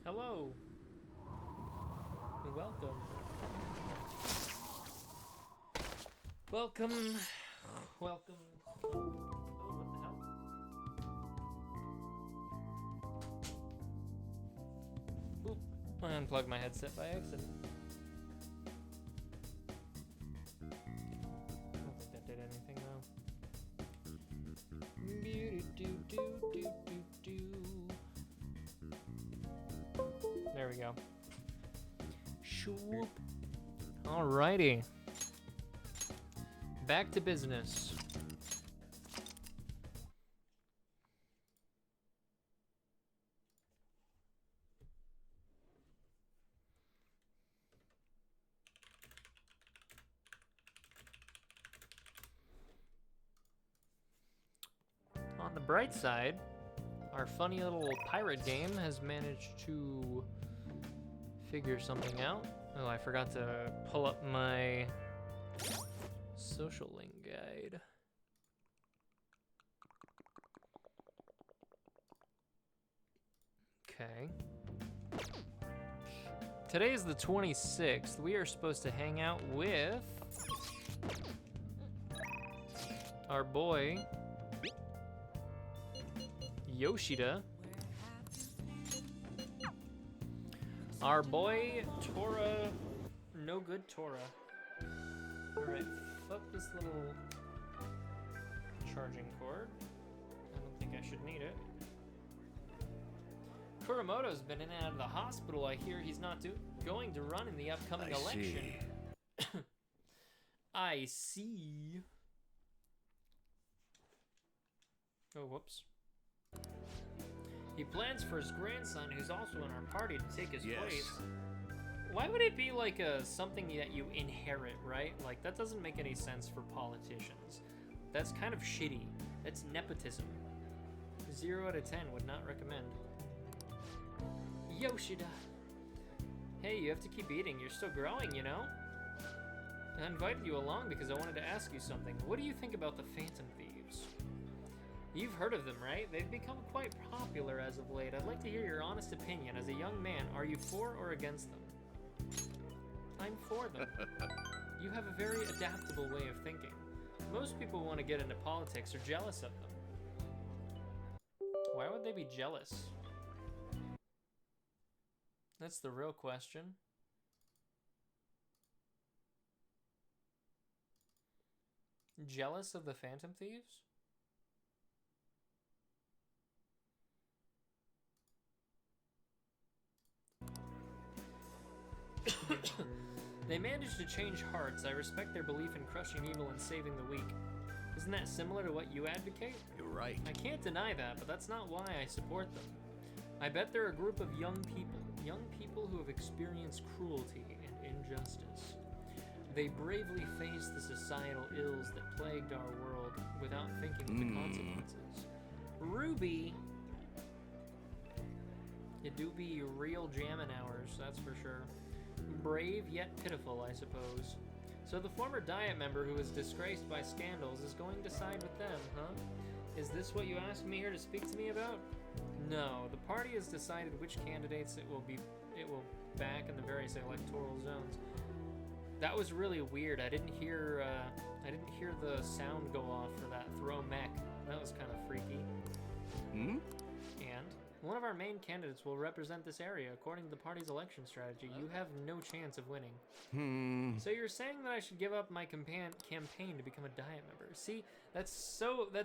Hello. Welcome. Welcome. Welcome. Oh, what the hell? Oop. I unplugged my headset by accident. I don't think that did anything though. There we go. Shoop. Alrighty. Back to business. On the bright side, our funny little pirate game has managed to figure something out. Oh, I forgot to pull up my social link guide. Okay. Today is the 26th. We are supposed to hang out with our boy Yoshida, our boy Tora, no good Tora. Alright, fuck this little charging cord. I don't think I should need it. Kuramoto's been in and out of the hospital. I hear he's not going to run in the upcoming election. I see. Oh, whoops. He plans for his grandson, who's also in our party, to take his place. Why would it be like something that you inherit, right? Like, that doesn't make any sense for politicians. That's kind of shitty. That's nepotism. 0 out of 10 would not recommend. Yoshida. Hey, you have to keep eating. You're still growing, you know? I invited you along because I wanted to ask you something. What do you think about the Phantom Thieves? You've heard of them, right? They've become quite popular as of late. I'd like to hear your honest opinion. As a young man, are you for or against them? I'm for them. You have a very adaptable way of thinking. Most people want to get into politics are jealous of them. Why would they be jealous? That's the real question. Jealous of the Phantom Thieves? They managed to change hearts. I respect their belief in crushing evil and saving the weak. Isn't that similar to what you advocate? You're right. I can't deny that, but that's not why I support them. I bet they're a group of young people who have experienced cruelty and injustice. They bravely face the societal ills that plagued our world without thinking of the consequences. Ruby, it do be real jammin' hours, that's for sure. Brave yet pitiful, I suppose. So the former Diet member who was disgraced by scandals is going to side with them, huh? Is this what you asked me here to speak to me about? No, the party has decided which candidates it will back in the various electoral zones. That was really weird. I didn't hear the sound go off for that throw mech. That was kind of freaky. And one of our main candidates will represent this area according to the party's election strategy. You have no chance of winning. So you're saying that I should give up my campaign to become a Diet member? See, that's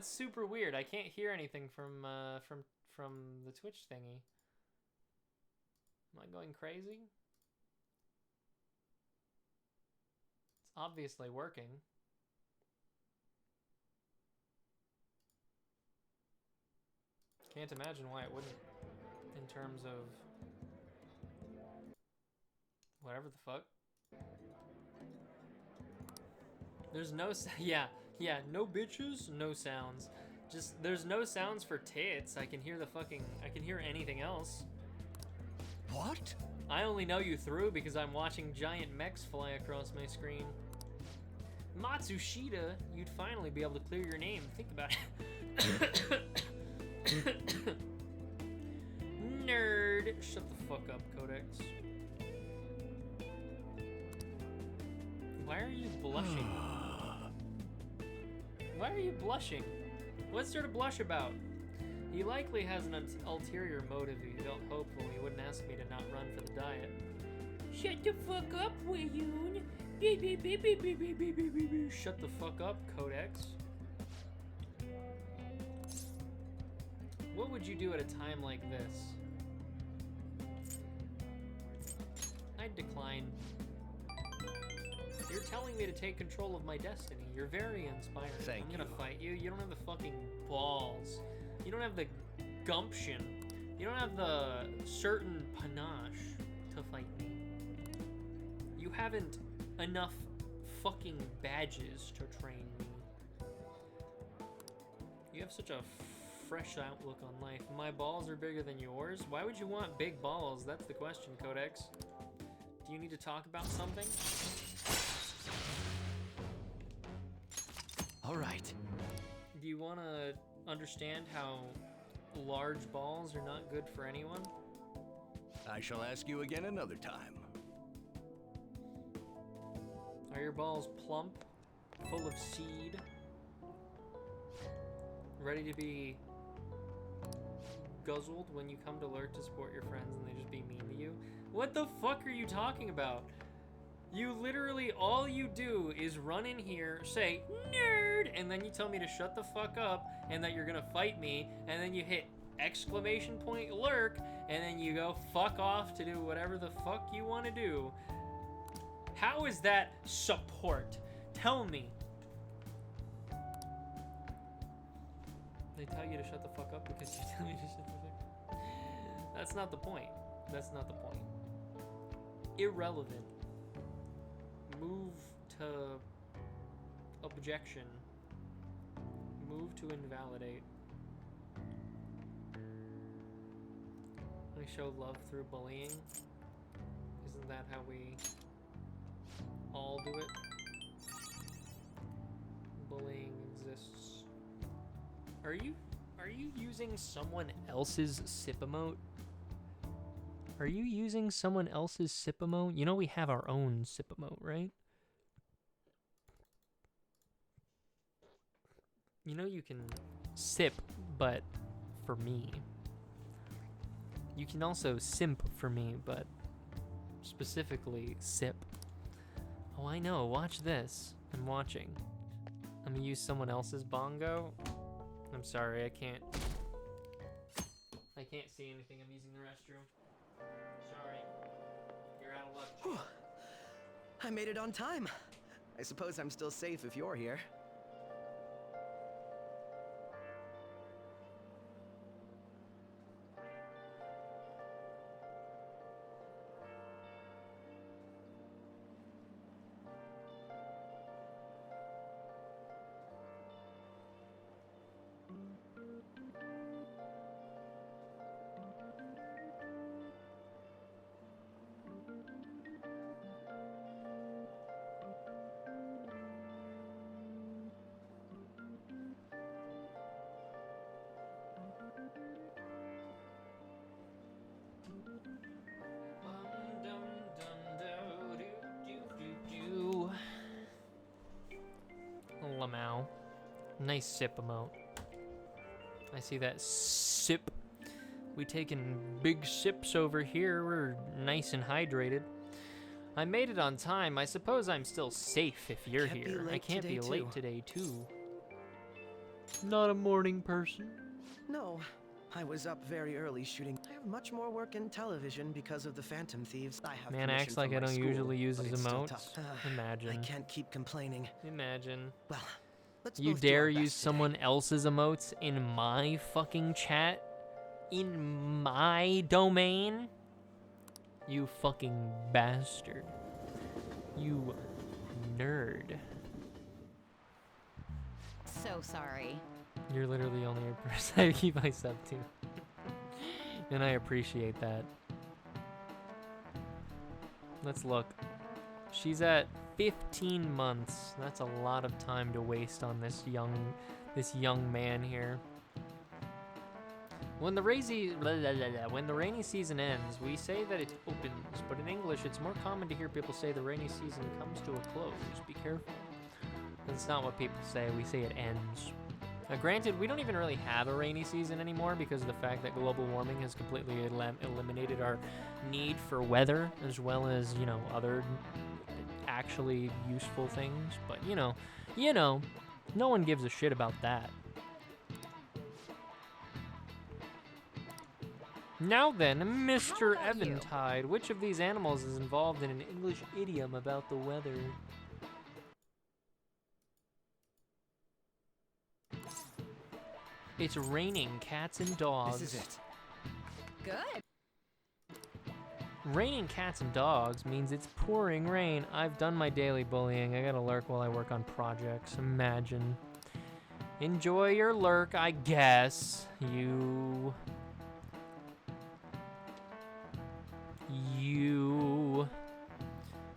super weird. I can't hear anything from the Twitch thingy. Am I going crazy? It's obviously working. Can't imagine why it wouldn't, in terms of whatever the fuck. There's no, yeah, no bitches, no sounds. Just, there's no sounds for tits. I can hear anything else. What? I only know you through because I'm watching giant mechs fly across my screen. Matsushita, you'd finally be able to clear your name. Think about it. Nerd. Shut the fuck up. are you blushing? Why are you blushing? What's there to blush about? He likely has an ulterior motive. He felt hopeful he wouldn't ask me to not run for the diet. Shut the fuck up, Wayoon. Shut the fuck up, Codex. What would you do at a time like this? I'd decline. You're telling me to take control of my destiny. You're very inspiring. Thank I'm gonna you. fight you. You don't have the fucking balls. You don't have the gumption. You don't have the certain panache to fight me. You haven't enough fucking badges to train me. You have such a fresh outlook on life. My balls are bigger than yours. Why would you want big balls? That's the question, Codex. Do you need to talk about something? All right. Do you want to understand how large balls are not good for anyone? I shall ask you again another time. Are your balls plump, full of seed, ready to be guzzled when you come to lurk to support your friends and they just be mean to you? What the fuck are you talking about? You literally, all you do is run in here, say, nerd, and then you tell me to shut the fuck up and that you're gonna fight me, and then you hit exclamation point lurk, and then you go fuck off to do whatever the fuck you want to do. How is that support? Tell me. They tell you to shut the fuck up because you tell me to shut the fuck up. That's not the point. That's not the point. Irrelevant. Move to objection. Move to invalidate. We show love through bullying. Isn't that how we all do it? Bullying exists. Are you using someone else's sip emote? Are you using someone else's sip emote? You know we have our own sip emote, right? You know you can sip, but for me. You can also simp for me, but specifically sip. Oh, I know. Watch this. I'm watching. I'm gonna use someone else's bongo. I'm sorry, I can't see anything. I'm using the restroom. Sorry. You're out of luck. Whew. I made it on time. I suppose I'm still safe if you're here. Lamau. Nice sip emote. I see that sip. We taking big sips over here. We're nice and hydrated. I made it on time. I suppose I'm still safe if you're Can't be here. I late can't be today, late too. today, too. Not a morning person. No, I was up very early shooting. I have much more work in television because of the Phantom Thieves. I have Man permission acts like from I my don't school, usually use but his it's still emotes. tough. Imagine. I can't keep complaining. Imagine. Well, let's You both do our dare best use today. someone else's emotes in my fucking chat? In my domain? You fucking bastard. You nerd. So sorry. You're literally the only person I keep my sub to. And I appreciate that. Let's look. She's at 15 months. That's a lot of time to waste on this young man here. When the rainy season ends, we say that it opens, but in English, it's more common to hear people say the rainy season comes to a close. Be careful. That's not what people say. We say it ends. Granted, we don't even really have a rainy season anymore because of the fact that global warming has completely eliminated our need for weather, as well as, you know, other actually useful things. But, you know, no one gives a shit about that. Now then, Mr. Eventide, which of these animals is involved in an English idiom about the weather? It's raining cats and dogs. This is it. Good. Raining cats and dogs means it's pouring rain. I've done my daily bullying. I gotta lurk while I work on projects. Imagine. Enjoy your lurk, I guess. You.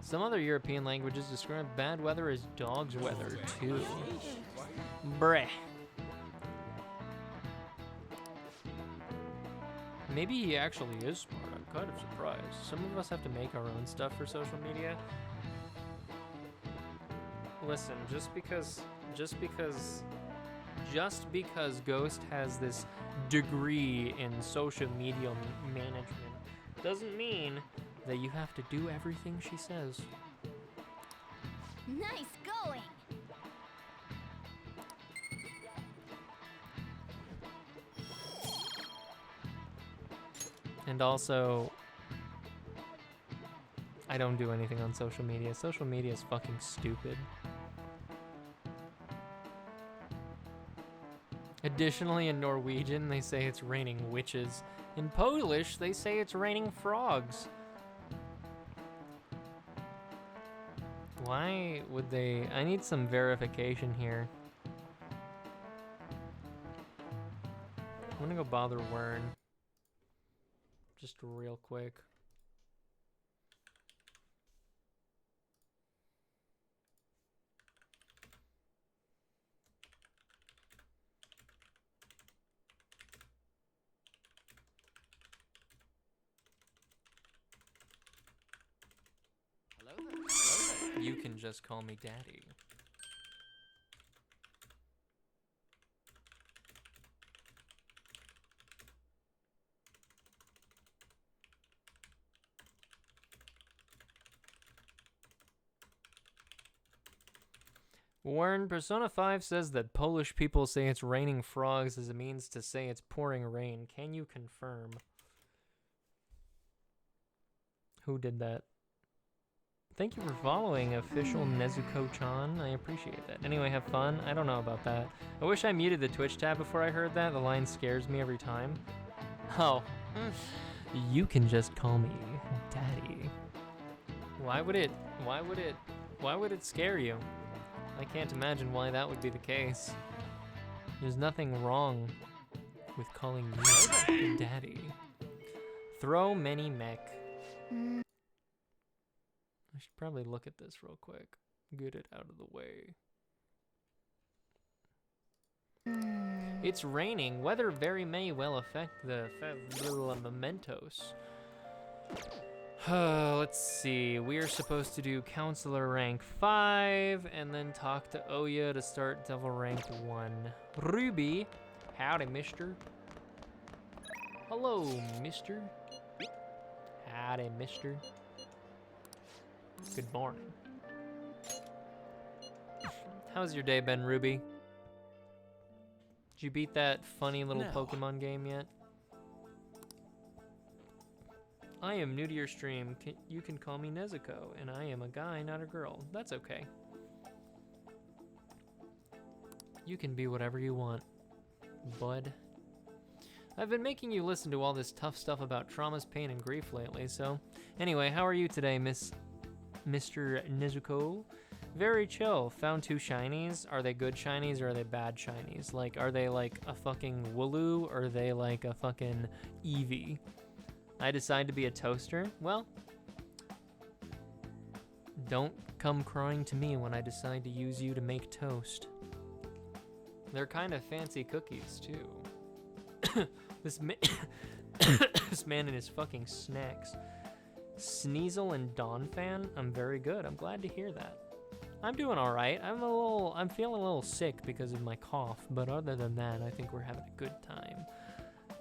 Some other European languages describe bad weather as dog's weather, too. Breh. Maybe he actually is smart. I'm kind of surprised. Some of us have to make our own stuff for social media. Listen, just because Ghost has this degree in social media management doesn't mean that you have to do everything she says. Nice going. And also, I don't do anything on social media. Social media is fucking stupid. Additionally, in Norwegian, they say it's raining witches. In Polish, they say it's raining frogs. Why would they? I need some verification here. I'm gonna go bother Wern. Just real quick. Hello there. Hello there. You can just call me Daddy. Warren, Persona 5 says that Polish people say it's raining frogs as a means to say it's pouring rain. Can you confirm? Who did that? Thank you for following, official Nezuko-chan. I appreciate that. Anyway, have fun. I don't know about that. I wish I muted the Twitch tab before I heard that. The line scares me every time. Oh. You can just call me Daddy. Why would it scare you? I can't imagine why that would be the case. There's nothing wrong with calling you Daddy. Throw many mech. I should probably look at this real quick. Get it out of the way. It's raining. Weather very may well affect the mementos. Let's see. We're supposed to do Counselor rank 5 and then talk to Oya to start Devil rank 1. Ruby. Howdy, mister. Hello, mister. Howdy, mister. Good morning. How's your day been, Ruby? Did you beat that funny little Pokemon game yet? I am new to your stream. You can call me Nezuko, and I am a guy, not a girl. That's okay. You can be whatever you want, bud. I've been making you listen to all this tough stuff about traumas, pain, and grief lately, so... Anyway, how are you today, Mr. Nezuko? Very chill. Found 2 shinies. Are they good shinies or are they bad shinies? Like, are they like a fucking Wooloo or are they like a fucking Eevee? I decide to be a toaster? Well, don't come crying to me when I decide to use you to make toast. They're kind of fancy cookies, too. this man, this man and his fucking snacks. Sneasel and Dawn fan. I'm very good. I'm glad to hear that. I'm doing all right. I'm feeling a little sick because of my cough, but other than that, I think we're having a good time.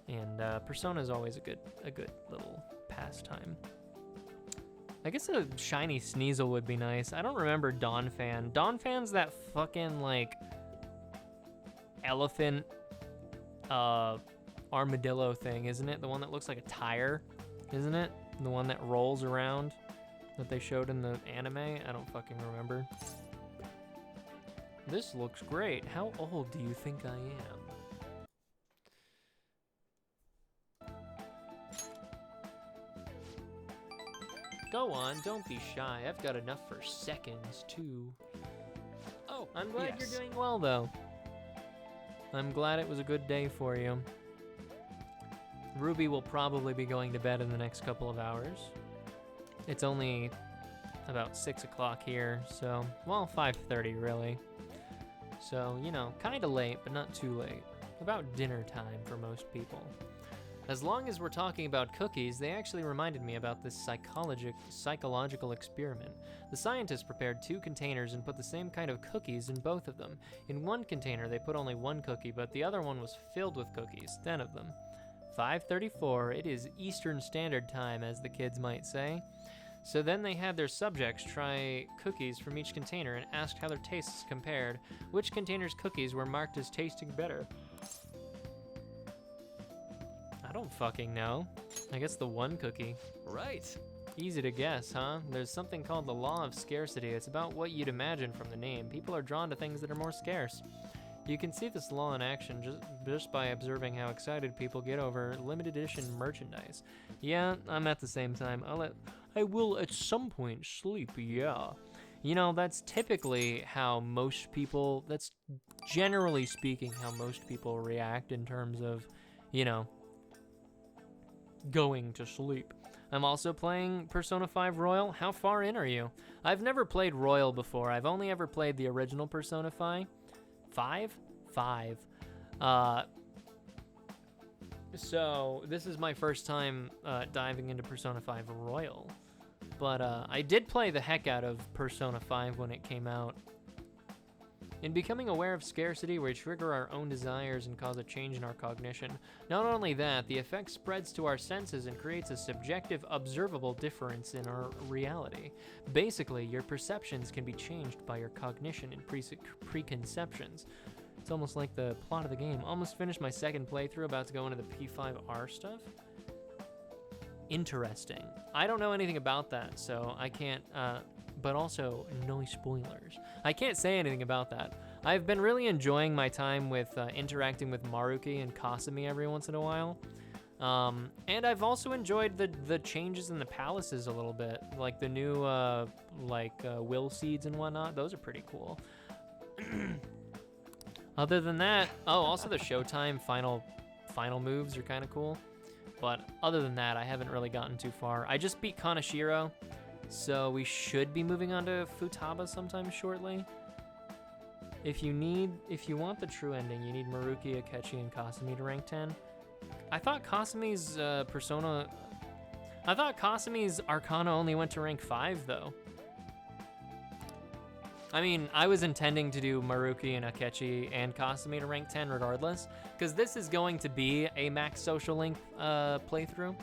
And Persona is always a good little pastime. I guess a shiny Sneasel would be nice. I don't remember Dawn fan. Dawn fan's that fucking like elephant armadillo thing, isn't it? The one that looks like a tire, isn't it? The one that rolls around that they showed in the anime? I don't fucking remember. This looks great. How old do you think I am? Go on, don't be shy. I've got enough for seconds, too. Oh, I'm glad you're doing well, though. I'm glad it was a good day for you. Ruby will probably be going to bed in the next couple of hours. It's only about 6 o'clock here, so, well, 5:30 really. So, you know, kind of late, but not too late. About dinner time for most people. As long as we're talking about cookies, they actually reminded me about this psychological experiment. The scientists prepared 2 containers and put the same kind of cookies in both of them. In one container, they put only 1 cookie, but the other one was filled with cookies, 10 of them. 5:34, it is Eastern Standard Time, as the kids might say. So then they had their subjects try cookies from each container and asked how their tastes compared. Which container's cookies were marked as tasting better? I don't fucking know. I guess the 1 cookie. Right. Easy to guess, huh? There's something called the law of scarcity. It's about what you'd imagine from the name. People are drawn to things that are more scarce. You can see this law in action just by observing how excited people get over limited edition merchandise. Yeah, I'm at the same time. I will at some point sleep, yeah. You know, that's typically how most people, that's generally speaking how most people react in terms of, you know, going to sleep. I'm also playing Persona 5 Royal. How far in are you? I've never played Royal before. I've only ever played the original Persona 5. 5? So this is my first time diving into Persona 5 Royal. But I did play the heck out of Persona 5 when it came out. In becoming aware of scarcity, we trigger our own desires and cause a change in our cognition. Not only that, the effect spreads to our senses and creates a subjective, observable difference in our reality. Basically, your perceptions can be changed by your cognition and preconceptions. It's almost like the plot of the game. Almost finished my second playthrough, about to go into the P5R stuff. Interesting. I don't know anything about that, so I can't, but also no spoilers. I can't say anything about that. I've been really enjoying my time with interacting with Maruki and Kasumi every once in a while. And I've also enjoyed the changes in the palaces a little bit, like the new will seeds and whatnot. Those are pretty cool. Other than that, also the Showtime final moves are kind of cool. But other than that, I haven't really gotten too far. I just beat Kaneshiro, so we should be moving on to Futaba sometime shortly. If you want the true ending, you need Maruki, Akechi, and Kasumi to rank 10. I thought Kasumi's Arcana only went to rank 5 though. I mean, I was intending to do Maruki and Akechi and Kasumi to rank 10 regardless, because this is going to be a max social link playthrough.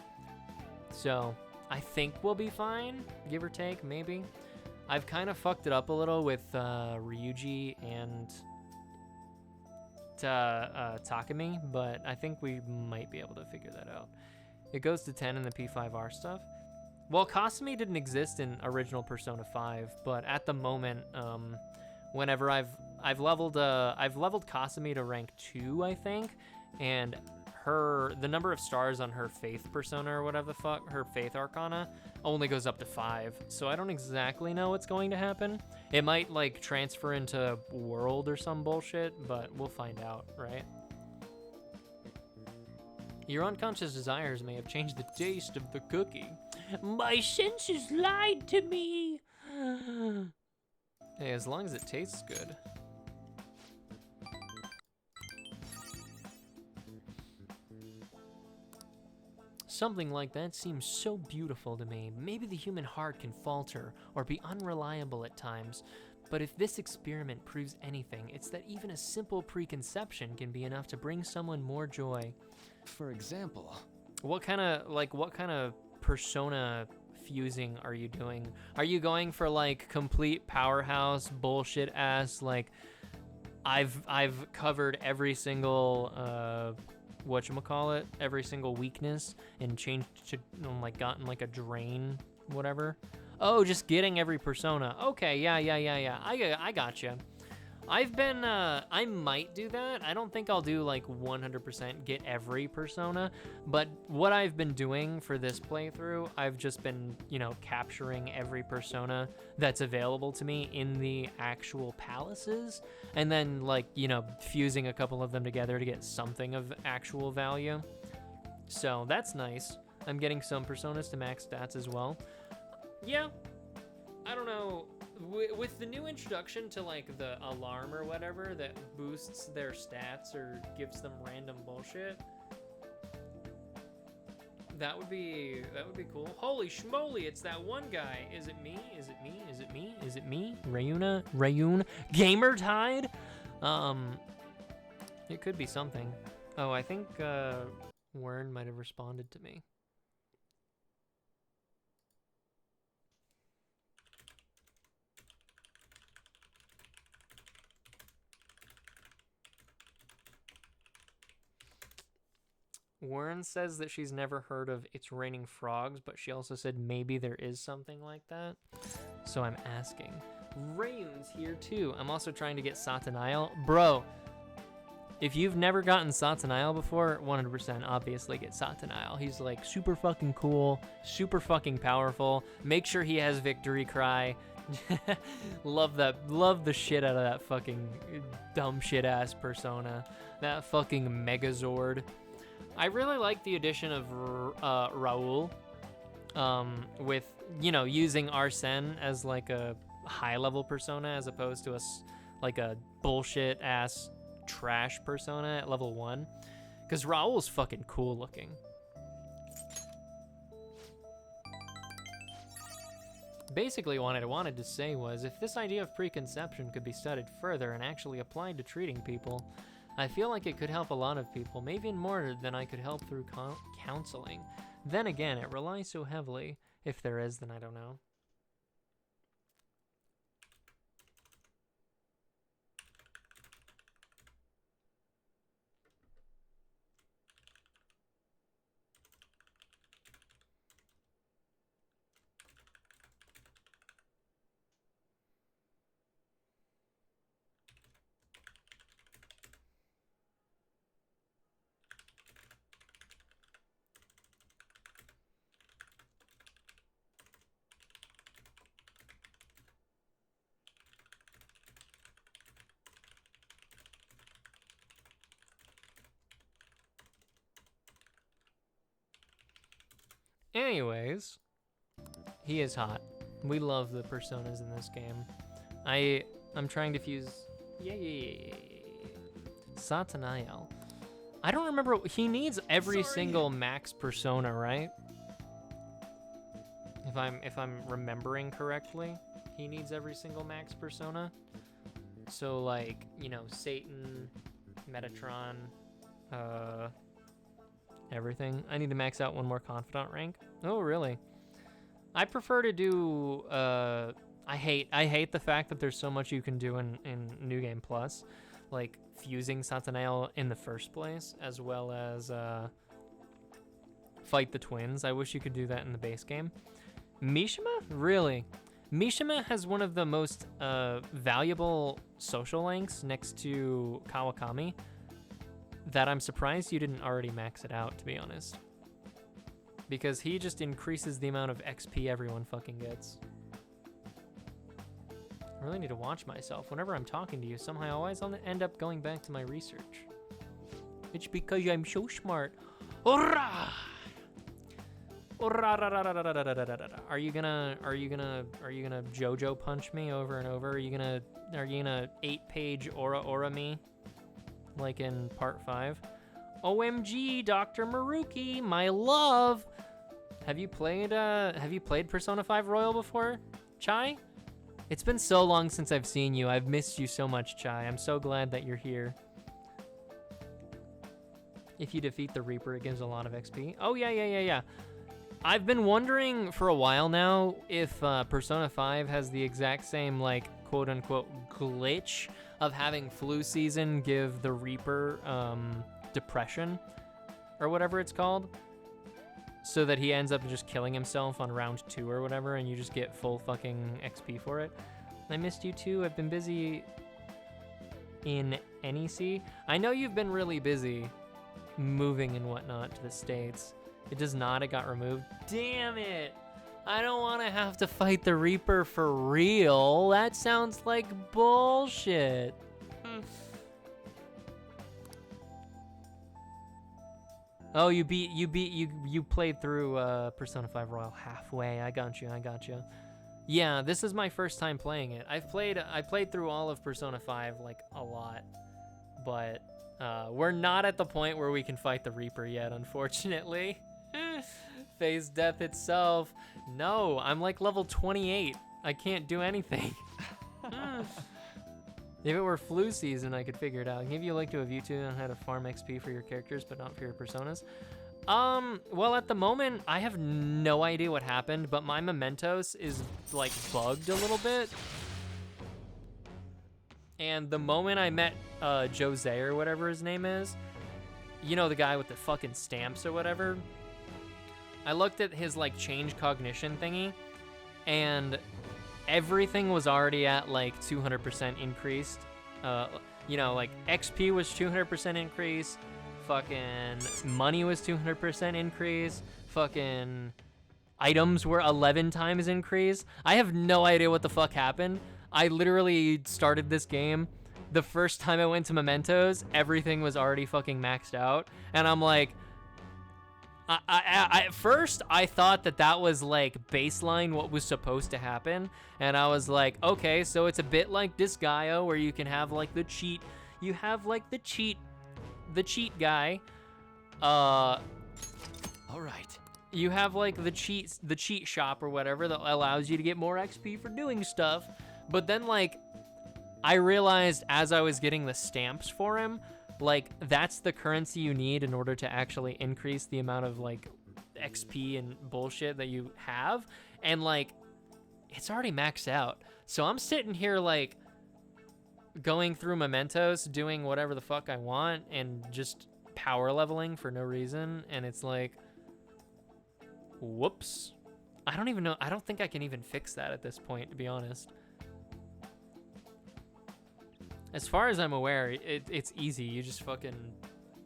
So I think we'll be fine, give or take, maybe. I've kind of fucked it up a little with Ryuji and Takumi, but I think we might be able to figure that out. It goes to 10 in the P5R stuff. Well, Kasumi didn't exist in original Persona 5, but at the moment, whenever I've leveled Kasumi to rank 2, I think, and the number of stars on her Faith Persona or whatever the fuck, her Faith Arcana, only goes up to 5. So I don't exactly know what's going to happen. It might like transfer into World or some bullshit, but we'll find out, right? Your unconscious desires may have changed the taste of the cookie. My senses lied to me. Hey, as long as it tastes good. Something like that seems so beautiful to me. Maybe the human heart can falter or be unreliable at times, but if this experiment proves anything, it's that even a simple preconception can be enough to bring someone more joy. For example, What kind of persona fusing are you doing? Are you going for like complete powerhouse bullshit ass like I've covered every single whatchamacallit, every single weakness and changed to like gotten like a drain whatever? Oh, just getting every persona. Okay, yeah. I gotcha. I've been, I might do that. I don't think I'll do like 100% get every persona, but what I've been doing for this playthrough, I've just been, you know, capturing every persona that's available to me in the actual palaces, and then like, you know, fusing a couple of them together to get something of actual value. So that's nice. I'm getting some personas to max stats as well. Yeah, I don't know. With the new introduction to like the alarm or whatever that boosts their stats or gives them random bullshit, that would be cool. Holy schmoly, it's that one guy. Is it me? Is it me? Is it me? Is it me? Rayun Gamertide? It could be something. Oh, I think Wern might have responded to me. Warren says that she's never heard of It's Raining Frogs, but she also said maybe there is something like that. So I'm asking. Rayun's here too. I'm also trying to get Satanael. Bro, if you've never gotten Satanael before, 100% obviously get Satanael. He's like super fucking cool, super fucking powerful. Make sure he has Victory Cry. Love the shit out of that fucking dumb shit ass persona. That fucking Megazord. I really like the addition of Raul, with, you know, using Arsene as like a high level persona as opposed to like a bullshit ass trash persona at level 1, because Raul's fucking cool looking. Basically what I wanted to say was, if this idea of preconception could be studied further and actually applied to treating people, I feel like it could help a lot of people, maybe even more than I could help through counseling. Then again, it relies so heavily. If there is, then I don't know. Anyways, he is hot. We love the personas in this game. I'm trying to fuse. Yay! Satanael. I don't remember. He needs every single max persona, right? If I'm remembering correctly, he needs every single max persona. So like, you know, Satan, Metatron, everything. I need to max out one more confidant rank. Oh, really? I prefer to do, I hate the fact that there's so much you can do in New Game Plus, like fusing Satanael in the first place, as well as fight the twins. I wish you could do that in the base game. Mishima? Really? Mishima has one of the most valuable social links next to Kawakami that I'm surprised you didn't already max it out, to be honest. Because he just increases the amount of XP everyone fucking gets. I really need to watch myself. Whenever I'm talking to you, somehow I always end up going back to my research. It's because I'm so smart. Hurrah! Are you gonna JoJo punch me over and over? Are you gonna 8-page aura me? Like in part 5? OMG, Dr. Maruki, my love. Have you played Persona 5 Royal before, Chai? It's been so long since I've seen you. I've missed you so much, Chai. I'm so glad that you're here. If you defeat the Reaper, it gives a lot of XP. Oh, yeah. I've been wondering for a while now if Persona 5 has the exact same, like, quote-unquote glitch of having flu season give the Reaper depression or whatever it's called, so that he ends up just killing himself on round 2 or whatever, and you just get full fucking XP for it. I missed you too. I've been busy in NEC. I know you've been really busy moving and whatnot to the States. It does not. It got removed. Damn it. I don't want to have to fight the Reaper for real. That sounds like bullshit. Oh, you played through Persona 5 Royal halfway. I got you. Yeah, this is my first time playing it. I played through all of Persona 5 like a lot, but we're not at the point where we can fight the Reaper yet, unfortunately. Phase death itself. No, I'm like level 28. I can't do anything. If it were flu season, I could figure it out. Give you a link to a YouTube on how to farm XP for your characters, but not for your personas. Well, at the moment, I have no idea what happened, but my mementos is, like, bugged a little bit. And the moment I met, Jose or whatever his name is, you know, the guy with the fucking stamps or whatever, I looked at his, like, change cognition thingy, and everything was already at like 200% increased. You know, like XP was 200% increase. Fucking money was 200% increase. Fucking items were 11 times increase. I have no idea what the fuck happened. I literally started this game. The first time I went to Mementos, everything was already fucking maxed out. And I'm like, at first, I thought that was like baseline what was supposed to happen, and I was like, okay, so it's a bit like Disgaea, where you can have like the cheat. You have like the cheat guy. All right. You have like the cheat shop or whatever that allows you to get more XP for doing stuff. But then like, I realized as I was getting the stamps for him, like, that's the currency you need in order to actually increase the amount of, like, XP and bullshit that you have. And, like, it's already maxed out. So I'm sitting here, like, going through mementos, doing whatever the fuck I want, and just power leveling for no reason. And it's like, whoops. I don't even know. I don't think I can even fix that at this point, to be honest. As far as I'm aware, it's easy. You just fucking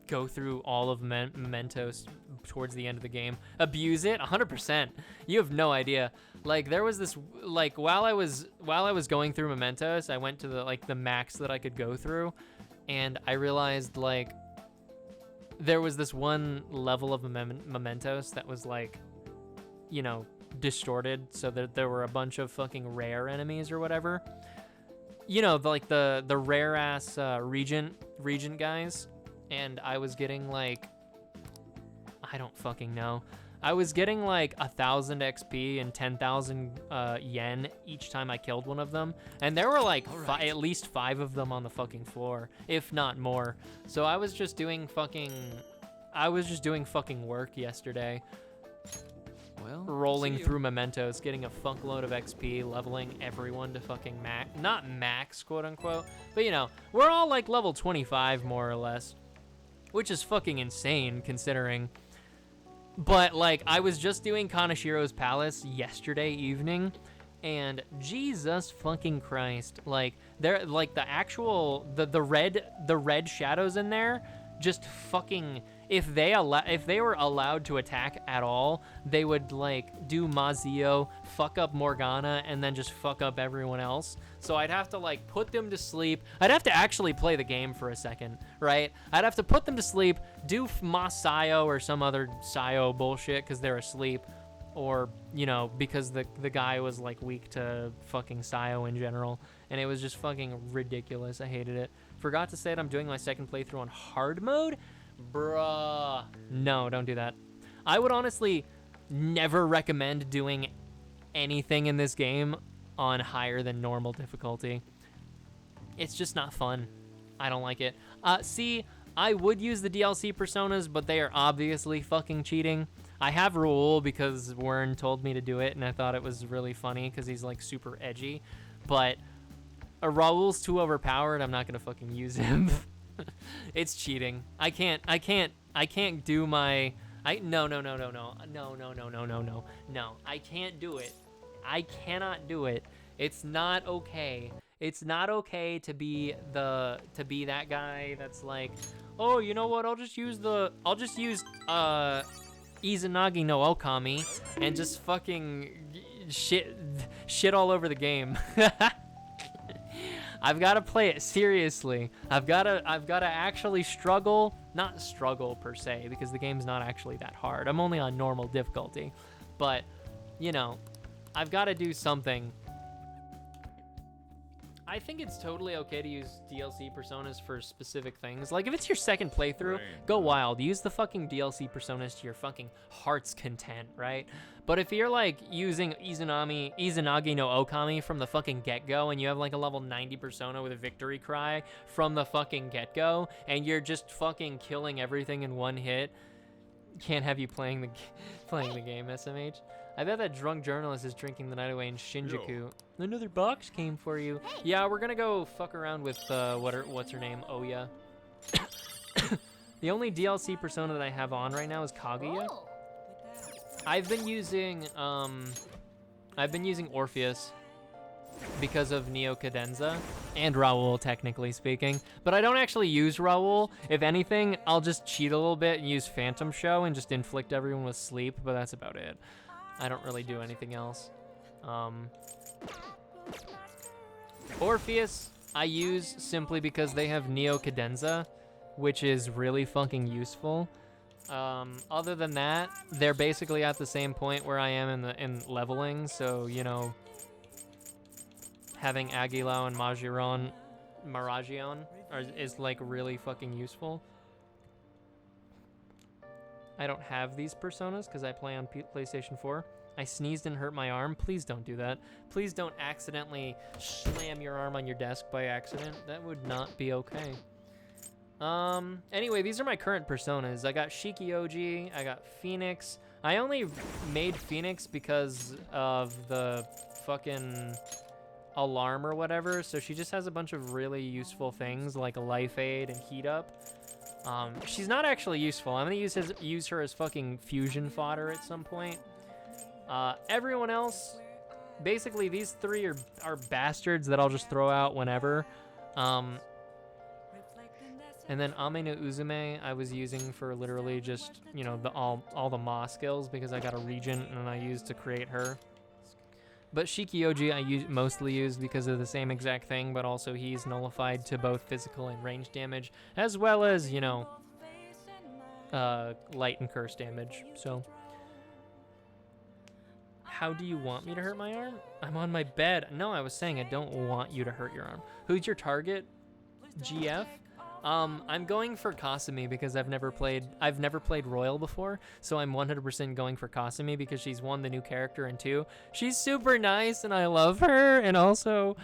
go through all of mementos towards the end of the game. Abuse it 100%. You have no idea. Like, there was this, like, while I was going through mementos, I went to the max that I could go through, and I realized, like, there was this one level of mementos that was, like, you know, distorted, so that there were a bunch of fucking rare enemies or whatever. You know, the rare ass regent guys, and I was getting like, I don't fucking know. I was getting like 1,000 XP and 10,000 yen each time I killed one of them, and there were like at least 5 of them on the fucking floor, if not more. So I was just doing fucking work yesterday. Well, rolling through mementos, getting a fuckload of XP, leveling everyone to fucking not max, quote unquote, but you know, we're all like level 25 more or less, which is fucking insane considering. But like, I was just doing Kaneshiro's Palace yesterday evening, and Jesus fucking Christ, like there, like the actual the red shadows in there just fucking, if they were allowed to attack at all, they would like do Mazio, fuck up Morgana, and then just fuck up everyone else. So I'd have to like put them to sleep. I'd have to actually play the game for a second, right? I'd have to put them to sleep, do Masayo or some other Sayo bullshit because they're asleep, or, you know, because the guy was like weak to fucking Sayo in general, and it was just fucking ridiculous. I hated it. Forgot to say that I'm doing my second playthrough on hard mode, Bruh. No, don't do that. I would honestly never recommend doing anything in this game on higher than normal difficulty. It's just not fun. I don't like it. See, I would use the DLC personas, but they are obviously fucking cheating. I have Raul because Wern told me to do it, and I thought it was really funny because he's like super edgy. But Raul's too overpowered. I'm not gonna fucking use him. It's cheating. I can't do my. No. I can't do it. I cannot do it. It's not okay. It's not okay to be that guy that's like, oh, you know what? I'll just use Izanagi no Okami and just fucking shit all over the game. I've got to play it seriously. I've got to actually struggle, not struggle per se, because the game's not actually that hard. I'm only on normal difficulty, but you know, I've got to do something. I think it's totally okay to use DLC personas for specific things. Like, if it's your second playthrough, go wild. Use the fucking DLC personas to your fucking heart's content, right? But if you're, like, using Izanagi no Okami from the fucking get-go, and you have, like, a level 90 persona with a victory cry from the fucking get-go, and you're just fucking killing everything in one hit, can't have you playing the game, SMH. I bet that drunk journalist is drinking the night away in Shinjuku. Another box came for you. Yeah, we're gonna go fuck around with what's her name, Oya. The only DLC persona that I have on right now is Kaguya. Oh. I've been using Orpheus because of Neo Cadenza and Raul, technically speaking. But I don't actually use Raul. If anything, I'll just cheat a little bit and use Phantom Show and just inflict everyone with sleep, but that's about it. I don't really do anything else. Orpheus I use simply because they have Neo Cadenza, which is really fucking useful. Other than that, they're basically at the same point where I am in leveling, so, you know, having Agilao and Maragion is like really fucking useful. I don't have these personas because I play on PlayStation 4. I sneezed and hurt my arm. Please don't do that. Please don't accidentally slam your arm on your desk by accident. That would not be okay. Anyway, these are my current personas. I got Shikioji, I got Phoenix. I only made Phoenix because of the fucking alarm or whatever, so she just has a bunch of really useful things like a life aid and heat up. She's not actually useful. I'm gonna use her as fucking fusion fodder at some point. Everyone else, basically these three are bastards that I'll just throw out whenever. And then Ame no Uzume I was using for literally just, you know, all the Ma skills because I got a regent and I used to create her. But Shikioji I mostly use because of the same exact thing, but also he's nullified to both physical and range damage, as well as, you know, light and curse damage. So, how do you want me to hurt my arm? I'm on my bed. No, I was saying I don't want you to hurt your arm. Who's your target? GF? I'm going for Kasumi because I've never played Royal before, so I'm 100% going for Kasumi because she's one, the new character, and two, she's super nice and I love her, and also,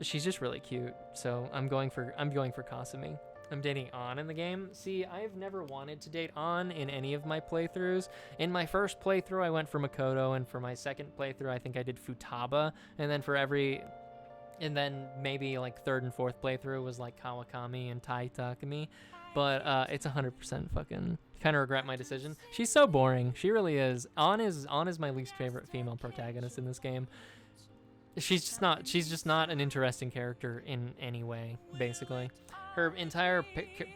she's just really cute. So I'm going for Kasumi. I'm dating An in the game. See, I've never wanted to date An in any of my playthroughs. In my first playthrough, I went for Makoto, and for my second playthrough, I think I did Futaba, and then maybe like third and fourth playthrough was like Kawakami and Tai Takumi. But it's 100% fucking kind of regret my decision. She's so boring. She really is. An is my least favorite female protagonist in this game. She's just not an interesting character in any way, basically. Her entire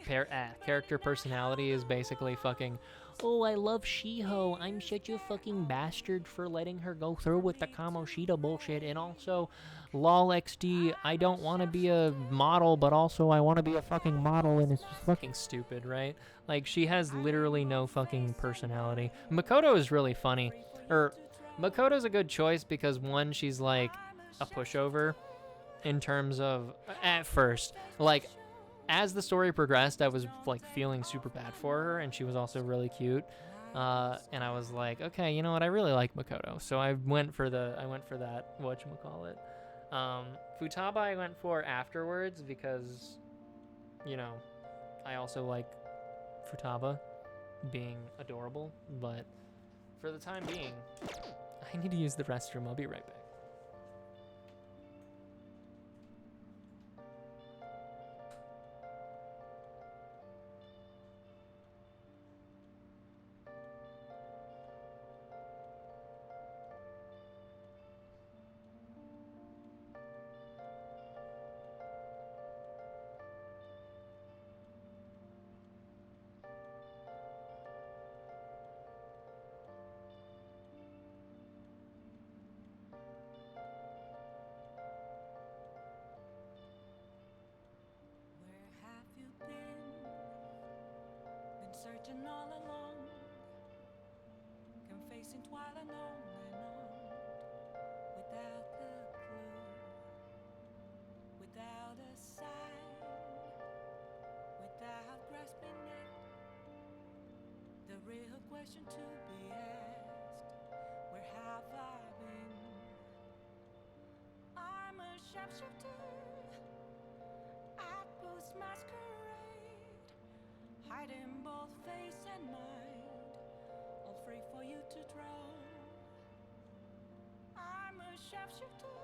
character personality is basically fucking, oh, I love Shiho. I'm such a fucking bastard for letting her go through with the Kamoshida bullshit. And also, lol XD, I don't want to be a model, but also I want to be a fucking model, and it's just fucking stupid, right? Like, she has literally no fucking personality. Makoto is really funny. Makoto's a good choice because, one, she's like a pushover in terms of, at first, like, as the story progressed, I was like feeling super bad for her, and she was also really cute. And I was like, okay, you know what? I really like Makoto, so I went for that whatchamacallit. Futaba I went for afterwards because, you know, I also like Futaba being adorable, but for the time being, I need to use the restroom. I'll be right back. Where have you been? Been searching all along, confessing while and on, without a clue, without a sign, without grasping it. The real question to be asked: where have I been? I'm a sharpshooter at Booth's masquerade, hiding both face and mind, all free for you to draw. I'm a sharpshooter.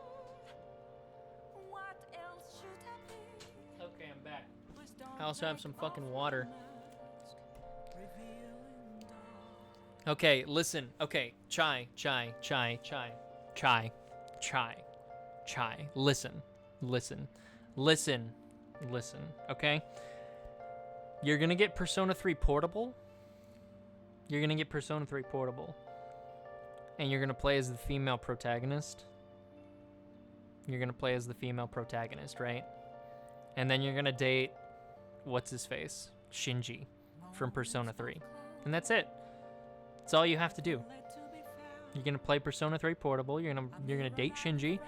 What else should I be? Okay, I'm back. I also have some fucking water. Okay, listen. Okay, chai. Listen, okay? You're gonna get Persona 3 Portable. And you're gonna play as the female protagonist. Right? And then you're gonna date, what's his face? Shinji from Persona 3. And that's it. That's all you have to do. You're gonna play Persona 3 Portable. You're gonna date Shinji.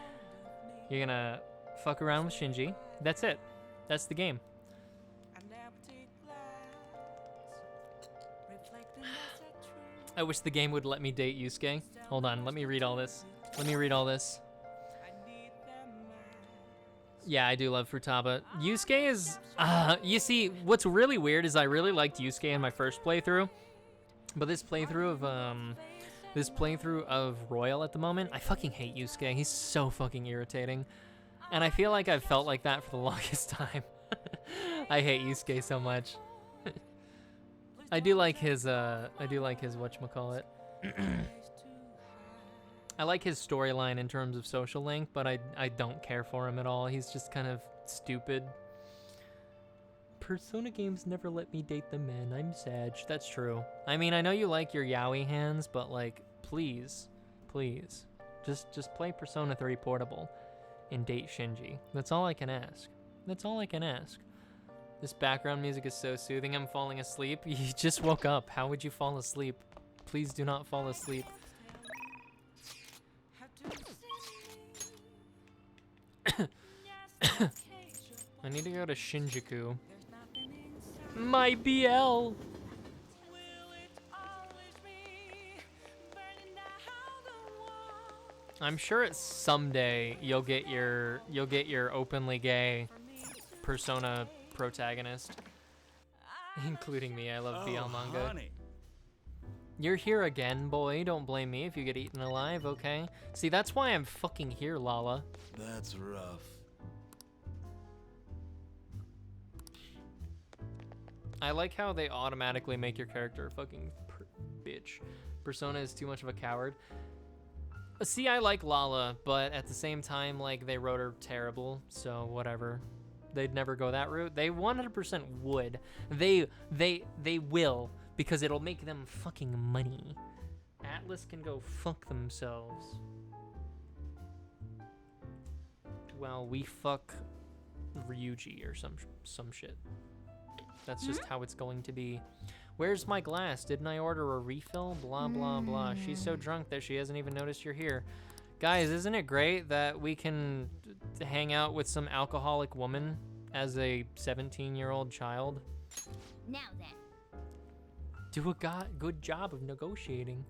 You're gonna fuck around with Shinji. That's it. That's the game. I wish the game would let me date Yusuke. Hold on, let me read all this. Yeah, I do love Futaba. Yusuke is, you see, what's really weird is I really liked Yusuke in my first playthrough, but this playthrough of Royal at the moment, I fucking hate Yusuke. He's so fucking irritating, and I feel like I've felt like that for the longest time. I hate Yusuke so much. I do like his whatchamacallit. I like his storyline in terms of Social Link, but I don't care for him at all. He's just kind of stupid. Persona games never let me date the men. I'm sad. That's true. I mean, I know you like your yaoi hands, but like, please, just play Persona 3 Portable and date Shinji. That's all I can ask. This background music is so soothing. I'm falling asleep. You just woke up. How would you fall asleep? Please do not fall asleep. I need to go to Shinjuku. My BL. I'm sure it's someday you'll get your openly gay Persona protagonist, including me. I love BL manga. Honey. You're here again, boy. Don't blame me if you get eaten alive, okay? See, that's why I'm fucking here, Lala. That's rough. I like how they automatically make your character a fucking bitch. Persona is too much of a coward. See, I like Lala, but at the same time, like, they wrote her terrible, so whatever. They'd never go that route. They 100% would. They will, because it'll make them fucking money. Atlas can go fuck themselves. Well, we fuck Ryuji or some shit. That's just how it's going to be. Where's my glass? Didn't I order a refill? Blah, blah, blah. She's so drunk that she hasn't even noticed you're here. Guys, isn't it great that we can hang out with some alcoholic woman as a 17-year-old child. Now then. Do a good job of negotiating.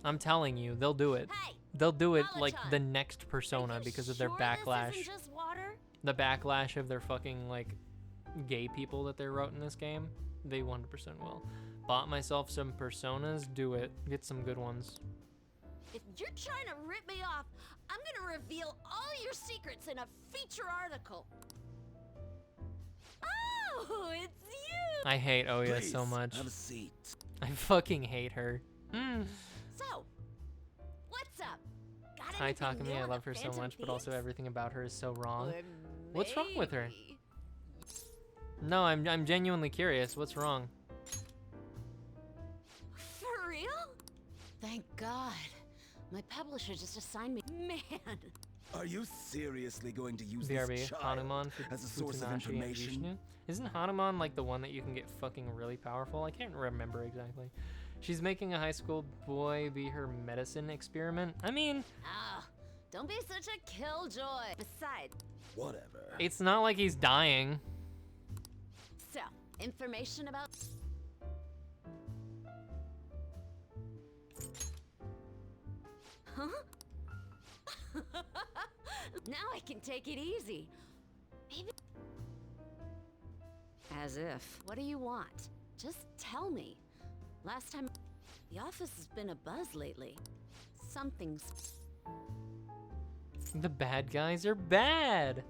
I'm telling you, they'll do it. Hey, They'll do it like Molotov. the next Persona because of their This backlash. isn't just water? The backlash of their fucking like gay people that they wrote in this game. They 100% will. Bought myself some Personas. Do it. Get some good ones. If you're trying to rip me off, I'm gonna reveal all your secrets in a feature article. Oh, it's you! I hate Oya Please, so much. have a seat. I fucking hate her. So, what's up? Got Hi anything Takumi, new I on love the her so Phantom much, but also Thieves? everything about her is so wrong. Or What's wrong with her? maybe- No, I'm genuinely curious. What's wrong? For real? Thank God. My publisher just assigned me. Man, Are you seriously going to use BRB, this child Hanuman, as a source of Futanashi, and information? Vishnu? Isn't Hanuman like the one that you can get fucking really powerful? I can't remember exactly. She's making a high school boy be her medicine experiment. I mean, ah, don't be such a killjoy. Besides, Whatever. it's not like he's dying. so information about. Huh? Now I can take it easy. Maybe. As if. What do you want? Just tell me. Last time, the office has been a buzz lately. Something's. The bad guys are bad.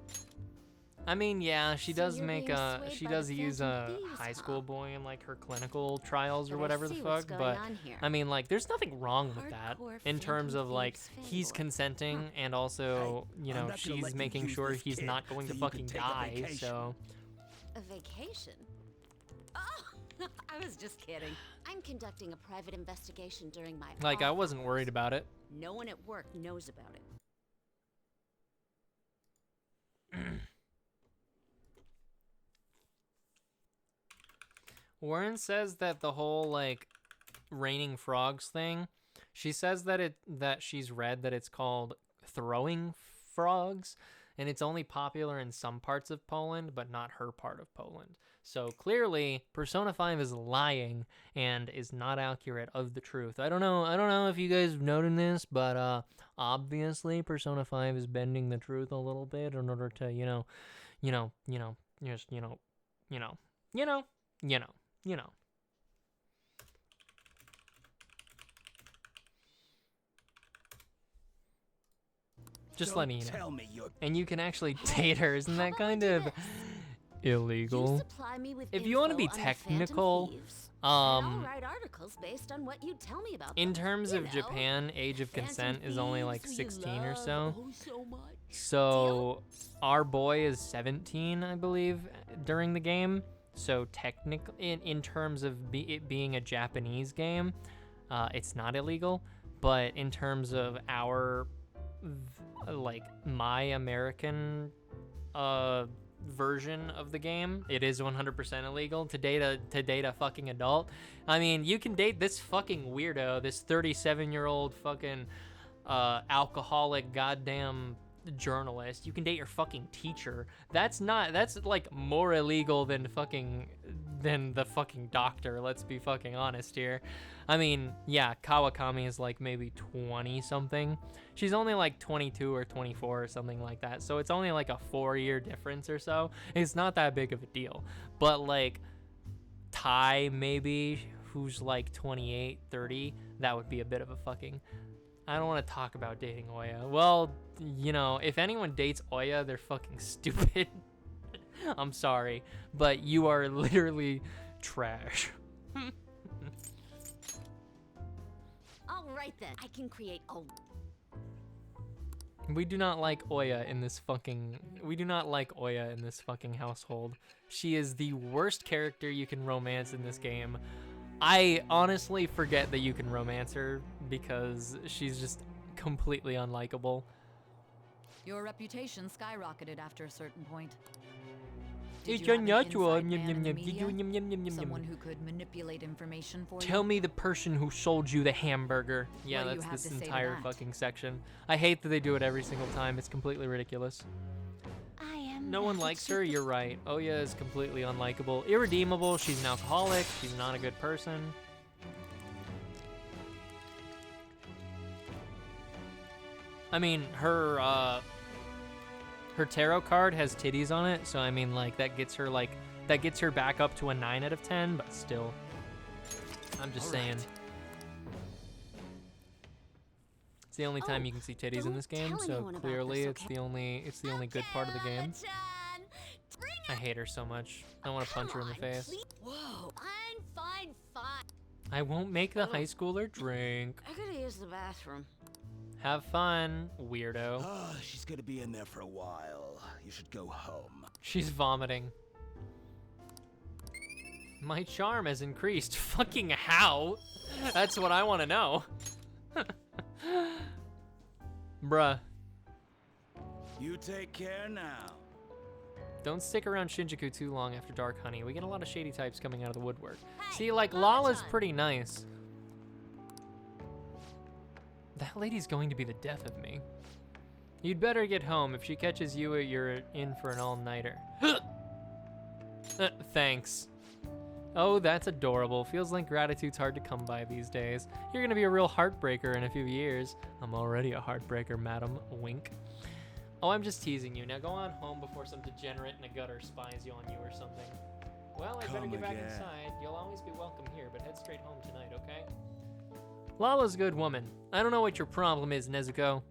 I mean, yeah, she So does you're make being a swayed she by does the use Phantom a Thieves, high huh? school boy in like her clinical trials or But I whatever the see what's fuck, going but on here. I mean, like, there's nothing wrong with that Hardcore in terms Phantom of like Thieves he's fanboy. consenting and also, you I'm know, not gonna let she's you making use sure this he's kid not going so to you can fucking take a die. vacation. So A vacation? Oh, I was just kidding. I'm conducting a private investigation during my like I off wasn't hours. worried about it. No one at work knows about it. Warren says that the whole like raining frogs thing, she says that she's read that it's called throwing frogs and it's only popular in some parts of Poland but not her part of Poland. So clearly Persona 5 is lying and is not accurate of the truth. I don't know if you guys have noted this, but obviously Persona 5 is bending the truth a little bit in order to, you know. Just Don't letting you know. Tell me you're And you can actually Hey, date her. Isn't how that about we kind do of this? illegal? You supply me with If you wanna be info on the Phantom technical, Thieves, and I'll Um, write articles based on what you tell me about in them. terms You of know, Japan, age of Phantom consent is only like Thieves, who you 16 or love, so. oh, so much. So our boy is 17, I believe, during the game. So technically, in terms of it being a Japanese game, it's not illegal. But in terms of our, like, my American version of the game, it is 100% illegal to date a fucking adult. I mean, you can date this fucking weirdo, this 37-year-old fucking alcoholic goddamn journalist. You can date your fucking teacher. That's like more illegal than the fucking doctor. Let's be fucking honest here. I mean, yeah, Kawakami is like maybe 20 something. She's only like 22 or 24 or something like that. So it's only like a 4-year difference or so. It's not that big of a deal. But like Tai maybe, who's like 28, 30, that would be a bit of a fucking... I don't want to talk about dating Oya. Well, you know, if anyone dates Oya, they're fucking stupid. I'm sorry, but you are literally trash. All right then, I can create a. We do not like Oya in this fucking... We do not like Oya in this fucking household. She is the worst character you can romance in this game. I honestly forget that you can romance her because she's just completely unlikable. Your reputation skyrocketed after a certain point. It's Did you have an unnatural. inside man in the Yum, yum, media? yum, yum, yum, Someone yum. who could manipulate information for Tell you? me the person who sold you the hamburger. Yeah, What do you that's have this to say to entire that? fucking section. I hate that they do it every single time. It's completely ridiculous. I am No one likes her, you're right. Oya is completely unlikable. Irredeemable, she's an alcoholic, she's not a good person. I mean, her tarot card has titties on it, so I mean, like, that gets her back up to a 9 out of 10, but still. I'm just saying. It's the only time you can see titties in this game, so clearly it's the only good part of the game. I hate her so much. I want to punch her in the face. Whoa. Fine. I won't make the high schooler drink. I gotta use the bathroom. Have fun, weirdo. Ah, she's gonna be in there for a while. You should go home. She's vomiting. My charm has increased. Fucking how? That's what I want to know. Bruh. You take care now. Don't stick around Shinjuku too long after dark, honey. We get a lot of shady types coming out of the woodwork. See, like, Lala's pretty nice. That lady's going to be the death of me. You'd better get home. If she catches you, you're in for an all-nighter. Thanks. Oh, that's adorable. Feels like gratitude's hard to come by these days. You're gonna be a real heartbreaker in a few years. I'm already a heartbreaker, madam. Wink. Oh, I'm just teasing you. Now go on home before some degenerate in a gutter spies you on you or something. Well, I better get back inside. You'll always be welcome here, but head straight home tonight, okay? Lala's a good woman. I don't know what your problem is, Nezuko.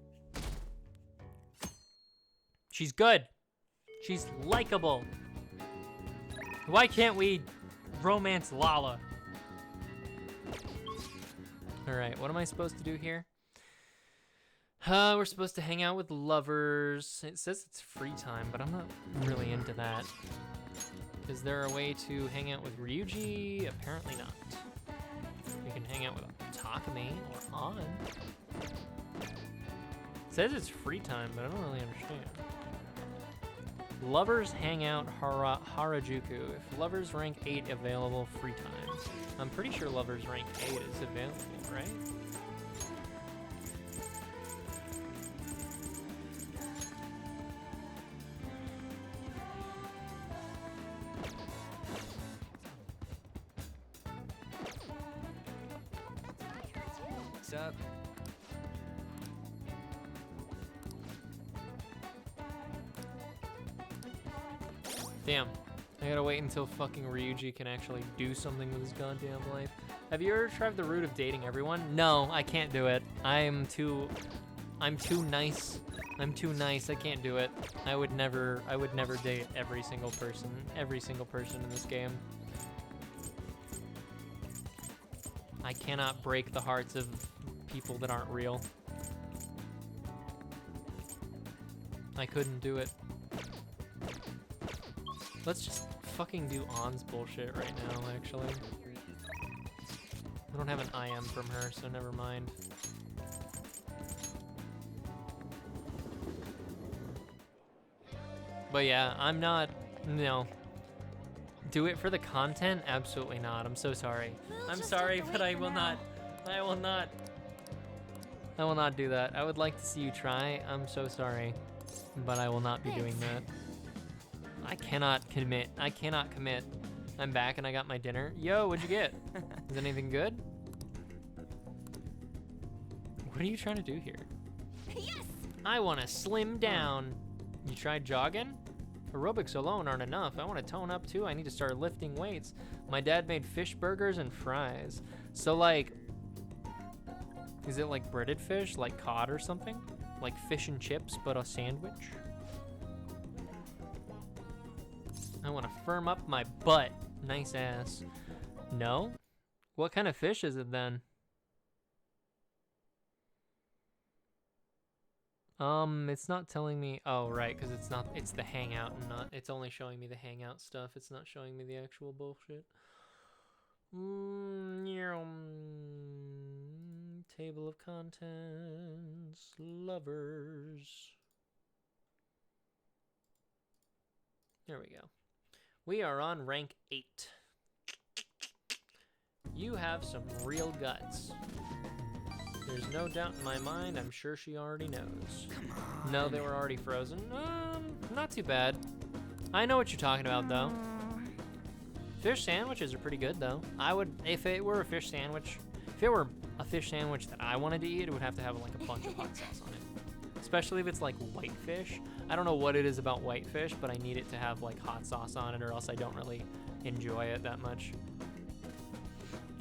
She's good. She's likable. Why can't we romance Lala? Alright, what am I supposed to do here? We're supposed to hang out with lovers. It says it's free time, but I'm not really into that. Is there a way to hang out with Ryuji? Apparently not. You can hang out with Takumi or Han. It says it's free time, but I don't really understand. Lovers Hangout Harajuku. If Lovers rank 8 available, free time. I'm pretty sure Lovers rank 8 is available, right? What's up? Damn. I gotta wait until fucking Ryuji can actually do something with his goddamn life. Have you ever tried the route of dating everyone? No, I can't do it. I'm too nice. I'm too nice. I can't do it. I would never date every single person in this game. I cannot break the hearts of people that aren't real. I couldn't do it. Let's just fucking do On's bullshit right now, actually. I don't have an IM from her, so never mind. But yeah, I'm not, no. Do it for the content? Absolutely not. I'm so sorry. I'm sorry, but I will not do that. I would like to see you try. I'm so sorry, but I will not be doing that. I cannot commit. I'm back and I got my dinner. Yo, what'd you get? Is anything good? What are you trying to do here? Yes! I want to slim down. You tried jogging? Aerobics alone aren't enough. I want to tone up too. I need to start lifting weights. My dad made fish burgers and fries. So like, is it like breaded fish, like cod or something? Like fish and chips, but a sandwich? I want to firm up my butt. Nice ass. No? What kind of fish is it then? It's not telling me. Oh, right, because it's the hangout and not. It's only showing me the hangout stuff. It's not showing me the actual bullshit. Table of contents. Lovers. There we go. We are on rank 8. You have some real guts. There's no doubt in my mind. I'm sure she already knows. No, they were already frozen. Not too bad. I know what you're talking about, though. Fish sandwiches are pretty good, though. I would, if it were a fish sandwich, if it were a fish sandwich that I wanted to eat, it would have to have like a bunch of hot sauce on it. Especially if it's like whitefish. I don't know what it is about whitefish, but I need it to have like hot sauce on it, or else I don't really enjoy it that much.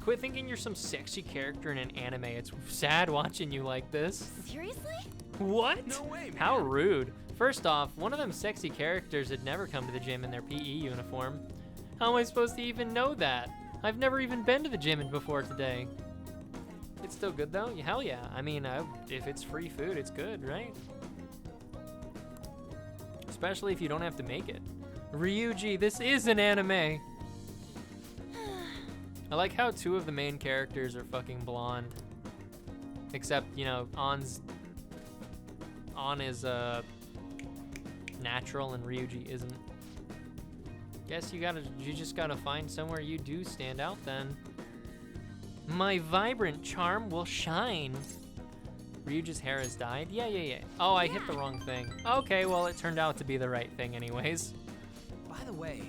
Quit thinking you're some sexy character in an anime. It's sad watching you like this. Seriously? What? No way, man. How rude. First off, one of them sexy characters had never come to the gym in their PE uniform. How am I supposed to even know that? I've never even been to the gym before today. It's still good though? Hell yeah. I mean, if it's free food, it's good, right? Especially if you don't have to make it. Ryuji, this is an anime. I like how two of the main characters are fucking blonde. Except, you know, On is natural and Ryuji isn't. Guess you just gotta find somewhere you do stand out then. My vibrant charm will shine. Ryuji's hair has dyed? Yeah. Oh, I hit the wrong thing. Okay, well, it turned out to be the right thing anyways. By the way,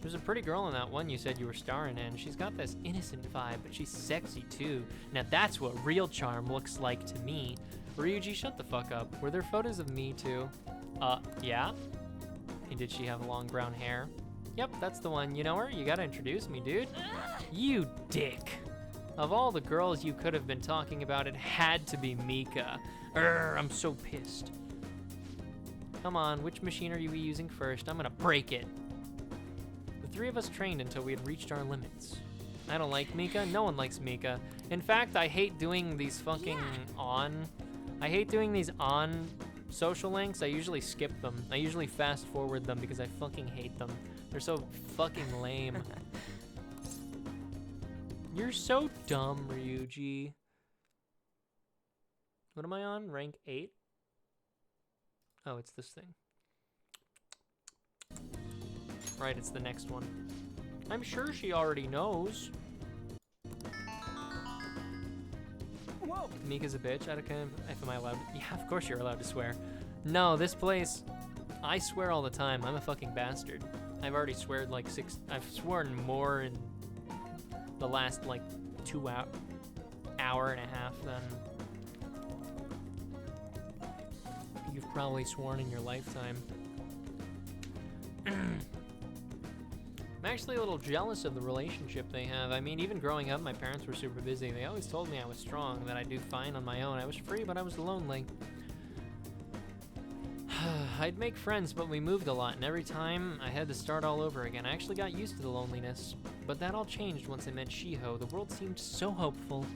There's a pretty girl in that one you said you were starring in. She's got this innocent vibe, but she's sexy too. Now that's what real charm looks like to me. Ryuji, shut the fuck up. Were there photos of me too? Yeah? And did she have long brown hair? Yep, that's the one. You know her? You gotta introduce me, dude. You dick. Of all the girls you could have been talking about, it had to be Mika. I'm so pissed. Come on, which machine are you using first? I'm gonna break it. The three of us trained until we had reached our limits. I don't like Mika. No one likes Mika. In fact, I hate doing these fucking I hate doing these on social links. I usually skip them. I usually fast forward them because I fucking hate them. They're so fucking lame. You're so dumb, Ryuji. What am I on? Rank 8? Oh, it's this thing. Right, it's the next one. I'm sure she already knows. whoa! Mika's a bitch. Am I allowed? Yeah, of course you're allowed to swear. No, this place, I swear all the time. I'm a fucking bastard. I've already sworn like I've sworn more in the last like 2 hour and a half than you've probably sworn in your lifetime. I'm actually a little jealous of the relationship they have. I mean, even growing up, my parents were super busy. They always told me I was strong, that I'd do fine on my own. I was free, but I was lonely. I'd make friends, but we moved a lot, and every time I had to start all over again. I actually got used to the loneliness, but that all changed once I met Shiho. The world seemed so hopeful.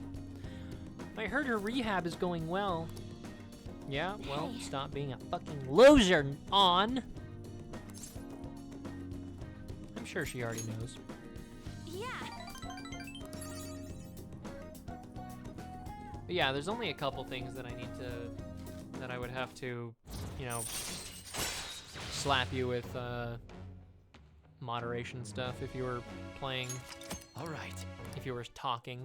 I heard her rehab is going well. Yeah, well, stop being a fucking loser, On. I'm sure she already knows. Yeah. But yeah, there's only a couple things that that I would have to, you know, slap you with moderation stuff if you were playing. All right. If you were talking.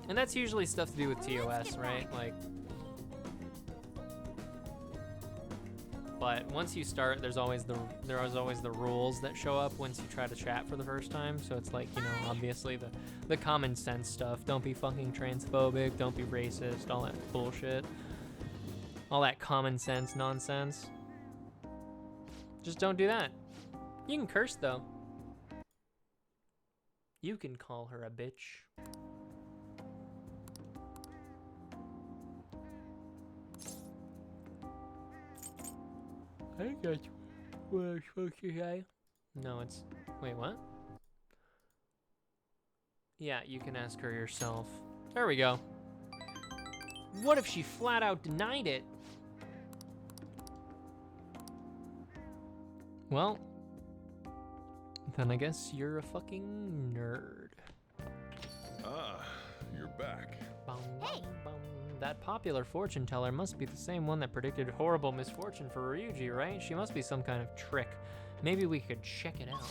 And that's usually stuff to do with TOS, right? Like, but once you start, there are always the rules that show up once you try to chat for the first time. So it's like, you know, obviously the common sense stuff. Don't be fucking transphobic. Don't be racist. All that bullshit. All that common sense nonsense. Just don't do that. You can curse though. You can call her a bitch. I think that's what I was supposed to say. No, it's... Wait, what? Yeah, you can ask her yourself. There we go. What if she flat out denied it? Well, then I guess you're a fucking nerd. Ah, you're back. Hey. That popular fortune teller must be the same one that predicted horrible misfortune for Ryuji, right? She must be some kind of trick. Maybe we could check it out.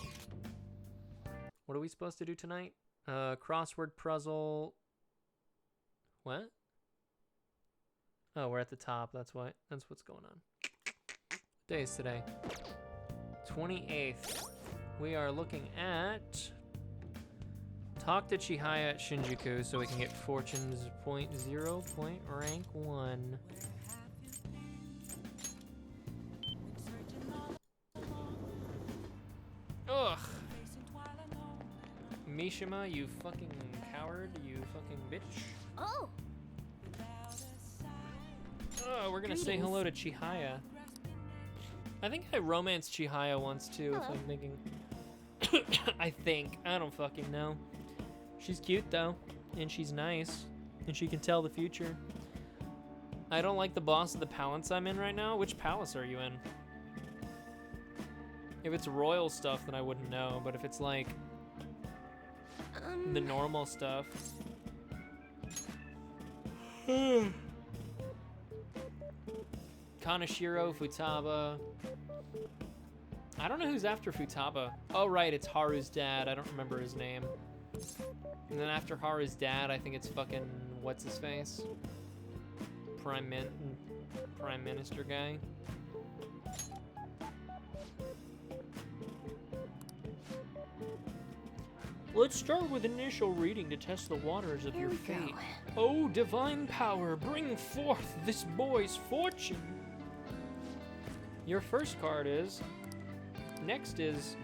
What are we supposed to do tonight? Crossword puzzle. What? Oh, we're at the top. That's what's going on. day is today? 28th. We are looking at talk to Chihaya at Shinjuku so we can get fortune's .0 point rank 1. Ugh. Mishima, you fucking coward, you fucking bitch. Oh, Oh, we're gonna say hello to Chihaya. I think I romanced Chihaya once too, if Hello. I'm thinking. I think. I don't fucking know. She's cute though, and she's nice, and she can tell the future. I don't like the boss of the palace I'm in right now. Which palace are you in? If it's royal stuff, then I wouldn't know, but if it's like the normal stuff. Kaneshiro, Futaba. I don't know who's after Futaba. Oh, right, it's Haru's dad. I don't remember his name. And then after Haru's dad, I think it's fucking what's his face? Prime Minister guy. Let's start with initial reading to test the waters of Here your we fate. go. Oh, divine power, bring forth this boy's fortune. Your first card is. Next is.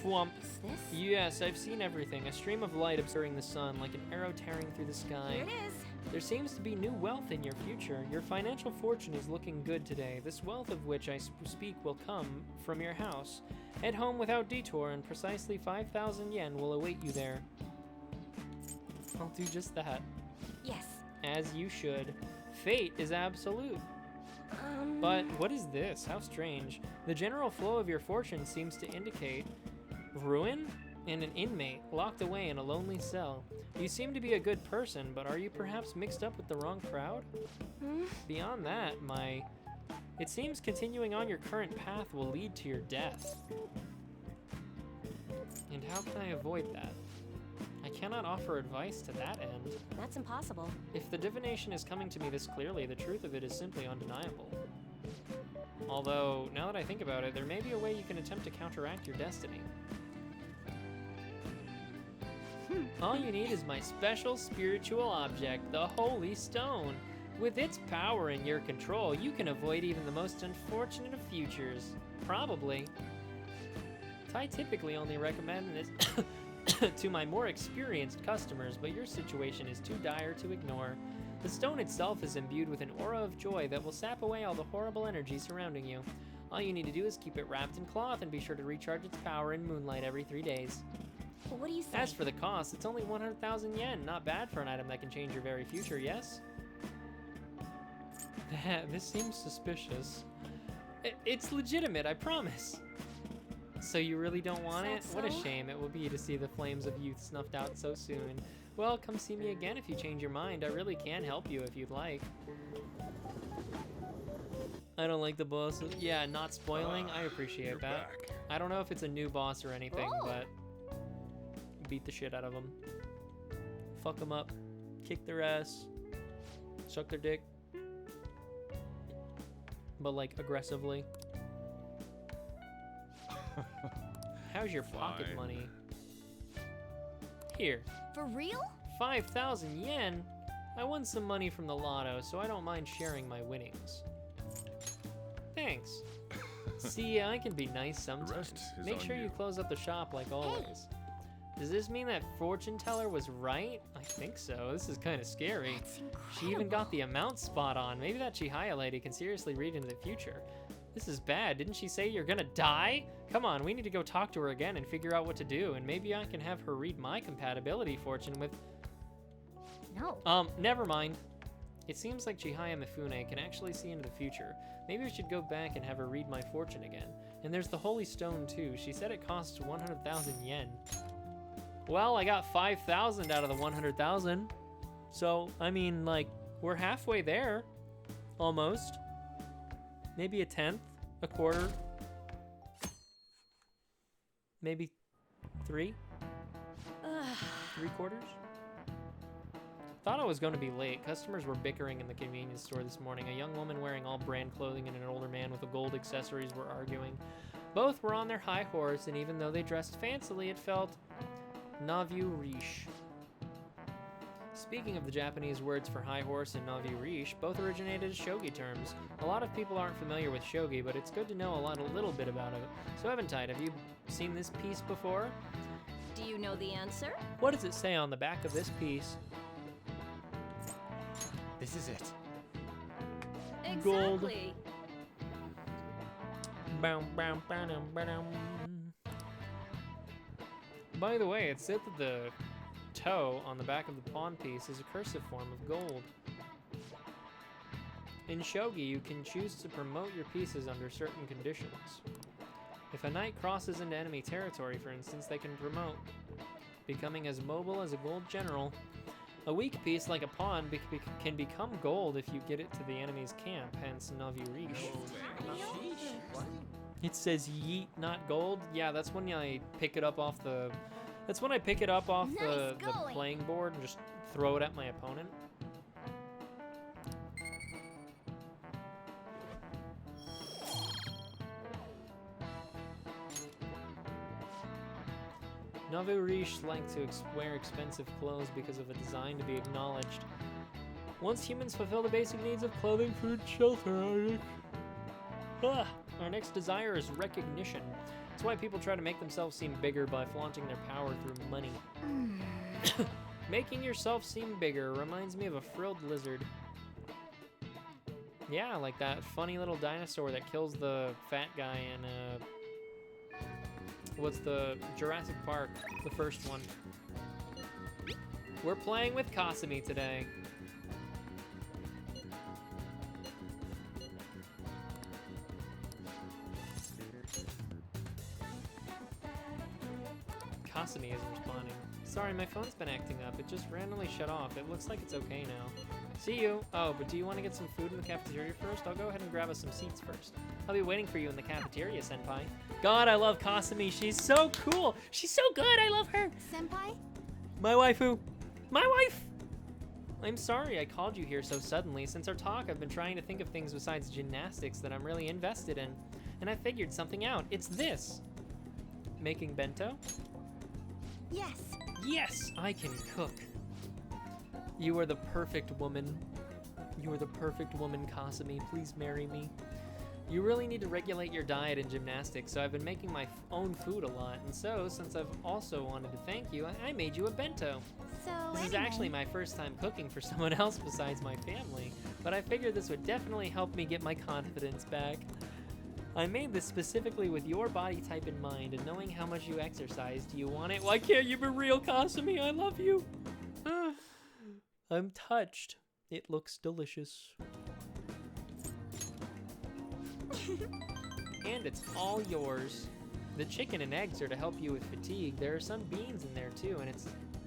Flump. Is this? Yes, I've seen everything. A stream of light obscuring the sun, like an arrow tearing through the sky. Here it is. There seems to be new wealth in your future. Your financial fortune is looking good today. This wealth of which I speak will come from your house. Head home without detour, and precisely 5,000 yen will await you there. I'll do just that. Yes. As you should. Fate is absolute. But what is this? How strange. The general flow of your fortune seems to indicate ruin and an inmate locked away in a lonely cell. You seem to be a good person, but are you perhaps mixed up with the wrong crowd? Beyond that, it seems continuing on your current path will lead to your death. And how can I avoid that? I cannot offer advice to that end. That's impossible. If the divination is coming to me this clearly, the truth of it is simply undeniable. Although, now that I think about it, there may be a way you can attempt to counteract your destiny. All you need is my special spiritual object, the Holy Stone. With its power in your control, you can avoid even the most unfortunate of futures. Probably. I typically only recommend this to my more experienced customers, but your situation is too dire to ignore. The stone itself is imbued with an aura of joy that will sap away all the horrible energy surrounding you. All you need to do is keep it wrapped in cloth and be sure to recharge its power in moonlight every 3 days. Well, what do you say? As for the cost, it's only 100,000 yen. Not bad for an item that can change your very future, yes? This seems suspicious. It's legitimate, I promise. So you really don't want it? Is that What a so? shame it will be to see the flames of youth snuffed out so soon. Well, come see me again if you change your mind. I really can help you if you'd like. I don't like the boss. Yeah, not spoiling. I appreciate You're that. back. I don't know if it's a new boss or anything, Oh. but beat the shit out of them. Fuck them up. Kick their ass. Suck their dick. But like aggressively. How's your pocket Fine. money? Here, For real? 5,000 yen? I won some money from the lotto, so I don't mind sharing my winnings. Thanks. See, I can be nice sometimes. rest is Make on sure you you. close up the shop like always. Does this mean that fortune teller was right? I think so. This is kind of scary. That's incredible. She even got the amount spot on. Maybe that Chihaya lady can seriously read into the future. This is bad. Didn't she say you're gonna die? Come on, we need to go talk to her again and figure out what to do, and maybe I can have her read my compatibility fortune with... No. Never mind. It seems like Chihaya Mifune can actually see into the future. Maybe we should go back and have her read my fortune again. And there's the Holy Stone too. She said it costs 100,000 yen. Well, I got 5,000 out of the 100,000. So, I mean, like, we're halfway there. Almost. Maybe a tenth, a quarter. Maybe 3? 3 quarters? Thought I was going to be late. Customers were bickering in the convenience store this morning. A young woman wearing all brand clothing and an older man with the gold accessories were arguing. Both were on their high horse, and even though they dressed fancily, it felt navu riche. Speaking of the Japanese words for high horse and navu riche, both originated as shogi terms. A lot of people aren't familiar with shogi, but it's good to know a little bit about it. So Eventide, have you seen this piece before? Do you know the answer? What does it say on the back of this piece? This is it. Gold. Exactly. Bow, bow, bow, dum, bow, dum. By the way, it said that the toe on the back of the pawn piece is a cursive form of gold. In shogi, you can choose to promote your pieces under certain conditions. If a knight crosses into enemy territory, for instance, they can promote, becoming as mobile as a gold general. A weak piece, like a pawn, can become gold if you get it to the enemy's camp, hence navu riche. It says yeet, not gold. Yeah, that's when I pick it up off the... That's when I pick it up off the playing board and just throw it at my opponent. Navu riche like to wear expensive clothes because of a design to be acknowledged. Once humans fulfill the basic needs of clothing, food, shelter, our next desire is recognition. That's why people try to make themselves seem bigger by flaunting their power through money. Making yourself seem bigger reminds me of a frilled lizard. Yeah, like that funny little dinosaur that kills the fat guy in what's the Jurassic Park, the first one. We're playing with Kasumi today. Kasumi isn't responding. Sorry, my phone's been acting up. It just randomly shut off. It looks like it's okay now. See you. Oh, but do you want to get some food in the cafeteria first? I'll go ahead and grab us some seats first. I'll be waiting for you in the cafeteria, Senpai. God, I love Kasumi. She's so cool. She's so good. I love her. Senpai? My waifu. My wife! I'm sorry I called you here so suddenly. Since our talk, I've been trying to think of things besides gymnastics that I'm really invested in. And I figured something out. It's this. Making bento? Yes. Yes, I can cook. You are the perfect woman. You are the perfect woman, Kasumi. Please marry me. You really need to regulate your diet and gymnastics, so I've been making my own food a lot. And so, since I've also wanted to thank you, I made you a bento. So This is actually my first time cooking for someone else besides my family, but I figured this would definitely help me get my confidence back. I made this specifically with your body type in mind, and knowing how much you exercise. Do you want it? Why can't you be real, Kasumi? I love you. I'm touched. It looks delicious. And it's all yours. The chicken and eggs are to help you with fatigue. There are some beans in there too,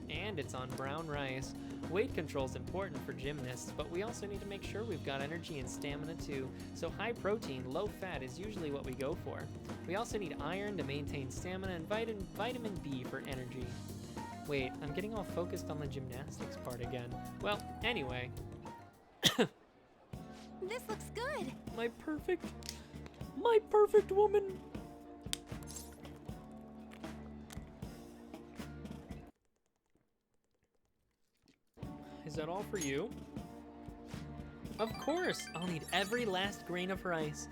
and it's on brown rice. Weight control is important for gymnasts, but we also need to make sure we've got energy and stamina too. So high protein, low fat is usually what we go for. We also need iron to maintain stamina and vitamin B for energy. Wait, I'm getting all focused on the gymnastics part again. Well, anyway. This looks good. My perfect woman. Is that all for you? Of course, I'll need every last grain of rice.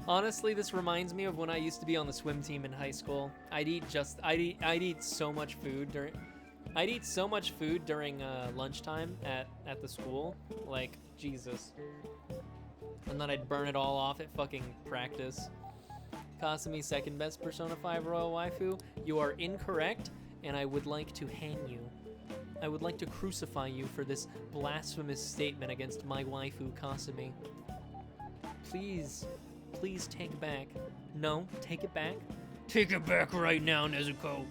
Honestly, this reminds me of when I used to be on the swim team in high school. I'd eat so much food during lunchtime at the school. Like, Jesus. And then I'd burn it all off at fucking practice. Kasumi, second best Persona 5 Royal Waifu. You are incorrect, and I would like to hang you. I would like to crucify you for this blasphemous statement against my waifu, Kasumi. Please take it back. No, take it back. Take it back right now, Nezuko.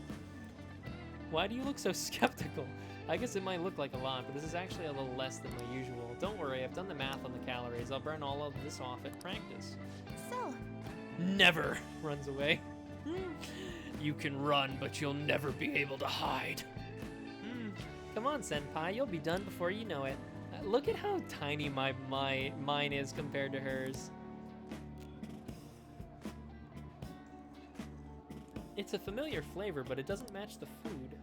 Why do you look so skeptical? I guess it might look like a lot, but this is actually a little less than my usual. Don't worry, I've done the math on the calories. I'll burn all of this off at practice. So, Never runs away. You can run, but you'll never be able to hide. Come on, Senpai, you'll be done before you know it. Look at how tiny mine is compared to hers. It's a familiar flavor, but it doesn't match the food.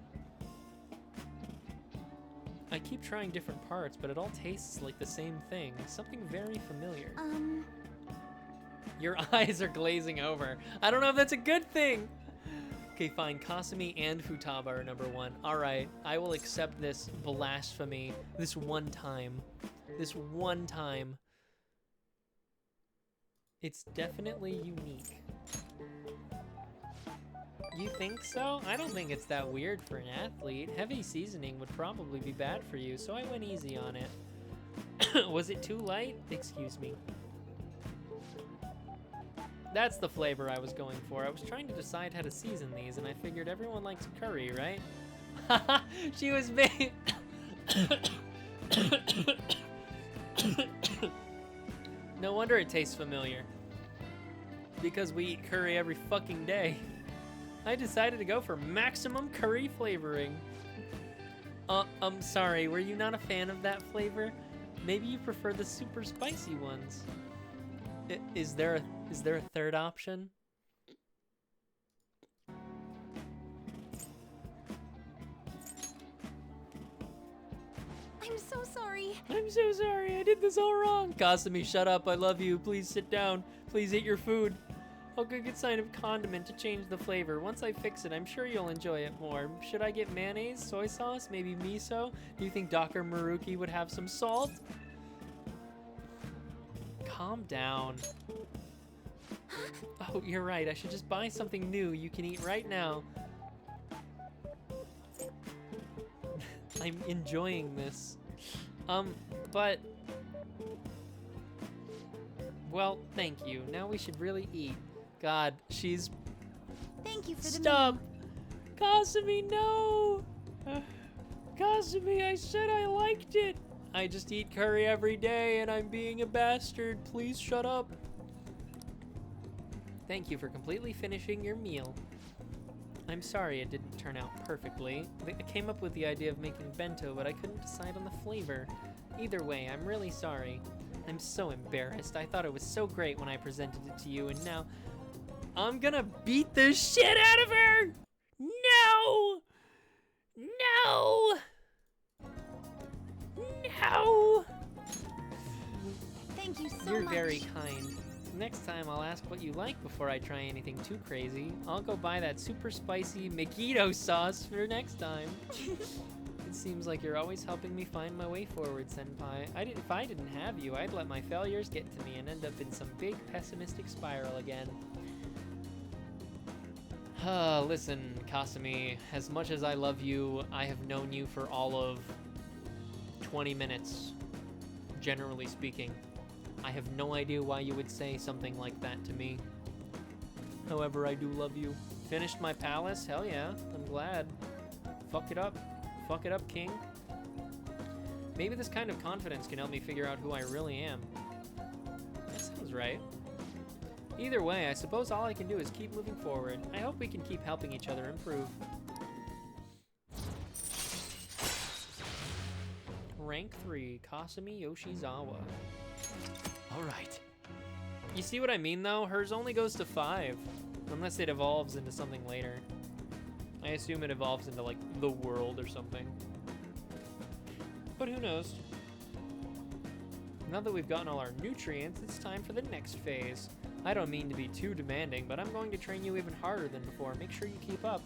I keep trying different parts, but it all tastes like the same thing. Something very familiar. Your eyes are glazing over. I don't know if that's a good thing. Okay, fine. Kasumi and Futaba are number 1. All right, I will accept this blasphemy this one time. This one time. It's definitely unique. You think so? I don't think it's that weird for an athlete. Heavy seasoning would probably be bad for you, so I went easy on it. Was it too light? Excuse me. That's the flavor I was going for. I was trying to decide how to season these, and I figured everyone likes curry, right? Haha, she was made... No wonder it tastes familiar. Because we eat curry every fucking day. I decided to go for maximum curry flavoring. I'm sorry, were you not a fan of that flavor? Maybe you prefer the super spicy ones. Is there a third option? I'm so sorry. I'm so sorry, I did this all wrong. Kasumi, shut up, I love you. Please sit down. Please eat your food. I'll go get some condiment to change the flavor. Once I fix it, I'm sure you'll enjoy it more. Should I get mayonnaise, soy sauce, maybe miso? Do you think Dr. Maruki would have some salt? Calm down. Oh, you're right. I should just buy something new you can eat right now. I'm enjoying this. But... Well, thank you. Now we should really eat. God, she's... Thank you for the Stop! meal. Kasumi, no! Kasumi, I said I liked it! I just eat curry every day and I'm being a bastard. Please shut up. Thank you for completely finishing your meal. I'm sorry it didn't turn out perfectly. I came up with the idea of making bento, but I couldn't decide on the flavor. Either way, I'm really sorry. I'm so embarrassed. I thought it was so great when I presented it to you, and now I'm gonna beat the shit out of her! No! No! No! Thank you so much. You're very kind. Next time I'll ask what you like before I try anything too crazy. I'll go buy that super spicy Megiddo sauce for next time. It seems like you're always helping me find my way forward, Senpai. If I didn't have you, I'd let my failures get to me and end up in some big pessimistic spiral again. Listen, Kasumi, as much as I love you, I have known you for all of 20 minutes, generally speaking. I have no idea why you would say something like that to me. However, I do love you. Finished my palace? Hell yeah, I'm glad. Fuck it up. Fuck it up, king. Maybe this kind of confidence can help me figure out who I really am. That sounds right. Either way, I suppose all I can do is keep moving forward. I hope we can keep helping each other improve. Rank 3, Kasumi Yoshizawa. All right. You see what I mean, though? Hers only goes to 5, unless it evolves into something later. I assume it evolves into, like, the world or something. But who knows? Now that we've gotten all our nutrients, it's time for the next phase. I don't mean to be too demanding, but I'm going to train you even harder than before. Make sure you keep up.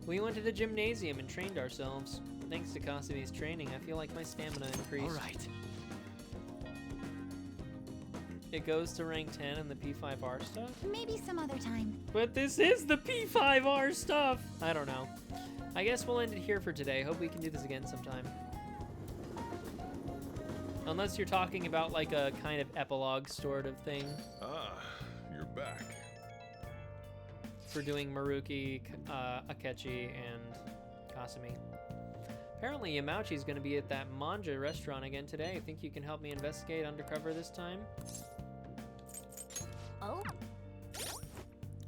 We went to the gymnasium and trained ourselves. Thanks to Kasumi's training, I feel like my stamina increased. All right. It goes to rank 10 in the P5R stuff? Maybe some other time. But this is the P5R stuff! I don't know. I guess we'll end it here for today. Hope we can do this again sometime. Unless you're talking about like a kind of epilogue sort of thing. Ah, you're back. For doing Maruki, Akechi, and Kasumi. Apparently Yamauchi's gonna be at that manja restaurant again today. Think you can help me investigate undercover this time? Oh?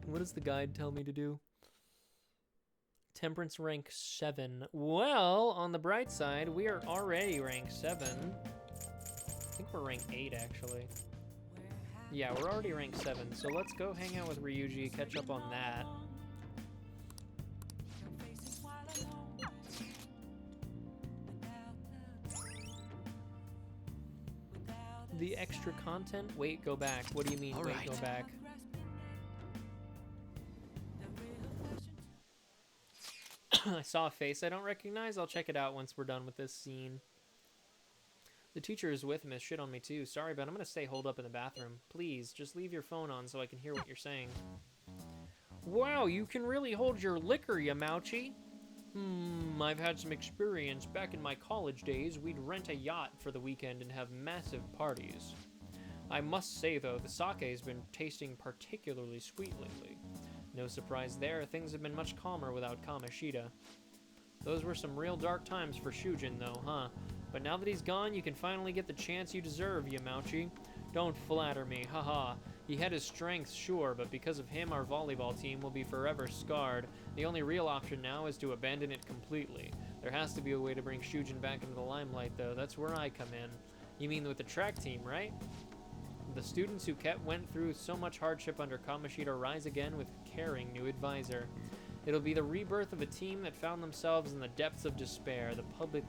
What does the guide tell me to do? Temperance rank 7. Well, on the bright side, we are already rank 7. I think we're rank 8, actually. Yeah, we're already rank 7, so let's go hang out with Ryuji, catch up on that. The extra content? Wait, go back. What do you mean, wait, go back? I saw a face I don't recognize. I'll check it out once we're done with this scene. The teacher is with me. Shit on me too. Sorry, but I'm gonna stay holed up in the bathroom. Please, just leave your phone on so I can hear what you're saying. Wow, you can really hold your liquor, Yamauchi. I've had some experience. Back in my college days, we'd rent a yacht for the weekend and have massive parties. I must say, though, the sake has been tasting particularly sweet lately. No surprise there, things have been much calmer without Kaneshiro. Those were some real dark times for Shujin, though, huh? But now that he's gone, you can finally get the chance you deserve, Yamauchi. Don't flatter me, haha. He had his strengths, sure, but because of him, our volleyball team will be forever scarred. The only real option now is to abandon it completely. There has to be a way to bring Shujin back into the limelight, though. That's where I come in. You mean with the track team, right? The students who went through so much hardship under Kaneshiro rise again with a caring new advisor. It'll be the rebirth of a team that found themselves in the depths of despair. The public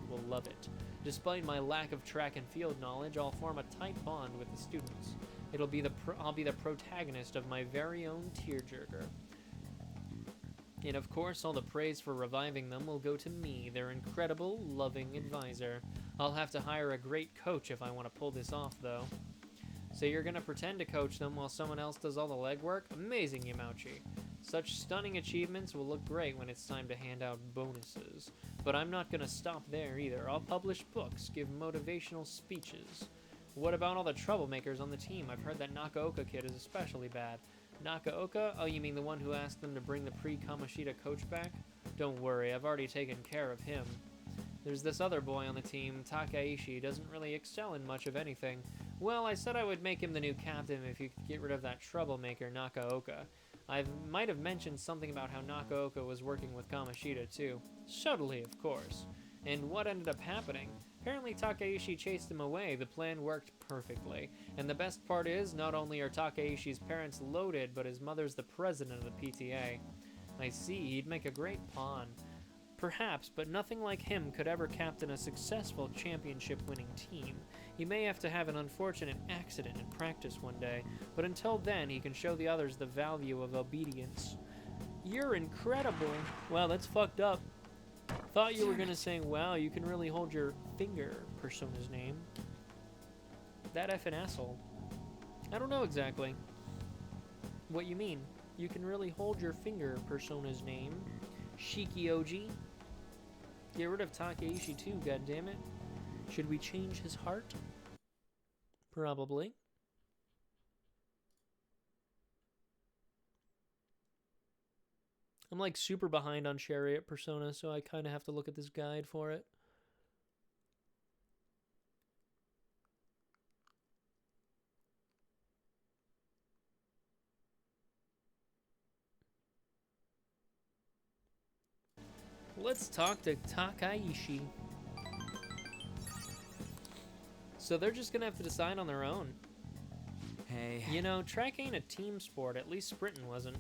will love it. Despite my lack of track and field knowledge, I'll form a tight bond with the students. I'll be the protagonist of my very own tearjerker. And of course, all the praise for reviving them will go to me, their incredible, loving advisor. I'll have to hire a great coach if I want to pull this off, though. So you're gonna pretend to coach them while someone else does all the legwork? Amazing, Yamauchi. Such stunning achievements will look great when it's time to hand out bonuses. But I'm not gonna stop there either. I'll publish books, give motivational speeches. What about all the troublemakers on the team? I've heard that Nakaoka kid is especially bad. Nakaoka? Oh, you mean the one who asked them to bring the pre-Kamashita coach back? Don't worry, I've already taken care of him. There's this other boy on the team, Takaishi, doesn't really excel in much of anything. Well, I said I would make him the new captain if you could get rid of that troublemaker, Nakaoka. I might have mentioned something about how Nakaoka was working with Kamashita, too. Subtly, of course. And what ended up happening? Apparently Takaishi chased him away. The plan worked perfectly. And the best part is, not only are Takaishi's parents loaded, but his mother's the president of the PTA. I see, he'd make a great pawn. Perhaps, but nothing like him could ever captain a successful championship-winning team. He may have to have an unfortunate accident in practice one day, but until then, he can show the others the value of obedience. You're incredible. Wow, that's fucked up. Thought you were gonna say, wow, you can really hold your finger, Persona's name. That effing asshole. I don't know exactly what you mean. You can really hold your finger, Persona's name. Shikioji. Get rid of Takaishi too, goddammit. Should we change his heart? Probably. I'm like super behind on Chariot Persona, so I kind of have to look at this guide for it. Let's talk to Takaishi. So they're just gonna have to decide on their own. Hey. You know, track ain't a team sport, at least sprinting wasn't.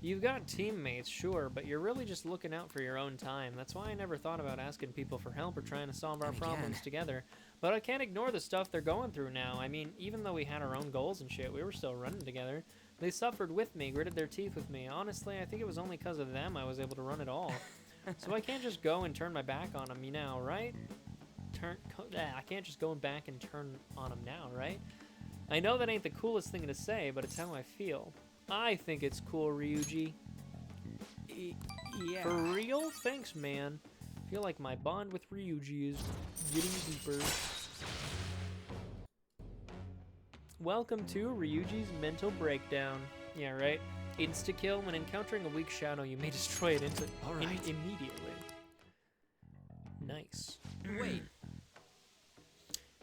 You've got teammates, sure, but you're really just looking out for your own time. That's why I never thought about asking people for help or trying to solve our problems together. But I can't ignore the stuff they're going through now. I mean, even though we had our own goals and shit, we were still running together. They suffered with me, gritted their teeth with me. Honestly, I think it was only because of them I was able to run at all. So I can't just go and turn my back on them, you know, right? I can't just go back and turn on them now, right? I know that ain't the coolest thing to say, but it's how I feel. I think it's cool, Ryuji. Yeah. For real? Thanks, man. I feel like my bond with Ryuji is getting deeper. Welcome to Ryuji's mental breakdown. Yeah, right? Insta-kill. When encountering a weak shadow, you may destroy it immediately. Nice. Wait.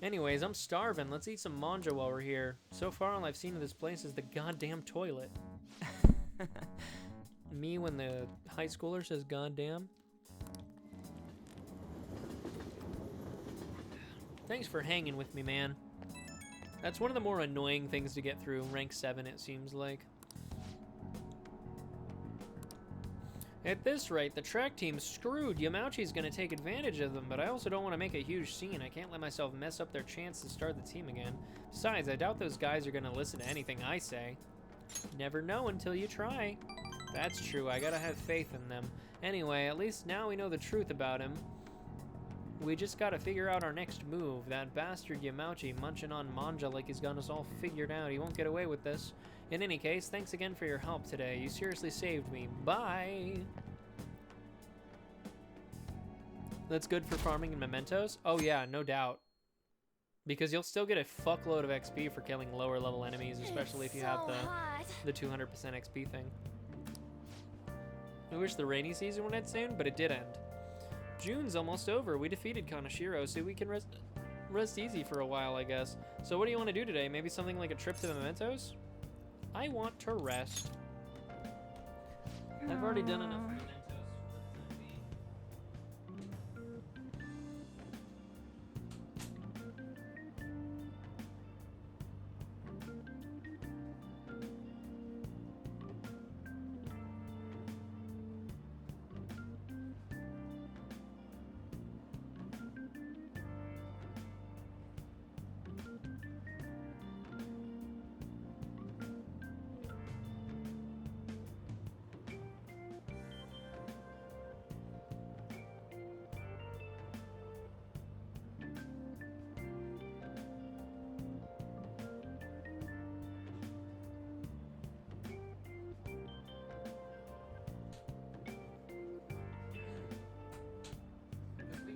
Anyways, I'm starving. Let's eat some manja while we're here. So far, all I've seen of this place is the goddamn toilet. Me when the high schooler says goddamn. Thanks for hanging with me, man. That's one of the more annoying things to get through. Rank 7, it seems like. At this rate, the track team's screwed. Yamauchi's gonna take advantage of them, but I also don't want to make a huge scene. I can't let myself mess up their chance to start the team again. Besides, I doubt those guys are gonna listen to anything I say. Never know until you try. That's true, I gotta have faith in them. Anyway, at least now we know the truth about him. We just gotta figure out our next move. That bastard Yamauchi munching on manja like he's got us all figured out. He won't get away with this. In any case, thanks again for your help today. You seriously saved me. Bye! That's good for farming and mementos? Oh yeah, no doubt. Because you'll still get a fuckload of XP for killing lower level enemies, especially if you have the 200% XP thing. I wish the rainy season would end soon, but it did end. June's almost over. We defeated Kaneshiro, so we can rest easy for a while, I guess. So what do you want to do today? Maybe something like a trip to the mementos? I want to rest. I've already done enough mementos.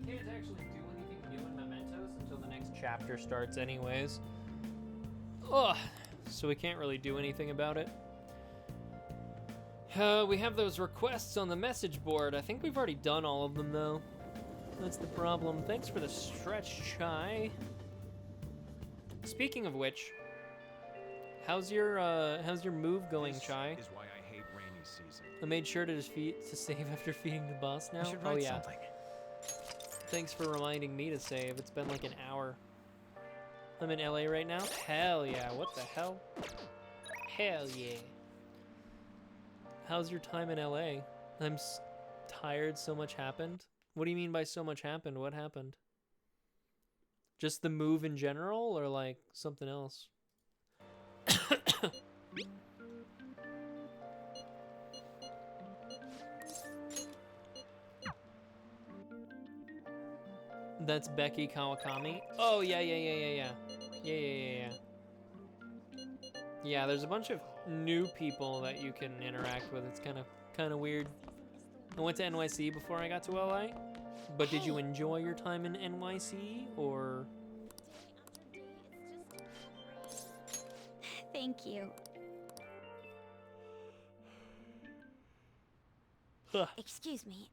Can't actually do anything new in mementos until the next chapter starts anyways. Ugh, so we can't really do anything about it. We have those requests on the message board. I think we've already done all of them though. That's the problem. Thanks for the stretch, Chai. Speaking of which, how's your move going, Chai? Is why I hate rainy season. I made sure to save after feeding the boss now. I should write oh yeah. something. Thanks for reminding me to save. It's been like an hour. I'm in LA right now? Hell yeah. What the hell? Hell yeah. How's your time in LA? I'm tired. So much happened. What do you mean by so much happened? What happened? Just the move in general or like something else? That's Becky Kawakami. Oh yeah. Yeah, there's a bunch of new people that you can interact with. It's kind of weird. I went to NYC before I got to LA. But did you enjoy your time in NYC or? Thank you. Huh. Excuse me.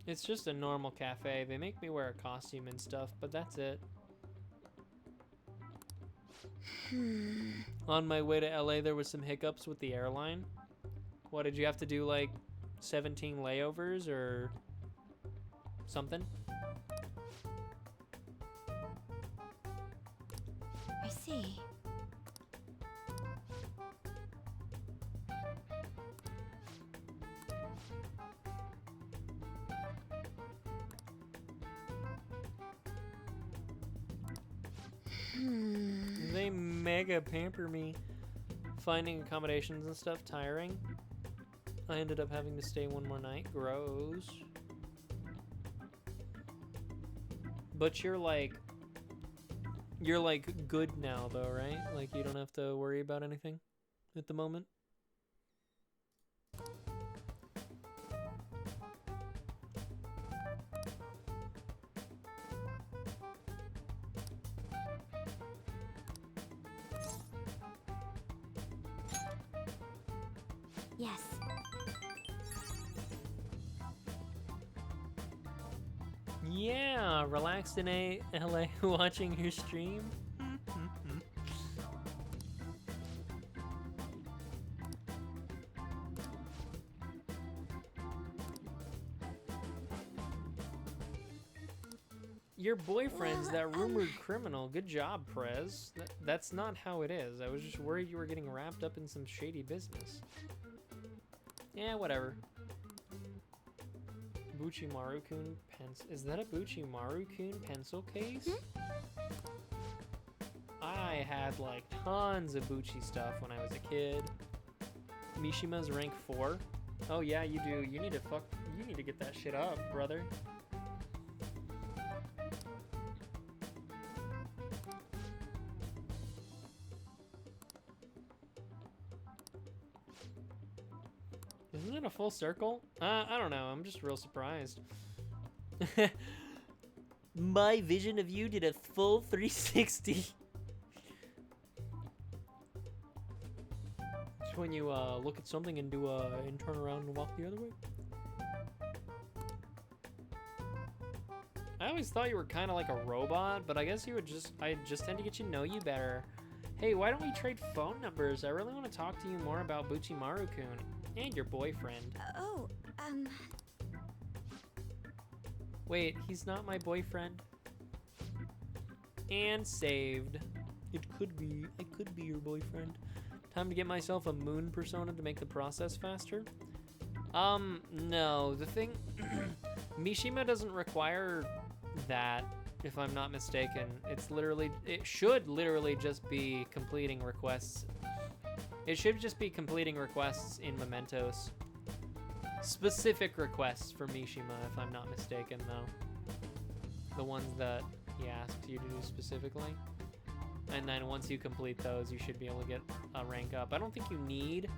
It's just a normal cafe. They make me wear a costume and stuff, but that's it. On my way to LA, there was some hiccups with the airline. What, did you have to do like 17 layovers or something? I see. They mega pamper me. Finding accommodations and stuff tiring. I ended up having to stay one more night. Gross. But you're like good now though, right? Like you don't have to worry about anything at the moment. Yes. Yeah, relaxed in LA watching your stream. Your boyfriend's that rumored criminal. Good job, Prez. That's not how it is. I was just worried you were getting wrapped up in some shady business. Yeah, whatever. Buchimaru-kun pencil. Is that a Buchimaru-kun pencil case? I had like tons of Buchi stuff when I was a kid. Mishima's rank 4. Oh yeah, you do. You need to get that shit up, brother. Isn't it a full circle? I don't know. I'm just real surprised. My vision of you did a full 360. It's when you look at something and do and turn around and walk the other way. I always thought you were kind of like a robot, but I guess I just tend to get to know you better. Hey, why don't we trade phone numbers? I really want to talk to you more about Buchimaru-kun and your boyfriend. Wait, he's not my boyfriend? And saved. It could be your boyfriend. Time to get myself a moon persona to make the process faster? No, the thing, Mishima doesn't require that, if I'm not mistaken. It should literally just be completing requests. It should just be completing requests in Mementos. Specific requests for Mishima, if I'm not mistaken, though. The ones that he asked you to do specifically. And then once you complete those, you should be able to get a rank up. I don't think you need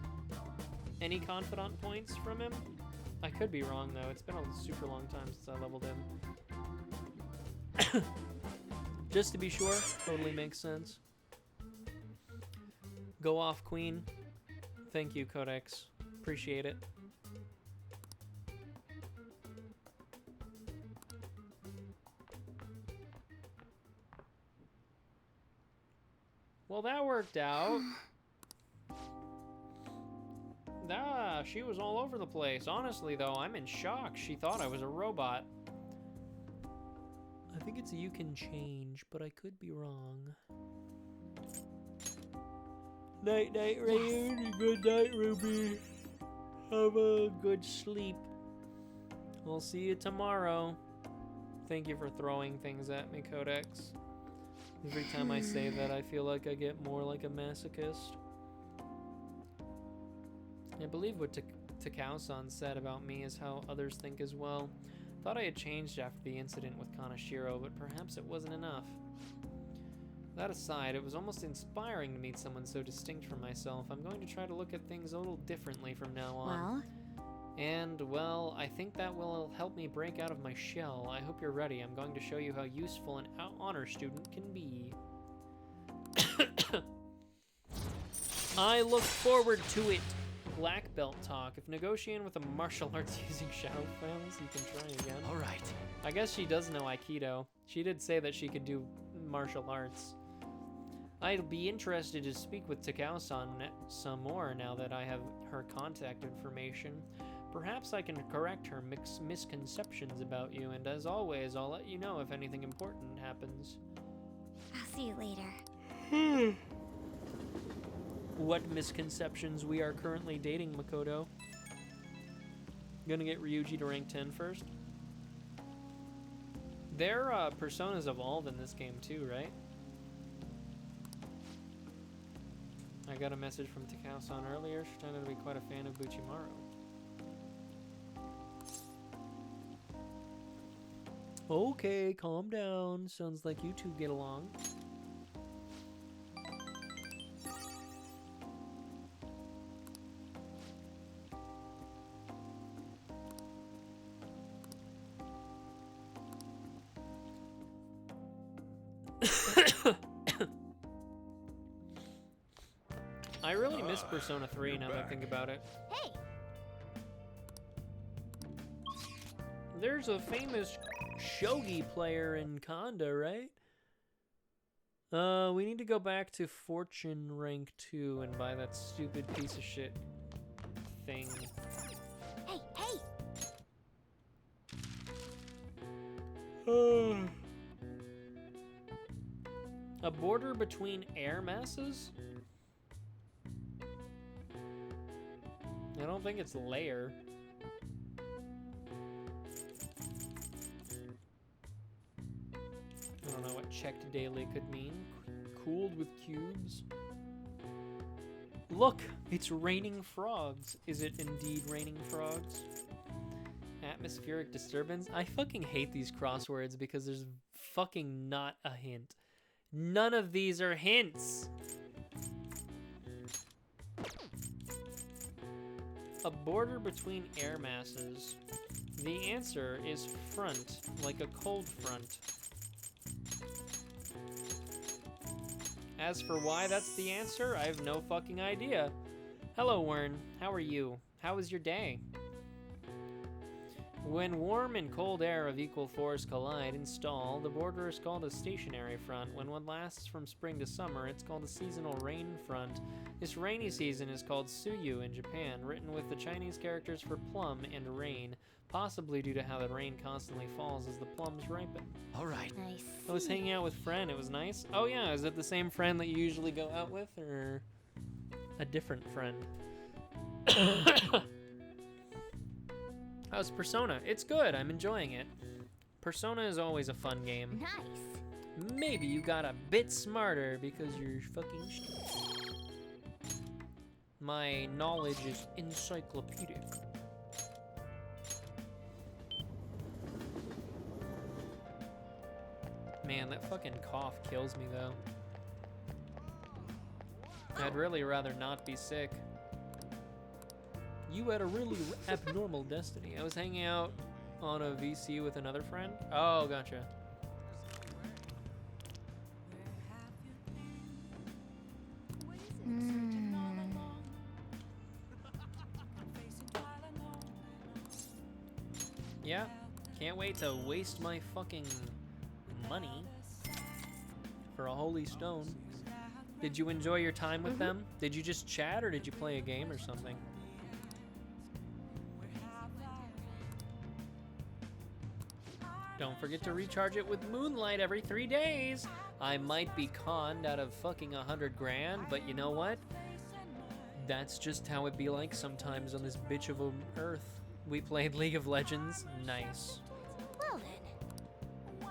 any confidant points from him. I could be wrong, though. It's been a super long time since I leveled him. Just to be sure, totally makes sense. Go off, Queen. Thank you, Codex. Appreciate it. Well, that worked out. She was all over the place. Honestly, though, I'm in shock. She thought I was a robot. I think it's you can change, but I could be wrong. Night, night, Rayon. Yes. Good night, Ruby. Have a good sleep. I'll see you tomorrow. Thank you for throwing things at me, Codex. Every time I say that, I feel like I get more like a masochist. I believe what Takao-san said about me is how others think as well. Thought I had changed after the incident with Kaneshiro, but perhaps it wasn't enough. That aside, it was almost inspiring to meet someone so distinct from myself. I'm going to try to look at things a little differently from now on. Well? And, well, I think that will help me break out of my shell. I hope you're ready. I'm going to show you how useful an honor student can be. I look forward to it. Black belt talk. If negotiating with a martial arts using shadow files, you can try again. All right. I guess she does know Aikido. She did say that she could do martial arts. I'd be interested to speak with Takao-san some more now that I have her contact information. Perhaps I can correct her misconceptions about you, and as always, I'll let you know if anything important happens. I'll see you later. What misconceptions? We are currently dating, Makoto. Gonna get Ryuji to rank 10 first. Their personas evolve in this game too, right? I got a message from Takao-san earlier. She turned out to be quite a fan of Buchimaru. Okay, calm down. Sounds like you two get along. I really miss Persona 3 now that I think about it. Hey! There's a famous shogi player in Conda, right? We need to go back to Fortune rank 2 and buy that stupid piece of shit thing. Hey, hey! A border between air masses? I don't think it's layer. I don't know what checked daily could mean. Cooled with cubes. Look, it's raining frogs. Is it indeed raining frogs? Atmospheric disturbance? I fucking hate these crosswords because there's fucking not a hint. None of these are hints. A border between air masses. The answer is front, like a cold front. As for why that's the answer, I have no fucking idea. Hello, Wern. How are you? How was your day? When warm and cold air of equal force collide and stall, the border is called a stationary front. When one lasts from spring to summer, it's called a seasonal rain front. This rainy season is called Suyu in Japan, written with the Chinese characters for plum and rain, possibly due to how the rain constantly falls as the plums ripen. All right. Nice. I was hanging out with Fren. It was nice. Oh yeah, is it the same friend that you usually go out with, or a different friend? How's Persona? It's good. I'm enjoying it. Persona is always a fun game. Nice. Maybe you got a bit smarter because you're fucking My knowledge is encyclopedic. Man, that fucking cough kills me though. I'd really rather not be sick. You had a really abnormal destiny. I was hanging out on a VC with another friend. Oh, gotcha. Yeah, can't wait to waste my fucking money for a holy stone. Did you enjoy your time with them? Did you just chat or did you play a game or something? Don't forget to recharge it with Moonlight every 3 days. I might be conned out of fucking 100 grand, but you know what? That's just how it be like sometimes on this bitch of a earth. We played League of Legends. Nice. Well then.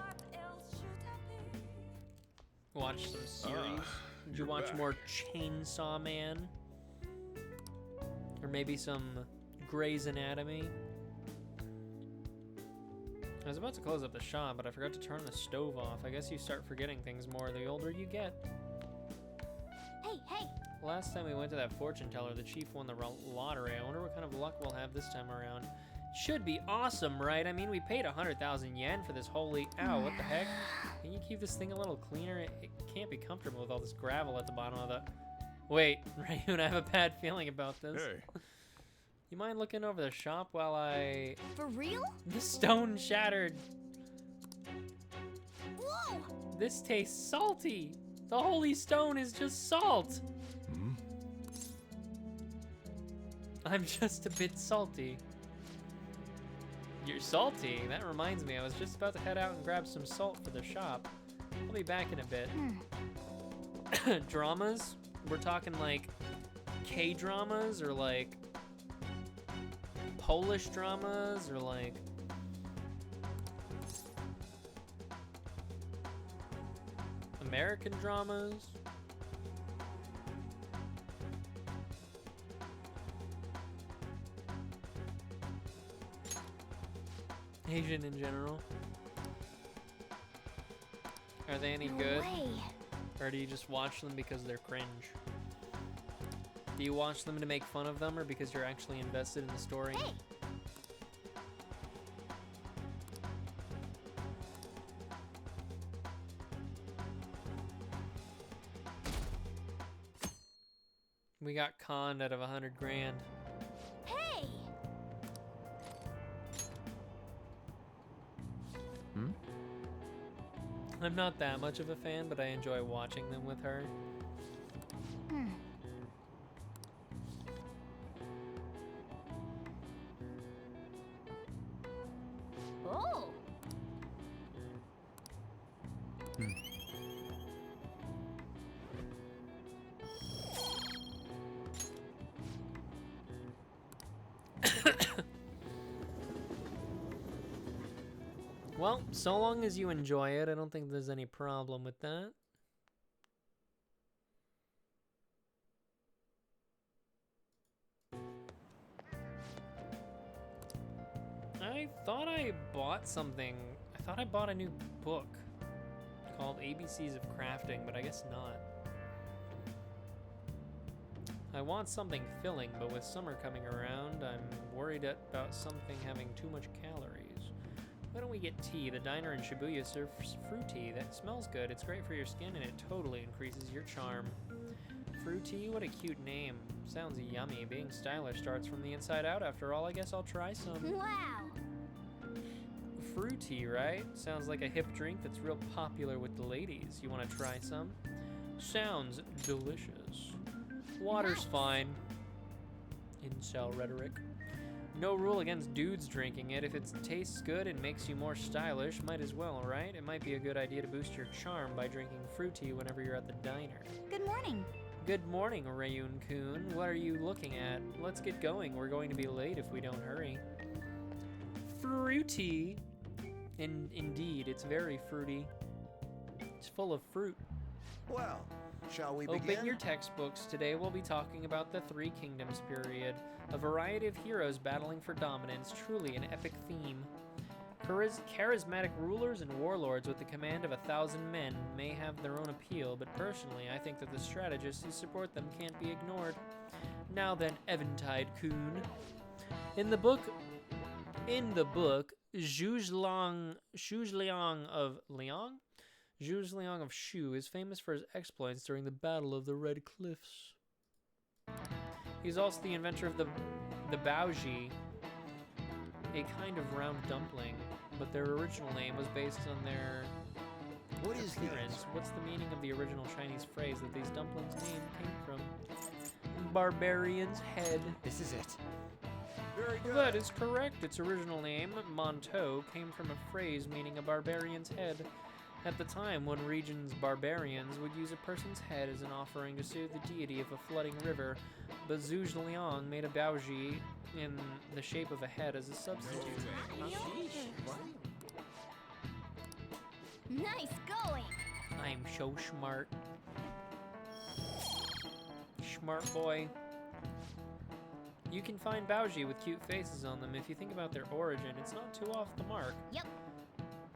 Watch some series. Did you watch more Chainsaw Man? Or maybe some Grey's Anatomy? I was about to close up the shop, but I forgot to turn the stove off. I guess you start forgetting things more the older you get. Hey, hey. Last time we went to that fortune teller, the chief won the lottery. I wonder what kind of luck we'll have this time around. Should be awesome, right? I mean, we paid 100,000 yen for this holy... Ow, what the heck? Can you keep this thing a little cleaner? It can't be comfortable with all this gravel at the bottom of the... Wait, Rayun, I have a bad feeling about this. Hey. You mind looking over the shop while I... For real? The stone shattered. Whoa! This tastes salty. The holy stone is just salt. Hmm? I'm just a bit salty. You're salty? That reminds me, I was just about to head out and grab some salt for the shop. I'll be back in a bit. Dramas? We're talking like K-dramas or like Polish dramas or like American dramas? Asian in general? Are they any No good? way. Or do you just watch them because they're cringe? Do you watch them to make fun of them or because you're actually invested in the story? Hey. We got conned out of 100 grand. Hey. I'm not that much of a fan, but I enjoy watching them with her. Oh! Well, so long as you enjoy it, I don't think there's any problem with that. I thought I bought something. I thought I bought a new book called ABCs of Crafting, but I guess not. I want something filling, but with summer coming around, I'm worried about something having too much calories. Why don't we get tea? The diner in Shibuya serves fruit tea. That smells good. It's great for your skin, and it totally increases your charm. Fruit tea? What a cute name. Sounds yummy. Being stylish starts from the inside out. After all, I guess I'll try some. Wow! Fruit tea, right? Sounds like a hip drink that's real popular with the ladies. You want to try some? Sounds delicious. Water's fine. Incel rhetoric. No rule against dudes drinking it. If it tastes good and makes you more stylish, might as well, right? It might be a good idea to boost your charm by drinking fruit tea whenever you're at the diner. Good morning. Good morning, Rayun-kun. What are you looking at? Let's get going. We're going to be late if we don't hurry. Fruity. Indeed, it's very fruity. It's full of fruit. Well, shall we Open begin? your textbooks. Today we'll be talking about the Three Kingdoms period. A variety of heroes battling for dominance. Truly an epic theme. Charismatic rulers and warlords with the command of 1,000 men may have their own appeal, but personally I think that the strategists who support them can't be ignored. Now then, Eventide-kun. In the book, Zhuge Liang of Shu is famous for his exploits during the Battle of the Red Cliffs. He's also the inventor of the baoji, a kind of round dumpling, but their original name was based on their What is appearance. this? What's the meaning of the original Chinese phrase that these dumplings' name came from? Barbarian's head. This is it. Very good. That is correct. Its original name, Monteau, came from a phrase meaning a barbarian's head. At the time, one region's barbarians would use a person's head as an offering to soothe the deity of a flooding river, but Zhuge Liang made a baoji in the shape of a head as a substitute. Nice going! I'm so smart. Smart boy. You can find baoji with cute faces on them. If you think about their origin, it's not too off the mark. Yep.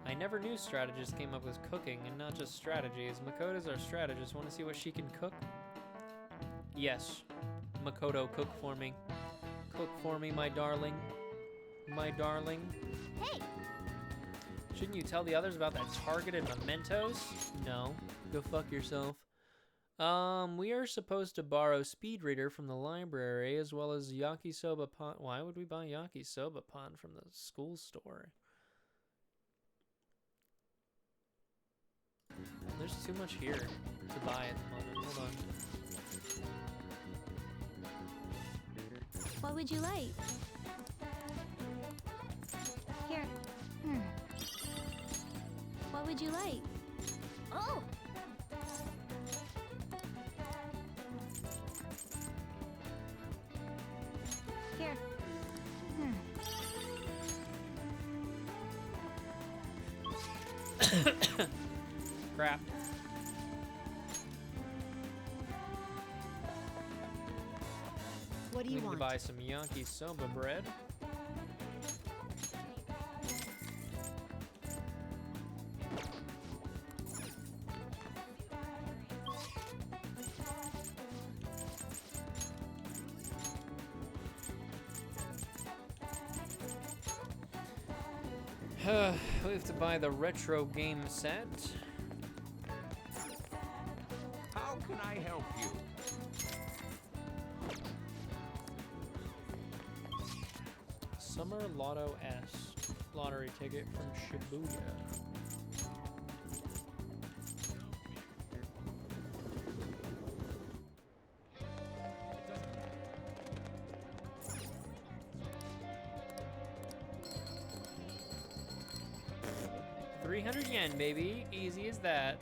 I never knew strategists came up with cooking and not just strategies. Makoto's our strategist. Want to see what she can cook? Yes. Makoto, cook for me. Cook for me, my darling. My darling. Hey! Shouldn't you tell the others about that targeted mementos? No. Go fuck yourself. We are supposed to borrow Speed Reader from the library as well as yakisoba pan. Why would we buy yakisoba pan from the school store? There's too much here to buy at the moment. Hold on. What would you like? Here. What would you like? Oh! Here. Crap. What do We you need want? to buy some yakisoba bread. We have to buy the retro game set. How can I help you? Summer Lotto S. Lottery ticket from Shibuya. 300 yen, baby. Easy as that.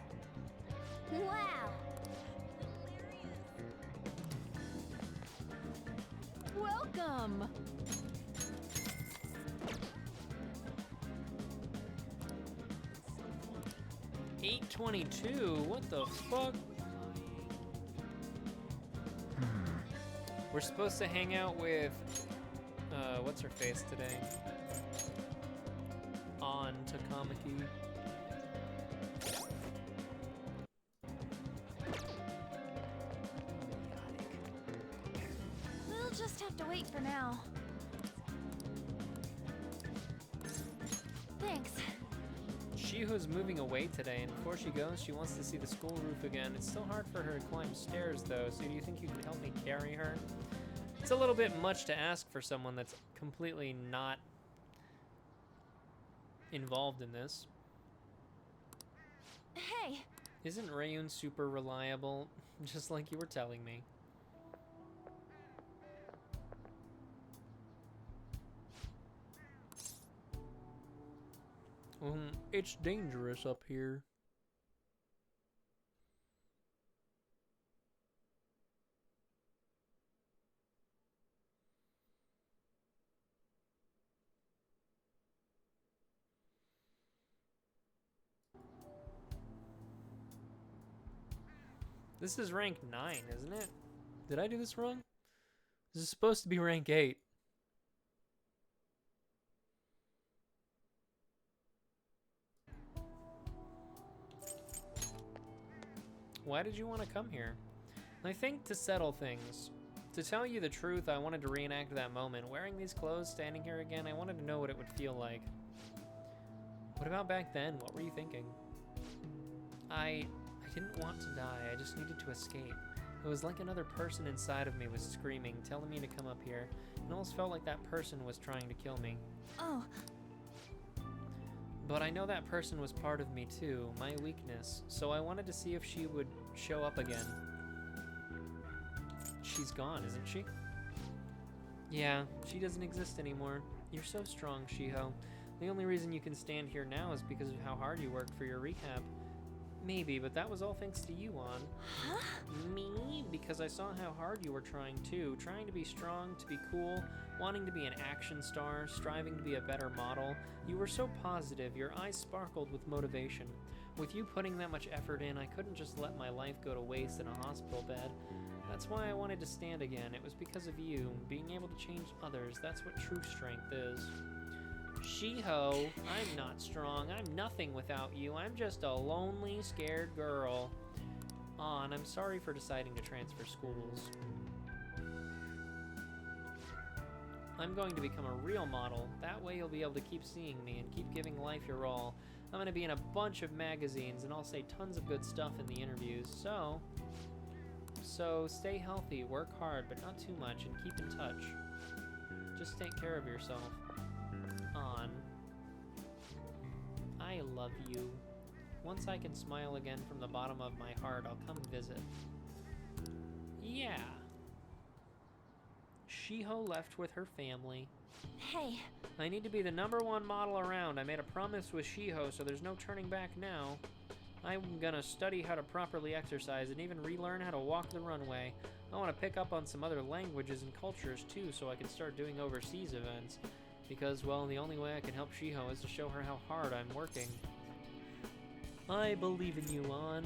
Wow. Welcome! 822. What the fuck? We're supposed to hang out with what's her face today? On Takamaki. We'll just have to wait for now. Thanks. Shiho's moving away today, and before she goes, she wants to see the school roof again. It's still hard for her to climb stairs, though, so do you think you can help me carry her? It's a little bit much to ask for someone that's completely not involved in this. Hey, Isn't Rayun super reliable? Just like you were telling me. It's dangerous up here. This is rank 9, isn't it? Did I do this wrong? This is supposed to be rank 8. Why did you want to come here? I think to settle things. To tell you the truth, I wanted to reenact that moment. Wearing these clothes, standing here again, I wanted to know what it would feel like. What about back then? What were you thinking? I didn't want to die. I just needed to escape. It was like another person inside of me was screaming, telling me to come up here. It almost felt like that person was trying to kill me. oh, But I know that person was part of me too, my weakness. So I wanted to see if she would show up again. She's gone, isn't she? Yeah, she doesn't exist anymore. You're so strong, Shiho. The only reason you can stand here now is because of how hard you worked for your rehab. Maybe, but that was all thanks to you, On. huh? Me? Because I saw how hard you were trying too. Trying to be strong, to be cool, wanting to be an action star, striving to be a better model. You were so positive, your eyes sparkled with motivation. With you putting that much effort in, I couldn't just let my life go to waste in a hospital bed. That's why I wanted to stand again. It was because of you, being able to change others. That's what true strength is. Shiho, I'm not strong. I'm nothing without you. I'm just a lonely, scared girl. On, I'm sorry for deciding to transfer schools. I'm going to become a real model. That way you'll be able to keep seeing me and keep giving life your all. I'm going to be in a bunch of magazines and I'll say tons of good stuff in the interviews. So stay healthy, work hard, but not too much, and keep in touch. Just take care of yourself. On. I love you. Once I can smile again from the bottom of my heart, I'll come visit. Yeah. Shiho left with her family. Hey, I need to be the #1 model around. I made a promise with Shiho, so there's no turning back now. I'm gonna study how to properly exercise and even relearn how to walk the runway. I want to pick up on some other languages and cultures too, so I can start doing overseas events. Because, well, the only way I can help Shiho is to show her how hard I'm working. I believe in you, On.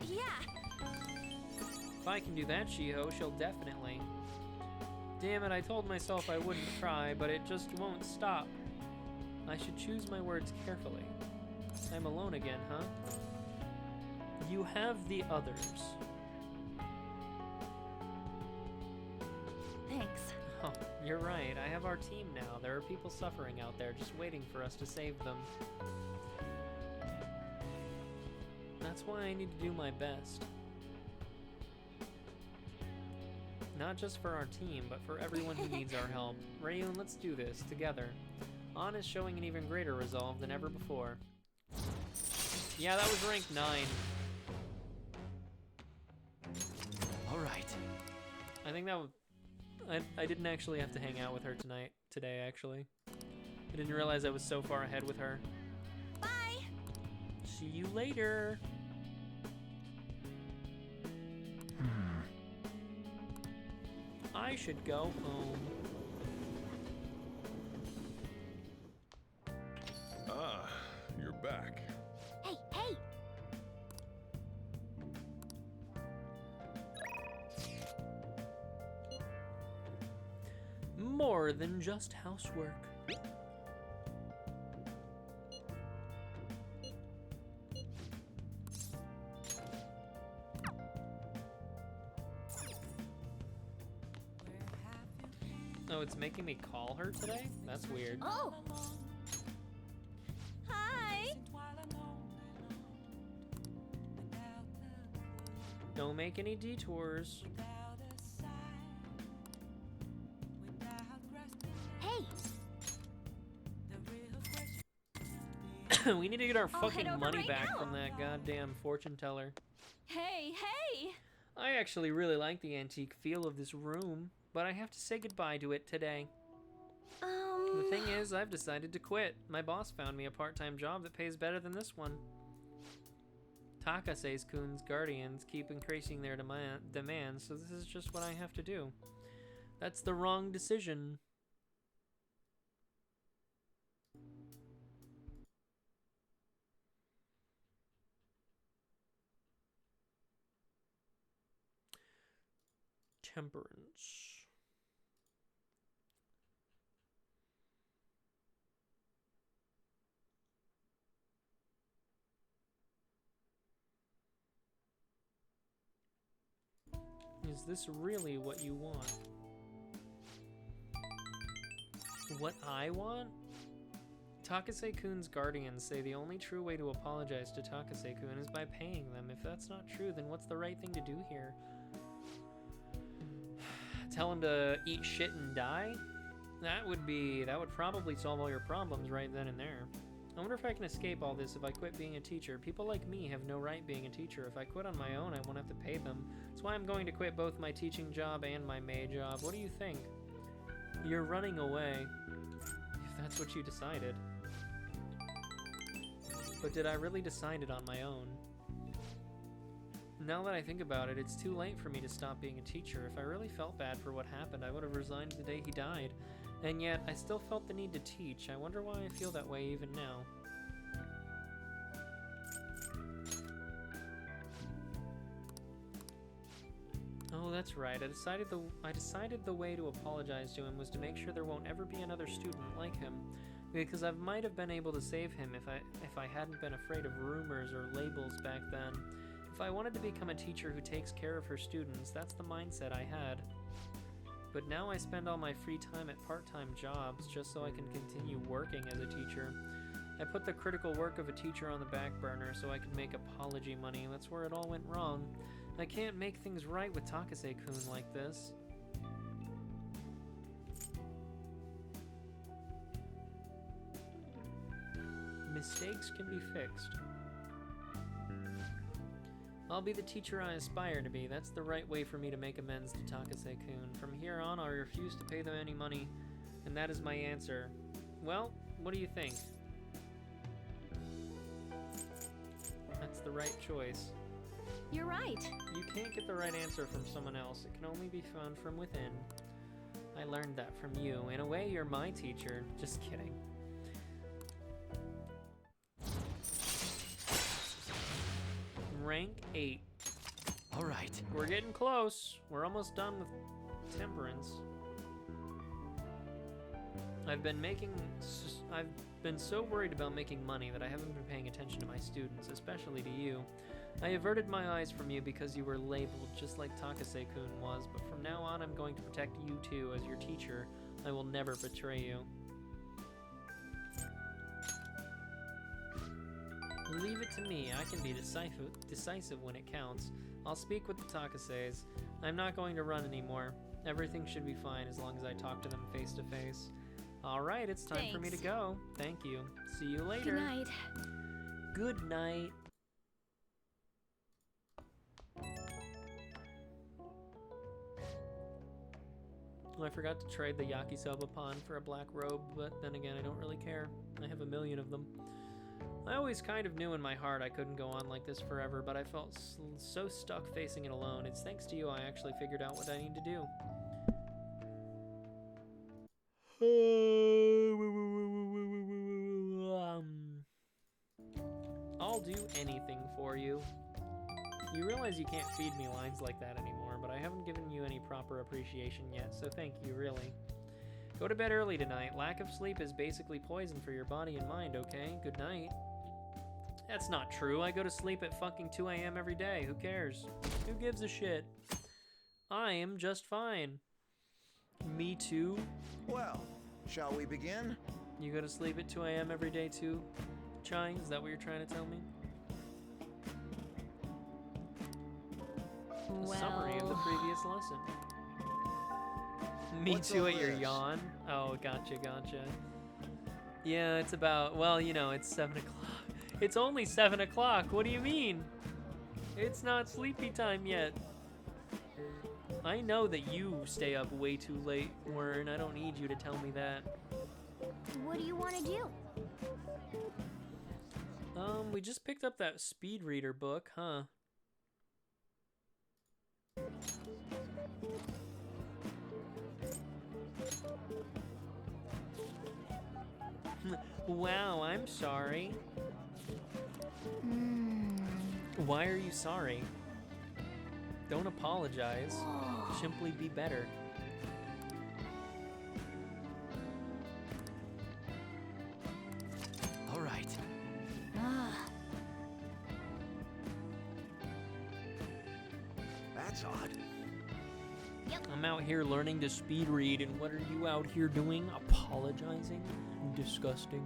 yeah. If I can do that, Shiho, she'll definitely. Damn it, I told myself I wouldn't cry, but it just won't stop. I should choose my words carefully. I'm alone again, huh? You have the others. Thanks. Oh, you're right. I have our team now. There are people suffering out there just waiting for us to save them. That's why I need to do my best. Not just for our team, but for everyone who needs our help. Rayun, let's do this, together. On is showing an even greater resolve than ever before. Yeah, that was rank 9. Alright. I think that was... I didn't actually have to hang out with her today, actually. I didn't realize I was so far ahead with her. Bye! See you later. I should go home. Ah, you're back. Hey, hey! More than just housework. Oh, it's making me call her today? That's weird. Oh! Hi! Don't make any detours. Hey! We need to get our I'll head fucking over money right back now. from that goddamn fortune teller. Hey, hey! I actually really like the antique feel of this room, but I have to say goodbye to it today. The thing is, I've decided to quit. My boss found me a part-time job that pays better than this one. Takase-kun's guardians keep increasing their demands, so this is just what I have to do. That's the wrong decision. Temperance. Is this really what you want? What I want? Takase-kun's guardians say the only true way to apologize to Takase-kun is by paying them. If that's not true, then what's the right thing to do here? Tell him to eat shit and die? That would probably solve all your problems right then and there. I wonder if I can escape all this if I quit being a teacher. People like me have no right being a teacher. If I quit on my own, I won't have to pay them. That's why I'm going to quit both my teaching job and my maid job. What do you think? You're running away. If that's what you decided. But did I really decide it on my own? Now that I think about it, it's too late for me to stop being a teacher. If I really felt bad for what happened, I would have resigned the day he died. And yet, I still felt the need to teach. I wonder why I feel that way even now. Oh, that's right. I decided the way to apologize to him was to make sure there won't ever be another student like him. Because I might have been able to save him if I hadn't been afraid of rumors or labels back then. If I wanted to become a teacher who takes care of her students, that's the mindset I had. But now I spend all my free time at part-time jobs just so I can continue working as a teacher. I put the critical work of a teacher on the back burner so I could make apology money. That's where it all went wrong. I can't make things right with Takase-kun like this. Mistakes can be fixed. I'll be the teacher I aspire to be. That's the right way for me to make amends to Takase-kun. From here on, I'll refuse to pay them any money, and that is my answer. Well, what do you think? That's the right choice. You're right. You can't get the right answer from someone else. It can only be found from within. I learned that from you. In a way, you're my teacher. Just kidding. Rank 8. All right. We're getting close. We're almost done with temperance. I've been so worried about making money that I haven't been paying attention to my students, especially to you. I averted my eyes from you because you were labeled just like Takase-kun was, but from now on I'm going to protect you too as your teacher. I will never betray you. Leave it to me. I can be decisive when it counts. I'll speak with the Takases. I'm not going to run anymore. Everything should be fine as long as I talk to them face to face. Alright, it's time for me to go. Thank you. See you later. Good night. Good night. I forgot to trade the yakisoba pan for a black robe, but then again, I don't really care. I have a million of them. I always kind of knew in my heart I couldn't go on like this forever, but I felt so stuck facing it alone. It's thanks to you I actually figured out what I need to do. I'll do anything for you. You realize you can't feed me lines like that anymore, but I haven't given you any proper appreciation yet, so thank you, really. Go to bed early tonight. Lack of sleep is basically poison for your body and mind, okay? Good night. That's not true. I go to sleep at fucking 2 a.m. every day. Who cares? Who gives a shit? I am just fine. Me too. Well, shall we begin? You go to sleep at 2 a.m. every day too, Chai? Is that what you're trying to tell me? A summary of the previous lesson. Me What's too all at your this? yawn? Oh, gotcha. Yeah, it's about, well, you know, it's 7 o'clock. It's only 7 o'clock. What do you mean? It's not sleepy time yet. I know that you stay up way too late, Wern. I don't need you to tell me that. What do you want to do? We just picked up that speed reader book, huh? Wow, I'm sorry. Why are you sorry? Don't apologize. Simply be better. All right. That's odd. I'm out here learning to speed read, and what are you out here doing? Apologizing? Disgusting.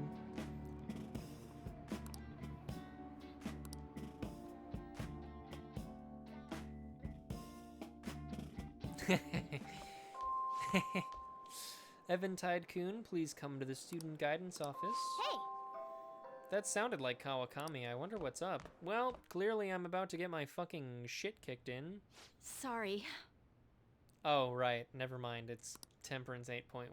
Eventide-kun, please come to the student guidance office. Hey! That sounded like Kawakami. I wonder what's up. Well, clearly I'm about to get my fucking shit kicked in. Sorry. Oh, right. Never mind. It's Temperance 8.1.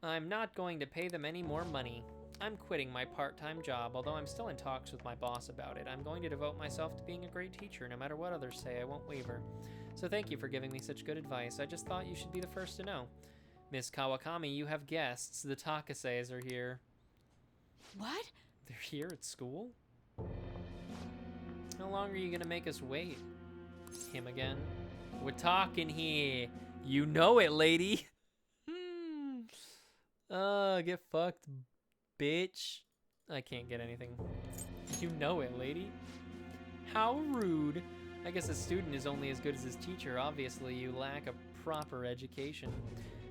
I'm not going to pay them any more money. I'm quitting my part-time job, although I'm still in talks with my boss about it. I'm going to devote myself to being a great teacher. No matter what others say, I won't waver. So thank you for giving me such good advice. I just thought you should be the first to know. Miss Kawakami, you have guests. The Takases are here. What? They're here at school? How long are you gonna make us wait? Him again? We're talking here. You know it, lady. Get fucked, bitch. I can't get anything. You know it, lady. How rude. I guess a student is only as good as his teacher. Obviously, you lack a proper education.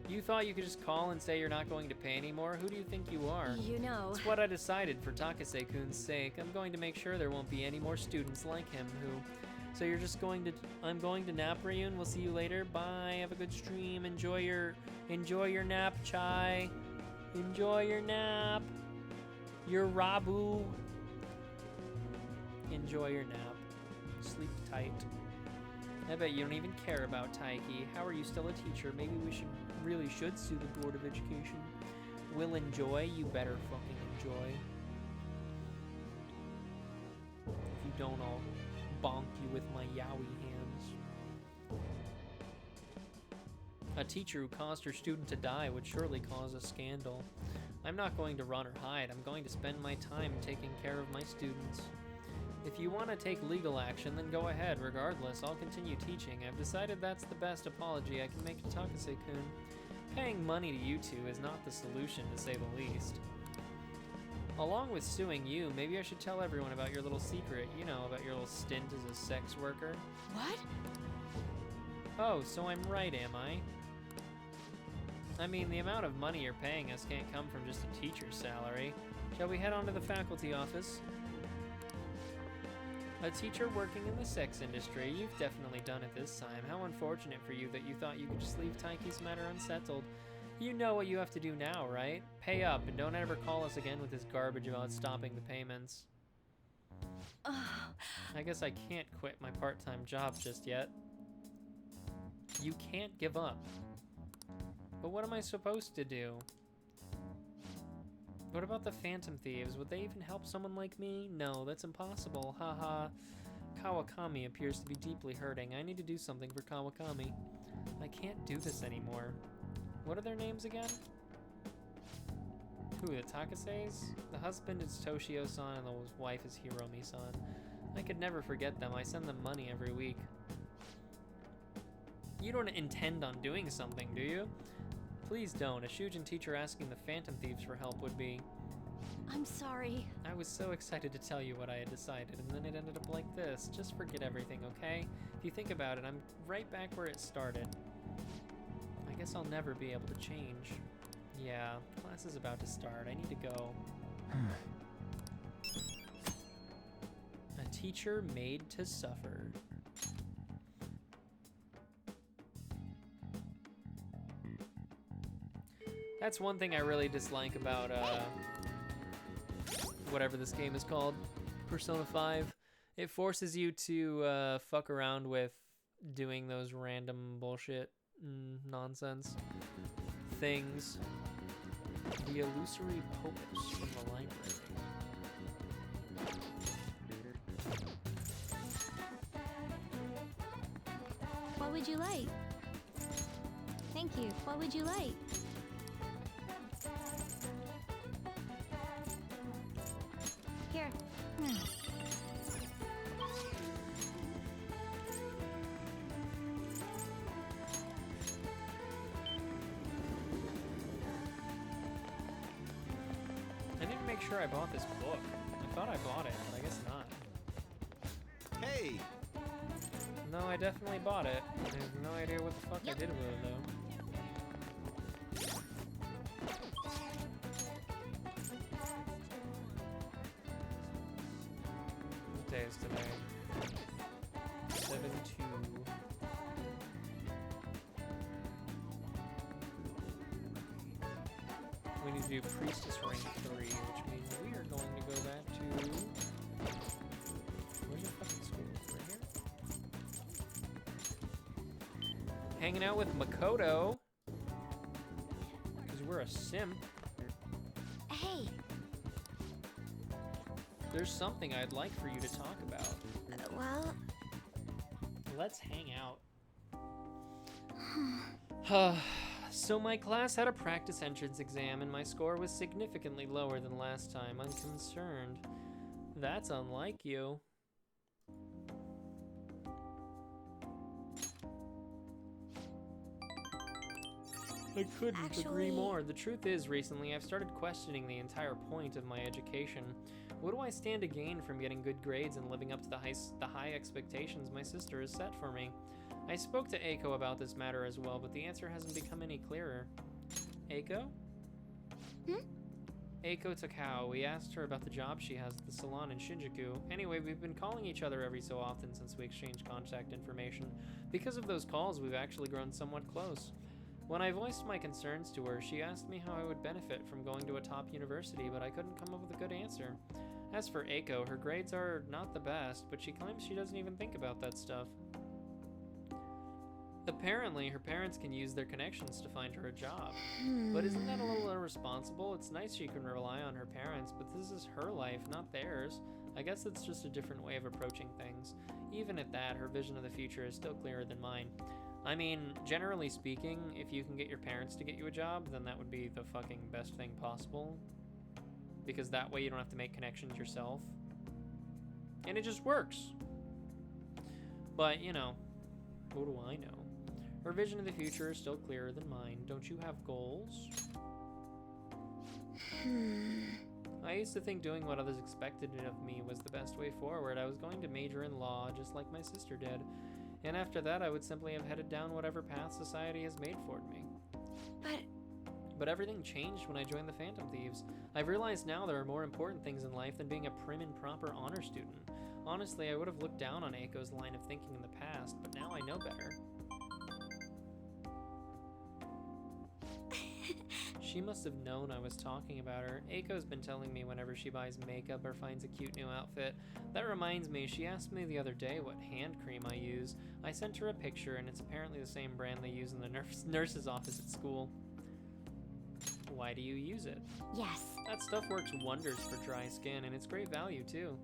You thought you could just call and say you're not going to pay anymore? Who do you think you are? You know. It's what I decided for Takase-kun's sake. I'm going to make sure there won't be any more students like him who... So you're just going to... I'm going to nap, Ryun. We'll see you later. Bye. Have a good stream. Enjoy your nap, Chai. Enjoy your nap. Your Rabu. Enjoy your nap. Sleep tight. I bet you don't even care about Taiki. How are you still a teacher? Maybe we really should sue the Board of Education. Will enjoy? You better fucking enjoy. If you don't, I'll bonk you with my yaoi hands. A teacher who caused her student to die would surely cause a scandal. I'm not going to run or hide. I'm going to spend my time taking care of my students. If you want to take legal action, then go ahead. Regardless, I'll continue teaching. I've decided that's the best apology I can make to Takase-kun. Paying money to you two is not the solution, to say the least. Along with suing you, maybe I should tell everyone about your little secret. You know, about your little stint as a sex worker. What? Oh, so I'm right, am I? I mean, the amount of money you're paying us can't come from just a teacher's salary. Shall we head on to the faculty office? A teacher working in the sex industry. You've definitely done it this time. How unfortunate for you that you thought you could just leave Taiki's matter unsettled. You know what you have to do now, right? Pay up and don't ever call us again with this garbage about stopping the payments. I guess I can't quit my part-time job just yet. You can't give up. But what am I supposed to do? What about the Phantom Thieves? Would they even help someone like me? No, that's impossible. Haha. Kawakami appears to be deeply hurting. I need to do something for Kawakami. I can't do this anymore. What are their names again? Who, the Takaseis? The husband is Toshio-san and the wife is Hiromi-san. I could never forget them. I send them money every week. You don't intend on doing something, do you? Please don't. A Shujin teacher asking the Phantom Thieves for help would be... I'm sorry. I was so excited to tell you what I had decided, and then it ended up like this. Just forget everything, okay? If you think about it, I'm right back where it started. I guess I'll never be able to change. Yeah, class is about to start. I need to go. A teacher made to suffer. That's one thing I really dislike about whatever this game is called, Persona 5. It forces you to fuck around with doing those random bullshit nonsense things. The illusory popus from the library. What would you like? Thank you. What would you like? Here. I need to make sure I bought this book. I thought I bought it, but I guess not. Hey! No, I definitely bought it. I have no idea what the fuck I did with it, though. What day is today? 7/2. We need to do Priestess rank 3, which means we are going to go back to... Where's your fucking school? Right here? Hanging out with Makoto. Because we're a simp. Hey. There's something I'd like for you to talk about. Well, Let's hang out. So my class had a practice entrance exam and my score was significantly lower than last time. I'm concerned. That's unlike you. I couldn't agree more. The truth is, recently I've started questioning the entire point of my education. What do I stand to gain from getting good grades and living up to the high expectations my sister has set for me? I spoke to Eiko about this matter as well, but the answer hasn't become any clearer. Eiko? Eiko Takao. We asked her about the job she has at the salon in Shinjuku. Anyway, we've been calling each other every so often since we exchanged contact information. Because of those calls, we've actually grown somewhat close. When I voiced my concerns to her, she asked me how I would benefit from going to a top university, but I couldn't come up with a good answer. As for Eiko, her grades are not the best, but she claims she doesn't even think about that stuff. Apparently, her parents can use their connections to find her a job. But isn't that a little irresponsible? It's nice she can rely on her parents, but this is her life, not theirs. I guess it's just a different way of approaching things. Even at that, her vision of the future is still clearer than mine. I mean, generally speaking, if you can get your parents to get you a job, then that would be the fucking best thing possible. Because that way you don't have to make connections yourself. And it just works. But, you know, what do I know? Her vision of the future is still clearer than mine. Don't you have goals? I used to think doing what others expected of me was the best way forward. I was going to major in law, just like my sister did. And after that, I would simply have headed down whatever path society has made for me. But everything changed when I joined the Phantom Thieves. I've realized now there are more important things in life than being a prim and proper honor student. Honestly, I would have looked down on Eiko's line of thinking in the past, but now I know better. She must have known I was talking about her. Aiko's been telling me whenever she buys makeup or finds a cute new outfit. That reminds me, she asked me the other day what hand cream I use. I sent her a picture, and it's apparently the same brand they use in the nurse's office at school. Why do you use it? Yes. That stuff works wonders for dry skin, and it's great value, too.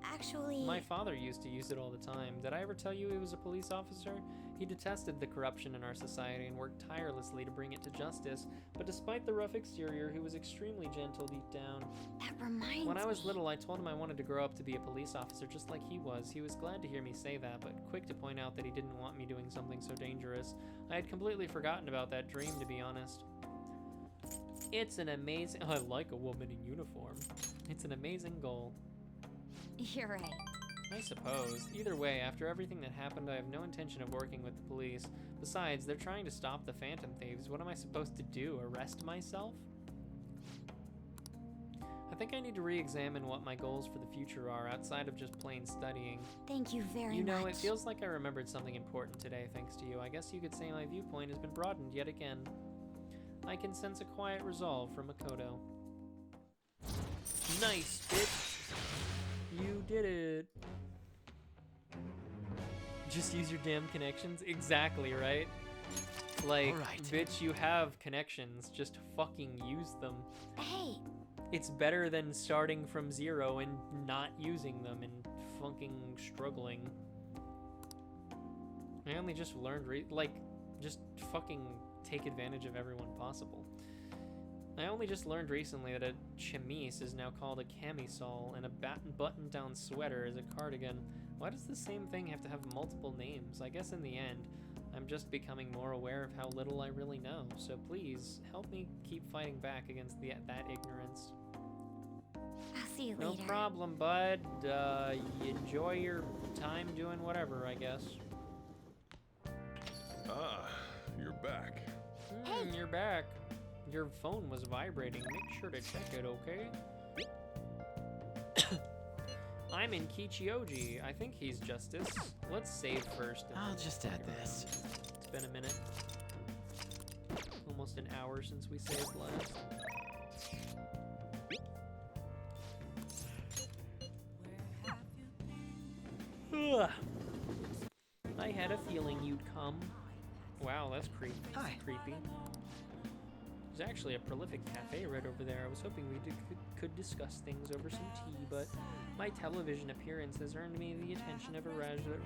Actually... My father used to use it all the time. Did I ever tell you he was a police officer? He detested the corruption in our society and worked tirelessly to bring it to justice. But despite the rough exterior, he was extremely gentle deep down. That reminds me... When I was little, I told him I wanted to grow up to be a police officer just like he was. He was glad to hear me say that, but quick to point out that he didn't want me doing something so dangerous. I had completely forgotten about that dream, to be honest. It's an amazing... I like a woman in uniform. It's an amazing goal. You're right. I suppose. Either way, after everything that happened, I have no intention of working with the police. Besides, they're trying to stop the Phantom Thieves. What am I supposed to do? Arrest myself? I think I need to re-examine what my goals for the future are, outside of just plain studying. Thank you very much. You know, it feels like I remembered something important today, thanks to you. I guess you could say my viewpoint has been broadened yet again. I can sense a quiet resolve from Makoto. Nice, bitch! You did it. Just use your damn connections? Exactly, right? Like, Alright. bitch, you have connections. Just fucking use them. Hey, It's better than starting from zero and not using them and fucking struggling. I only just learned, just fucking take advantage of everyone possible. I only just learned recently that a chemise is now called a camisole, and a button-down sweater is a cardigan. Why does the same thing have to have multiple names? I guess in the end, I'm just becoming more aware of how little I really know. So please, help me keep fighting back against that ignorance. I'll see you No later. problem, bud. Enjoy your time doing whatever, I guess. Ah, you're back. You're back. Your phone was vibrating. Make sure to check it, okay? I'm in Kichioji. I think he's Justice. Let's save first. And I'll then just look add around. this. It's been a minute. Almost an hour since we saved last. Ugh. I had a feeling you'd come. Wow, that's creepy. Hi. Creepy. There's actually a prolific cafe right over there. I was hoping we could discuss things over some tea, but my television appearance has earned me the attention of a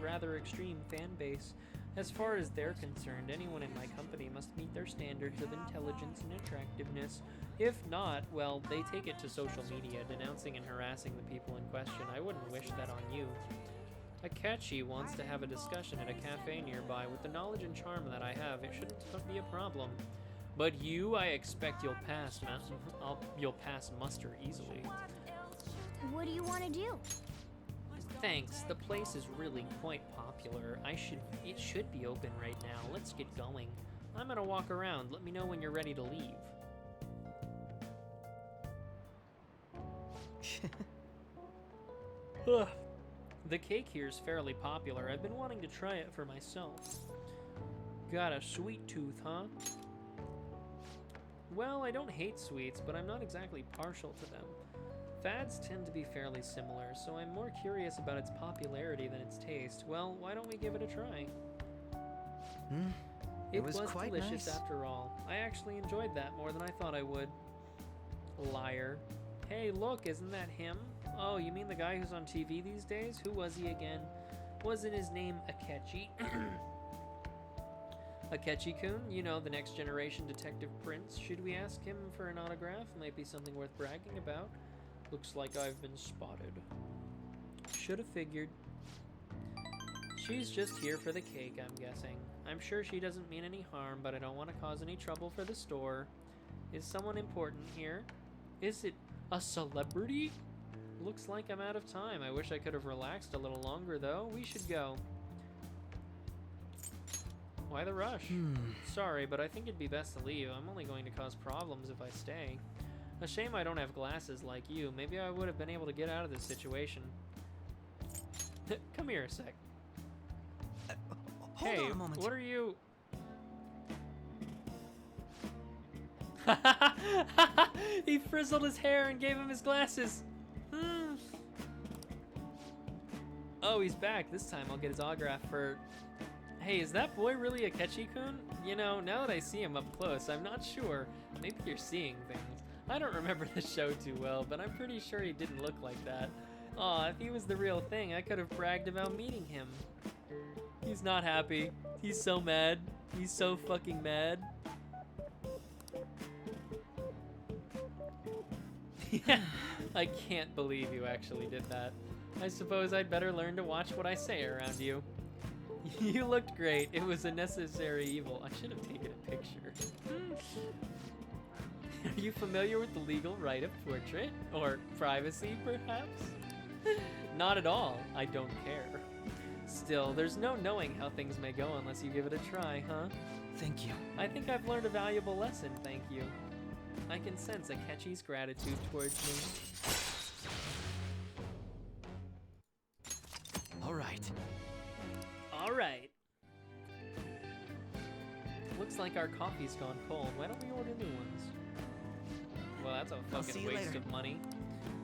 rather extreme fan base. As far as they're concerned, anyone in my company must meet their standards of intelligence and attractiveness. If not, well, they take it to social media, denouncing and harassing the people in question. I wouldn't wish that on you. Akechi wants to have a discussion at a cafe nearby. With the knowledge and charm that I have, it shouldn't be a problem. But you, I expect you'll pass, you'll pass muster easily. What do you want to do? Thanks, the place is really quite popular. It should be open right now. Let's get going. I'm gonna walk around. Let me know when you're ready to leave. Ugh. The cake here's fairly popular. I've been wanting to try it for myself. Got a sweet tooth, huh? Well, I don't hate sweets, but I'm not exactly partial to them. Fads tend to be fairly similar, so I'm more curious about its popularity than its taste. Well, why don't we give it a try? It was quite delicious nice. after all. I actually enjoyed that more than I thought I would. Liar. Hey, look, isn't that him? Oh, you mean the guy who's on TV these days? Who was he again? Wasn't his name Akechi? Akechi-kun, you know, the next generation detective prince. Should we ask him for an autograph? Might be something worth bragging about. Looks like I've been spotted. Should have figured. She's just here for the cake, I'm guessing. I'm sure she doesn't mean any harm, but I don't want to cause any trouble for the store. Is someone important here? Is it a celebrity? Looks like I'm out of time. I wish I could have relaxed a little longer, though. We should go. Why the rush? Sorry, but I think it'd be best to leave. I'm only going to cause problems if I stay. A shame I don't have glasses like you. Maybe I would have been able to get out of this situation. Come here a sec. Hold Hey, on a moment. what are you... He frizzled his hair and gave him his glasses. Oh, he's back. This time I'll get his autograph for... Hey, is that boy really a Akechi-kun? You know, now that I see him up close, I'm not sure. Maybe you're seeing things. I don't remember the show too well, but I'm pretty sure he didn't look like that. Aw, if he was the real thing, I could have bragged about meeting him. He's not happy. He's so mad. He's so fucking mad. Yeah, I can't believe you actually did that. I suppose I'd better learn to watch what I say around you. You looked great. It was a necessary evil. I should have taken a picture. Are you familiar with the legal right of portrait? Or privacy, perhaps? Not at all. I don't care. Still, there's no knowing how things may go unless you give it a try, huh? Thank you. I think I've learned a valuable lesson, thank you. I can sense Akechi's gratitude towards me. All right. All right. Looks like our coffee's gone cold. Why don't we order new ones? Well, that's a I'll see fucking you waste later. of money.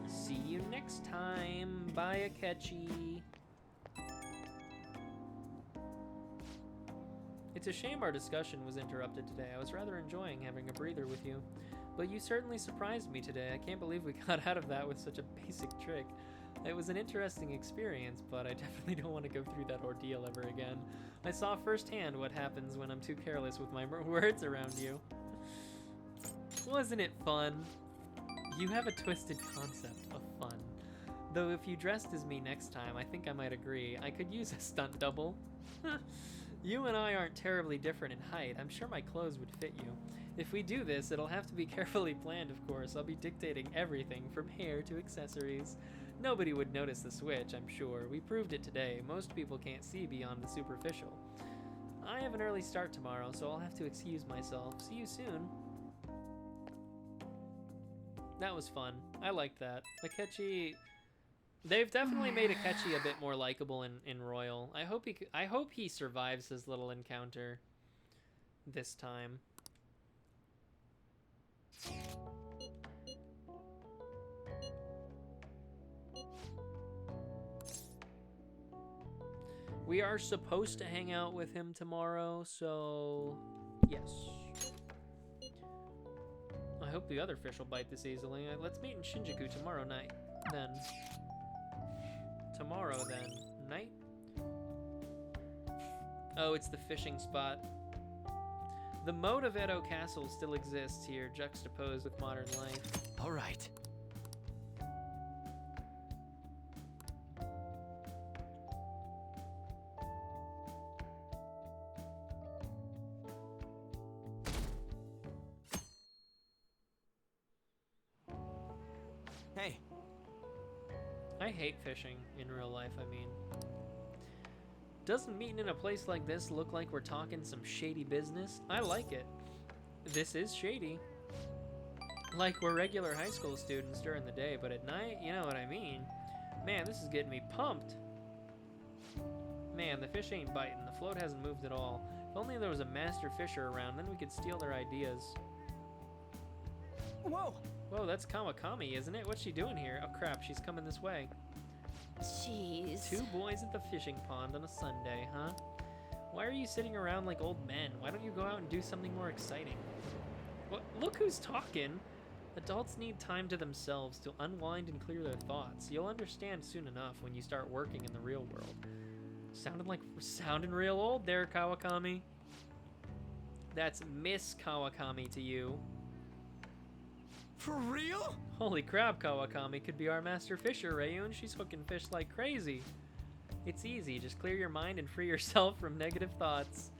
See you next time. Bye, Akechi. It's a shame our discussion was interrupted today. I was rather enjoying having a breather with you. But you certainly surprised me today. I can't believe we got out of that with such a basic trick. It was an interesting experience, but I definitely don't want to go through that ordeal ever again. I saw firsthand what happens when I'm too careless with my words around you. Wasn't it fun? You have a twisted concept of fun. Though if you dressed as me next time, I think I might agree. I could use a stunt double. You and I aren't terribly different in height. I'm sure my clothes would fit you. If we do this, it'll have to be carefully planned, of course. I'll be dictating everything from hair to accessories. Nobody would notice the switch, I'm sure. We proved it today. Most people can't see beyond the superficial. I have an early start tomorrow, so I'll have to excuse myself. See you soon. That was fun. I liked that. Akechi... They've definitely made Akechi a bit more likable in Royal. I hope he survives his little encounter this time. We are supposed to hang out with him tomorrow, so yes. I hope the other fish will bite this easily. Let's meet in Shinjuku tomorrow night, then. Tomorrow, then. Night? Oh, it's the fishing spot. The moat of Edo Castle still exists here, juxtaposed with modern life. All right. Hey. I hate fishing in real life, I mean. Doesn't meeting in a place like this look like we're talking some shady business? I like it. This is shady. Like we're regular high school students during the day, but at night, you know what I mean. Man, this is getting me pumped. Man, the fish ain't biting. The float hasn't moved at all. If only there was a master fisher around, then we could steal their ideas. Whoa! Whoa, that's Kawakami, isn't it? What's she doing here? Oh crap, she's coming this way. Jeez. Two boys at the fishing pond on a Sunday, huh? Why are you sitting around like old men? Why don't you go out and do something more exciting? What? Look who's talking! Adults need time to themselves to unwind and clear their thoughts. You'll understand soon enough when you start working in the real world. Sounding real old there, Kawakami. That's Miss Kawakami to you. For real? Holy crap, Kawakami could be our master fisher, Rayun. She's hooking fish like crazy. It's easy, just clear your mind and free yourself from negative thoughts.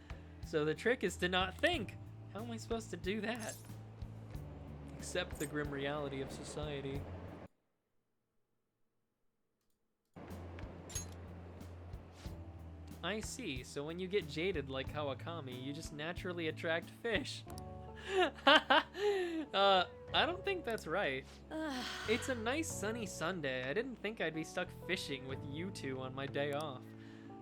So the trick is to not think. How am I supposed to do that? Accept the grim reality of society. I see, so when you get jaded like Kawakami, you just naturally attract fish. I don't think that's right. It's a nice sunny Sunday. I didn't think I'd be stuck fishing with you two on my day off.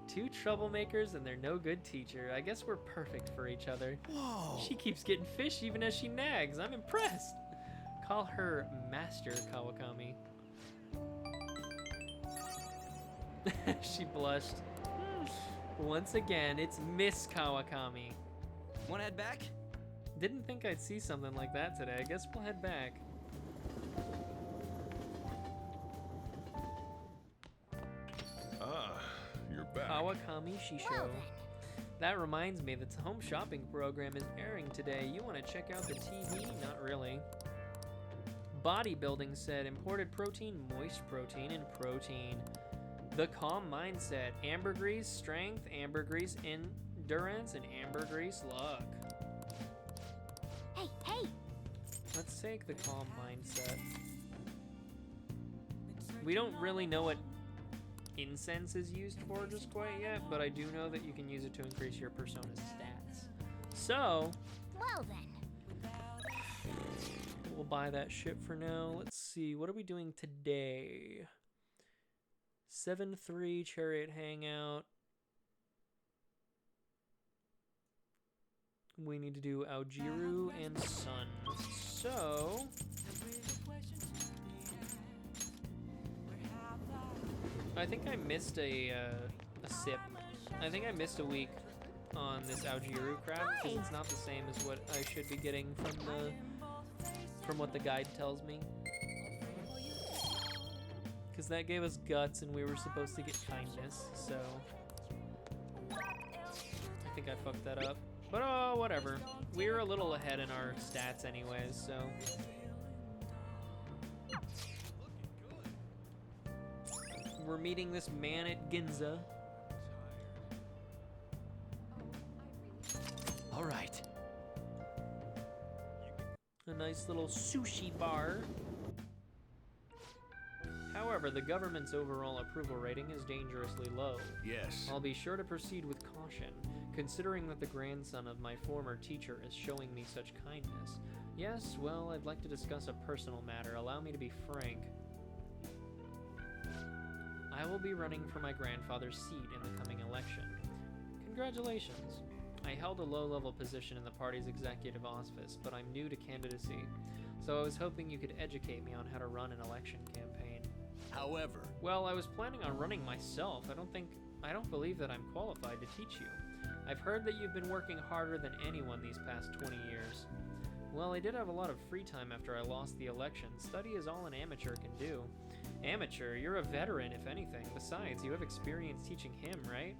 Two troublemakers and their no good teacher. I guess we're perfect for each other. Whoa! She keeps getting fish even as she nags. I'm impressed. Call her Master Kawakami. She blushed. Once again, it's Miss Kawakami. Wanna head back? Didn't think I'd see something like that today. I guess we'll head back. Ah, you're back. Kawakami Shisho. That reminds me, the home shopping program is airing today. You want to check out the TV? Not really. Bodybuilding said imported protein, moist protein, and protein. The calm mindset, ambergris strength, ambergris endurance, and ambergris luck. Hey, hey! Let's take the calm mindset. We don't really know what incense is used for just quite yet, but I do know that you can use it to increase your persona's stats. So, Well then. we'll buy that shit for now. Let's see, what are we doing today? 7-3 Chariot Hangout. We need to do Aojiru and Sun. So, I think I missed a sip. I think I missed a week on this Aojiru crap because it's not the same as what I should be getting from what the guide tells me. Because that gave us guts and we were supposed to get kindness, so I think I fucked that up. But oh, whatever. We're a little ahead in our stats anyways, so. We're meeting this man at Ginza. All right. A nice little sushi bar. However, the government's overall approval rating is dangerously low. Yes. I'll be sure to proceed with caution, considering that the grandson of my former teacher is showing me such kindness. Yes, well, I'd like to discuss a personal matter. Allow me to be frank. I will be running for my grandfather's seat in the coming election. Congratulations. I held a low-level position in the party's executive office, but I'm new to candidacy, so I was hoping you could educate me on how to run an election campaign. However, Well, I was planning on running myself. I don't believe that I'm qualified to teach you. I've heard that you've been working harder than anyone these past 20 years. Well, I did have a lot of free time after I lost the election. Study is all an amateur can do. Amateur? You're a veteran, if anything. Besides, you have experience teaching him, right?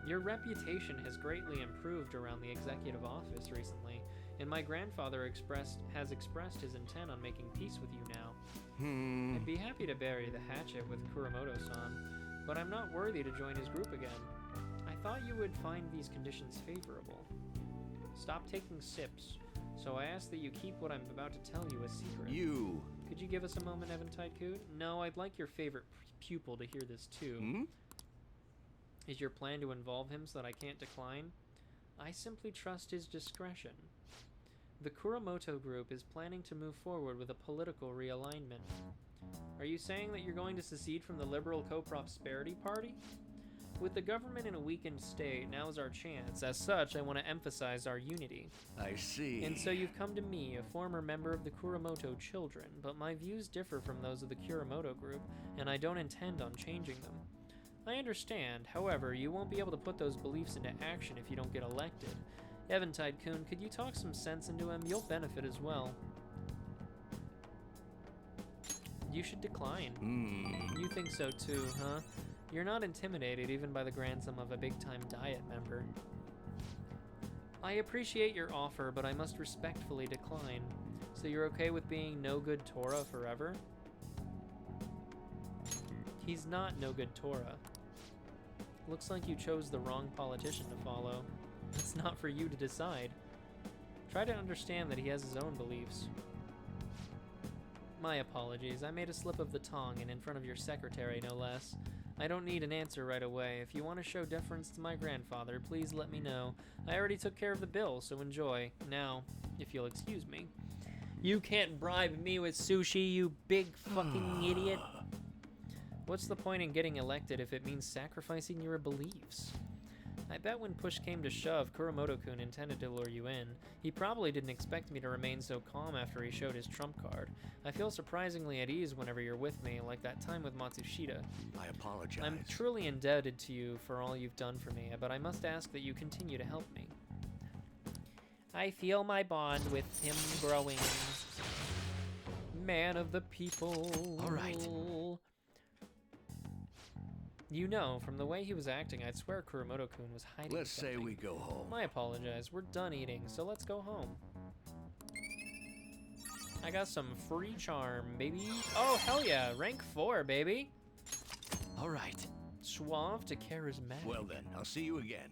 Your reputation has greatly improved around the executive office recently, and my grandfather has expressed his intent on making peace with you now. I'd be happy to bury the hatchet with Kuramoto-san, but I'm not worthy to join his group again. I thought you would find these conditions favorable. Stop taking sips, so I ask that you keep what I'm about to tell you a secret. Could you give us a moment, Eventide-kun? No, I'd like your favorite pupil to hear this too. Is your plan to involve him so that I can't decline? I simply trust his discretion. The Kuramoto group is planning to move forward with a political realignment. Are you saying that you're going to secede from the Liberal Co-Prosperity Party? With the government in a weakened state, now is our chance. As such, I want to emphasize our unity. I see. And so you've come to me, a former member of the Kuramoto children, but my views differ from those of the Kuramoto group, and I don't intend on changing them. I understand, however, you won't be able to put those beliefs into action if you don't get elected. Eventide-kun, could you talk some sense into him? You'll benefit as well. You should decline. You think so too, huh? You're not intimidated even by the grandson of a big-time Diet member. I appreciate your offer, but I must respectfully decline. So you're okay with being no good Torah forever? He's not no good Torah. Looks like you chose the wrong politician to follow. It's not for you to decide. Try to understand that he has his own beliefs. My apologies, I made a slip of the tongue and in front of your secretary, no less. I don't need an answer right away. If you want to show deference to my grandfather, please let me know. I already took care of the bill, so enjoy. Now, if you'll excuse me. You can't bribe me with sushi, you big fucking idiot. What's the point in getting elected if it means sacrificing your beliefs? I bet when push came to shove, Kuromoto-kun intended to lure you in. He probably didn't expect me to remain so calm after he showed his trump card. I feel surprisingly at ease whenever you're with me, like that time with Matsushita. I apologize. I'm truly indebted to you for all you've done for me, but I must ask that you continue to help me. I feel my bond with him growing. Man of the people. All right. You know, from the way he was acting, I'd swear Kuromoto-kun was hiding Let's something. say we go home. I apologize. We're done eating, so let's go home. I got some free charm, baby. Oh, hell yeah. Rank 4, baby. All right. Suave to charismatic. Well then, I'll see you again.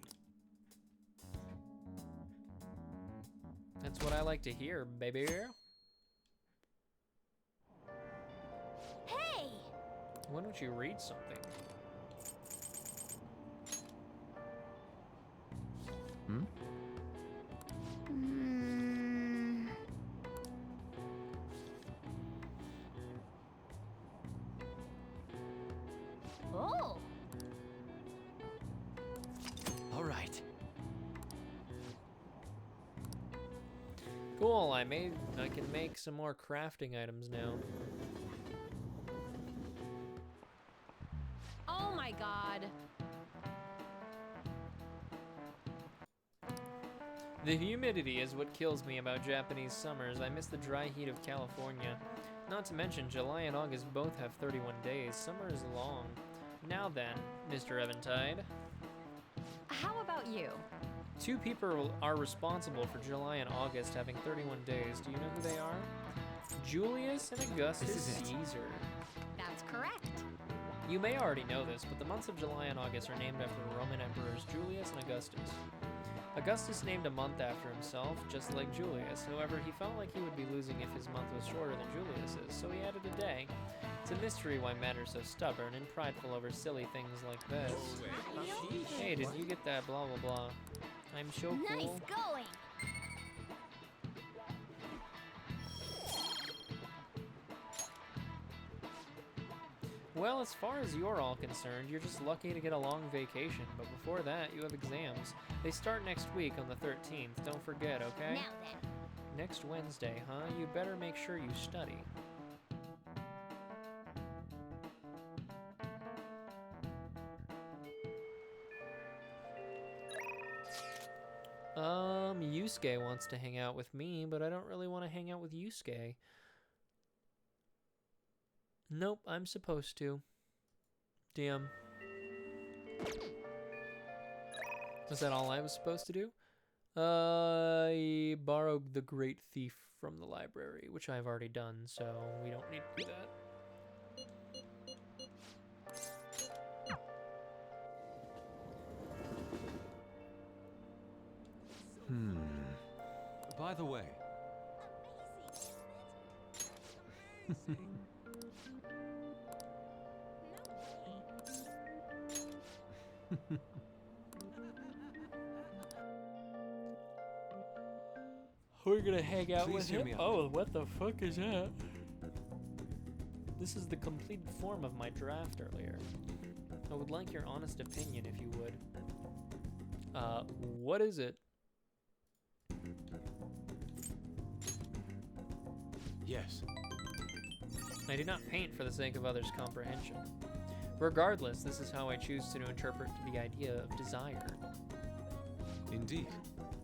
That's what I like to hear, baby. Hey! Why don't you read something? Mm. Oh! All right. Cool, I can make some more crafting items now. Oh my god. The humidity is what kills me about Japanese summers. I miss the dry heat of California. Not to mention, July and August both have 31 days. Summer is long. Now then, Mr. Eventide. How about you? 2 people are responsible for July and August having 31 days. Do you know who they are? Julius and Augustus This is it. Caesar. That's correct. You may already know this, but the months of July and August are named after Roman emperors Julius and Augustus. Augustus named a month after himself, just like Julius. However, he felt like he would be losing if his month was shorter than Julius's, so he added a day. It's a mystery why men are so stubborn and prideful over silly things like this. Hey, did you get that blah blah blah? I'm so Nice cool. going! Well, as far as you're all concerned, you're just lucky to get a long vacation, but before that, you have exams. They start next week on the 13th, don't forget, okay? Now then. Next Wednesday, huh? You better make sure you study. Yusuke wants to hang out with me, but I don't really want to hang out with Yusuke. Nope, I'm supposed to. Damn. Was that all I was supposed to do? I borrowed the Great Thief from the library, which I've already done, so we don't need to do that. By the way, We're gonna hang out Please with hear him? me out. Oh, what the fuck is that? This is the complete form of my draft earlier. I would like your honest opinion, if you would. What is it? yes. I do not paint for the sake of others' comprehension. Regardless, this is how I choose to interpret the idea of desire. Indeed.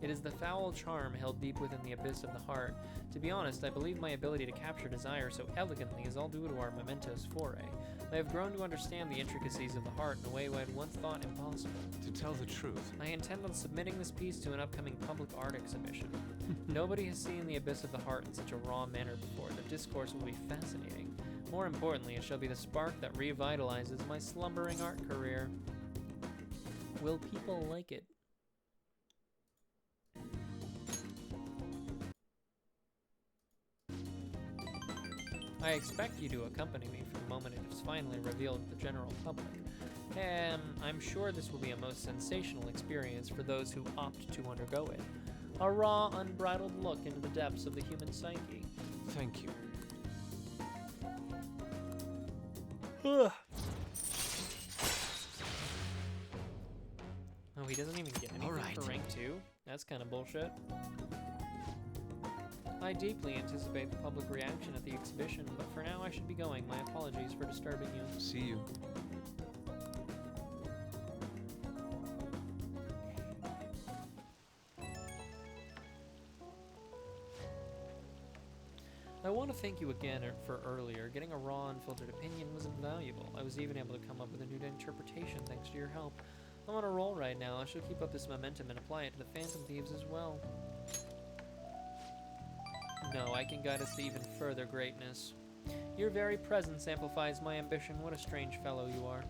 It is the foul charm held deep within the abyss of the heart. To be honest, I believe my ability to capture desire so elegantly is all due to our momentous foray. I have grown to understand the intricacies of the heart in a way I had once thought impossible. To tell the truth, I intend on submitting this piece to an upcoming public art exhibition. Nobody has seen the abyss of the heart in such a raw manner before. The discourse will be fascinating. More importantly, it shall be the spark that revitalizes my slumbering art career. Will people like it? I expect you to accompany me for the moment it is finally revealed to the general public. I'm sure this will be a most sensational experience for those who opt to undergo it. A raw, unbridled look into the depths of the human psyche. thank you. he doesn't even get anything Alright. for rank 2? That's kind of bullshit. I deeply anticipate the public reaction at the exhibition, but for now I should be going. My apologies for disturbing you. See you. I want to thank you again for earlier. Getting a raw, unfiltered opinion was invaluable. I was even able to come up with a new interpretation thanks to your help. I'm on a roll right now. I should keep up this momentum and apply it to the Phantom Thieves as well. No, I can guide us to even further greatness. Your very presence amplifies my ambition. What a strange fellow you are.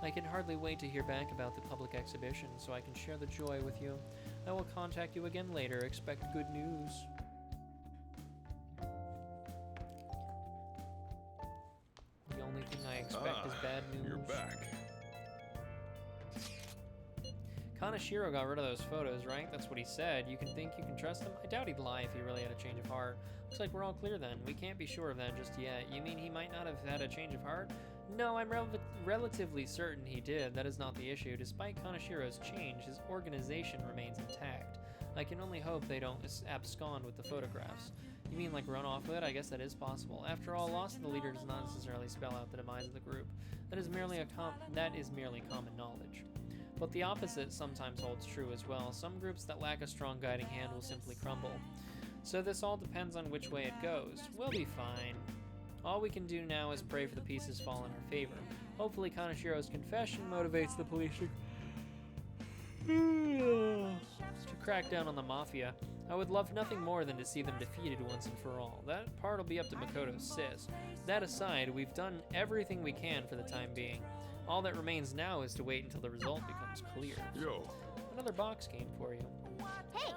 I can hardly wait to hear back about the public exhibition so I can share the joy with you. I will contact you again later. Expect good news. The only thing I expect is bad news. You're back. Kaneshiro got rid of those photos, right? That's what he said. You can think you can trust him? I doubt he'd lie if he really had a change of heart. Looks like we're all clear then. We can't be sure of that just yet. You mean he might not have had a change of heart? No, I'm relatively certain he did. That is not the issue. Despite Kaneshiro's change, his organization remains intact. I can only hope they don't abscond with the photographs. You mean like run off with it? I guess that is possible. After all, loss of the leader does not necessarily spell out the demise of the group. That is merely common knowledge. But the opposite sometimes holds true as well. Some groups that lack a strong guiding hand will simply crumble. So this all depends on which way it goes. We'll be fine. All we can do now is pray for the pieces fall in our favor. Hopefully Kaneshiro's confession motivates the police to crack down on the Mafia. I would love nothing more than to see them defeated once and for all. That part will be up to Makoto's sis. That aside, we've done everything we can for the time being. All that remains now is to wait until the result becomes clear. Yo. Another box came for you. Hey!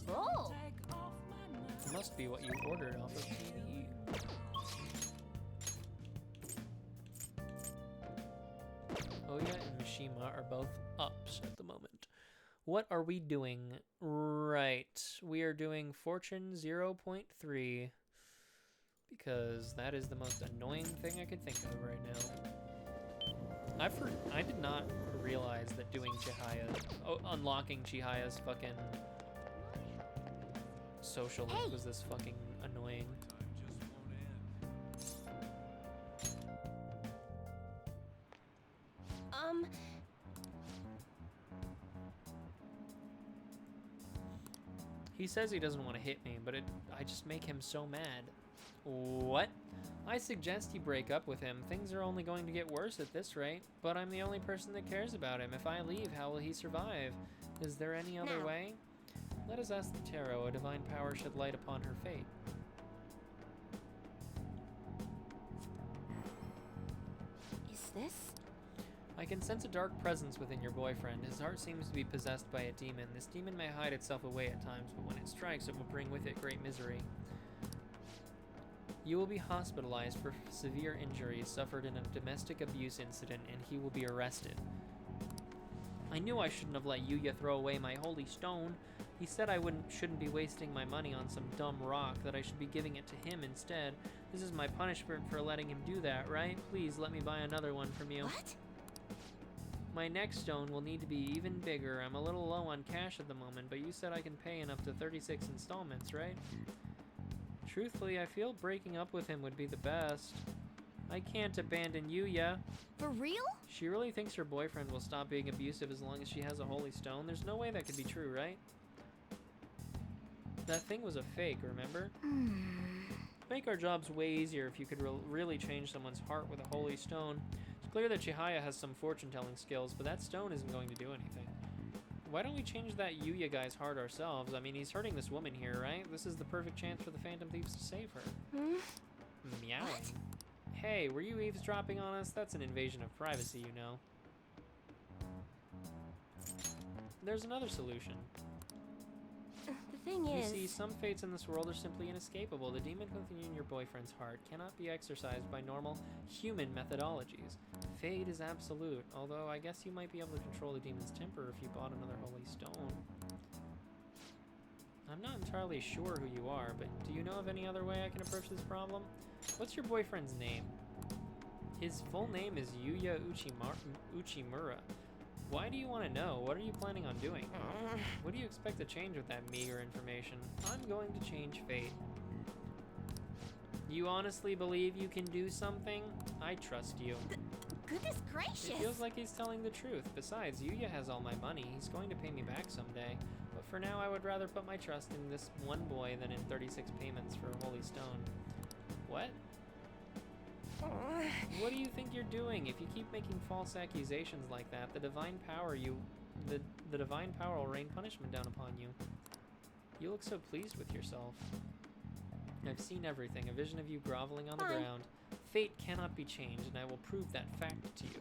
Oh! It must be what you ordered off of TV. Oya and Mishima are both ups at the moment. What are we doing? Right. We are doing Fortune 0.3. Because that is the most annoying thing I could think of right now. I did not realize that doing unlocking Chihaya's fucking social link was this fucking annoying. He says he doesn't want to hit me, but I just make him so mad. What? I suggest you break up with him. Things are only going to get worse at this rate. But I'm the only person that cares about him. If I leave, how will he survive? Is there any other way? Let us ask the tarot. A divine power should light upon her fate. Is this? I can sense a dark presence within your boyfriend. His heart seems to be possessed by a demon. This demon may hide itself away at times, but when it strikes, it will bring with it great misery. You will be hospitalized for severe injuries suffered in a domestic abuse incident, and he will be arrested. I knew I shouldn't have let Yuya throw away my holy stone. He said I shouldn't be wasting my money on some dumb rock, that I should be giving it to him instead. This is my punishment for letting him do that, right? Please let me buy another one from you. What? My next stone will need to be even bigger. I'm a little low on cash at the moment, but you said I can pay in up to 36 installments, right? Truthfully, I feel breaking up with him would be the best. I can't abandon Yuya. For real? She really thinks her boyfriend will stop being abusive as long as she has a holy stone? There's no way that could be true, right? That thing was a fake, remember? Make our jobs way easier if you could really change someone's heart with a holy stone. It's clear that Chihaya has some fortune-telling skills, but that stone isn't going to do anything. Why don't we change that Yuya guy's heart ourselves? I mean, he's hurting this woman here, right? This is the perfect chance for the Phantom Thieves to save her. Meowing. What? Hey, were you eavesdropping on us? That's an invasion of privacy, you know. There's another solution. The thing You is... see, some fates in this world are simply inescapable. The demon within your boyfriend's heart cannot be exorcised by normal human methodologies. Fate is absolute, although I guess you might be able to control the demon's temper if you bought another holy stone. I'm not entirely sure who you are, but do you know of any other way I can approach this problem? What's your boyfriend's name? His full name is Yuya Uchimura. Why do you want to know? What are you planning on doing? What do you expect to change with that meager information? I'm going to change fate. You honestly believe you can do something? I trust you. Goodness gracious! It feels like he's telling the truth. Besides, Yuya has all my money. He's going to pay me back someday. But for now, I would rather put my trust in this one boy than in 36 payments for Holy Stone. What? What do you think you're doing? If you keep making false accusations like that, the divine power will rain punishment down upon you. You look so pleased with yourself. I've seen everything, a vision of you groveling on the ground. Fate cannot be changed, and I will prove that fact to you.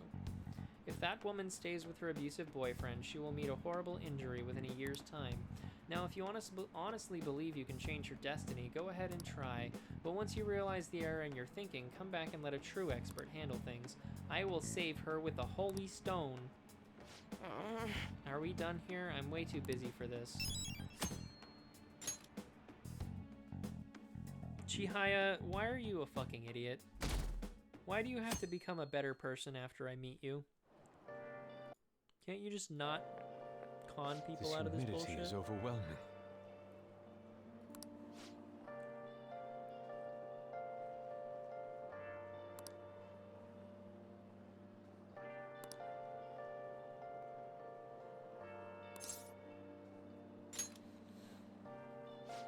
If that woman stays with her abusive boyfriend, she will meet a horrible injury within a year's time. Now, if you honestly believe you can change your destiny, go ahead and try. But once you realize the error in your thinking, come back and let a true expert handle things. I will save her with the Holy Stone. Are we done here? I'm way too busy for this. Chihaya, why are you a fucking idiot? Why do you have to become a better person after I meet you? Can't you just not con people out of this bullshit? This humidity is overwhelming.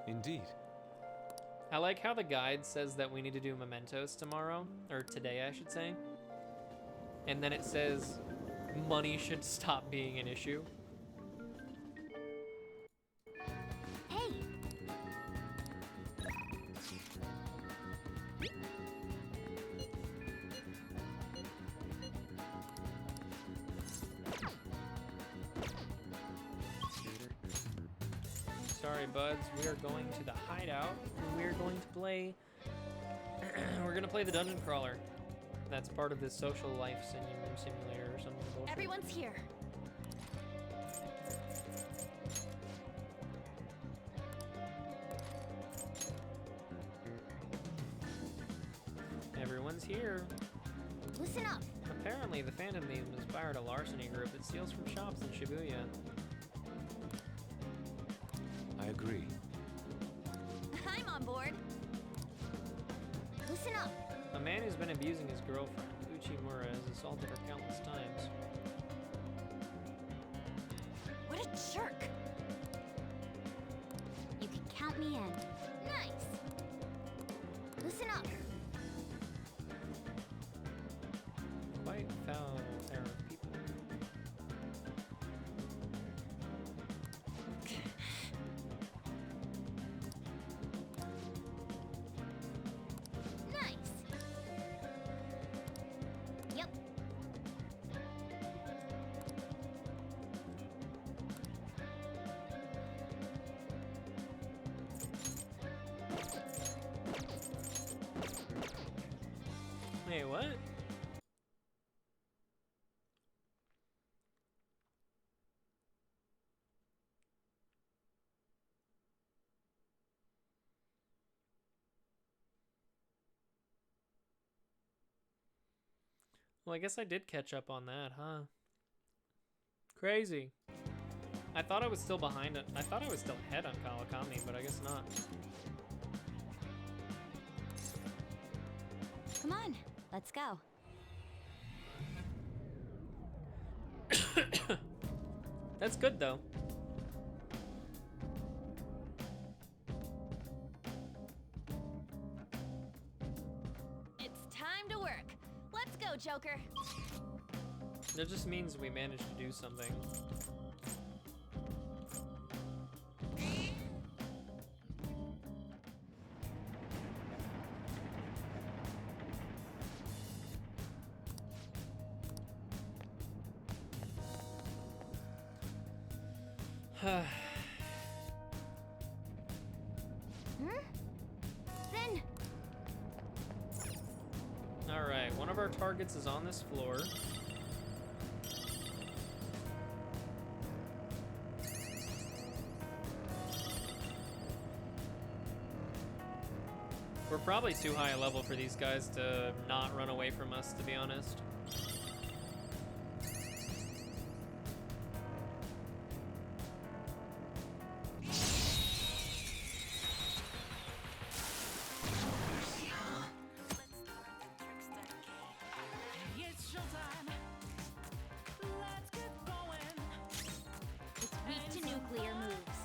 Indeed. I like how the guide says that we need to do mementos tomorrow, or today I should say. And then it says money should stop being an issue. Hey! Sorry, buds. We are going to the hideout, and we are going to play. We're gonna play the dungeon crawler. That's part of this social life simulator or something bullshit. Everyone's here. Everyone's here. Listen up. Apparently, the Phantom Thieves inspired a larceny group that steals from shops in Shibuya. I agree. I'm on board. Listen up. A man who's been abusing his girlfriend, Uchimura, has assaulted her countless times. What a jerk. You can count me in. Nice. Listen up. Quite foul air of people. Nice. Yep. Hey, what? Well, I guess I did catch up on that, huh? Crazy. I thought I was still behind it. I thought I was still ahead on Kawakami, but I guess not. Come on. Let's go. That's good, though. It's time to work. Let's go, Joker. That just means we managed to do something. Then Alright, one of our targets is on this floor. We're probably too high a level for these guys to not run away from us, to be honest. It's showtime. Let's get going. It's weak to nuclear moves.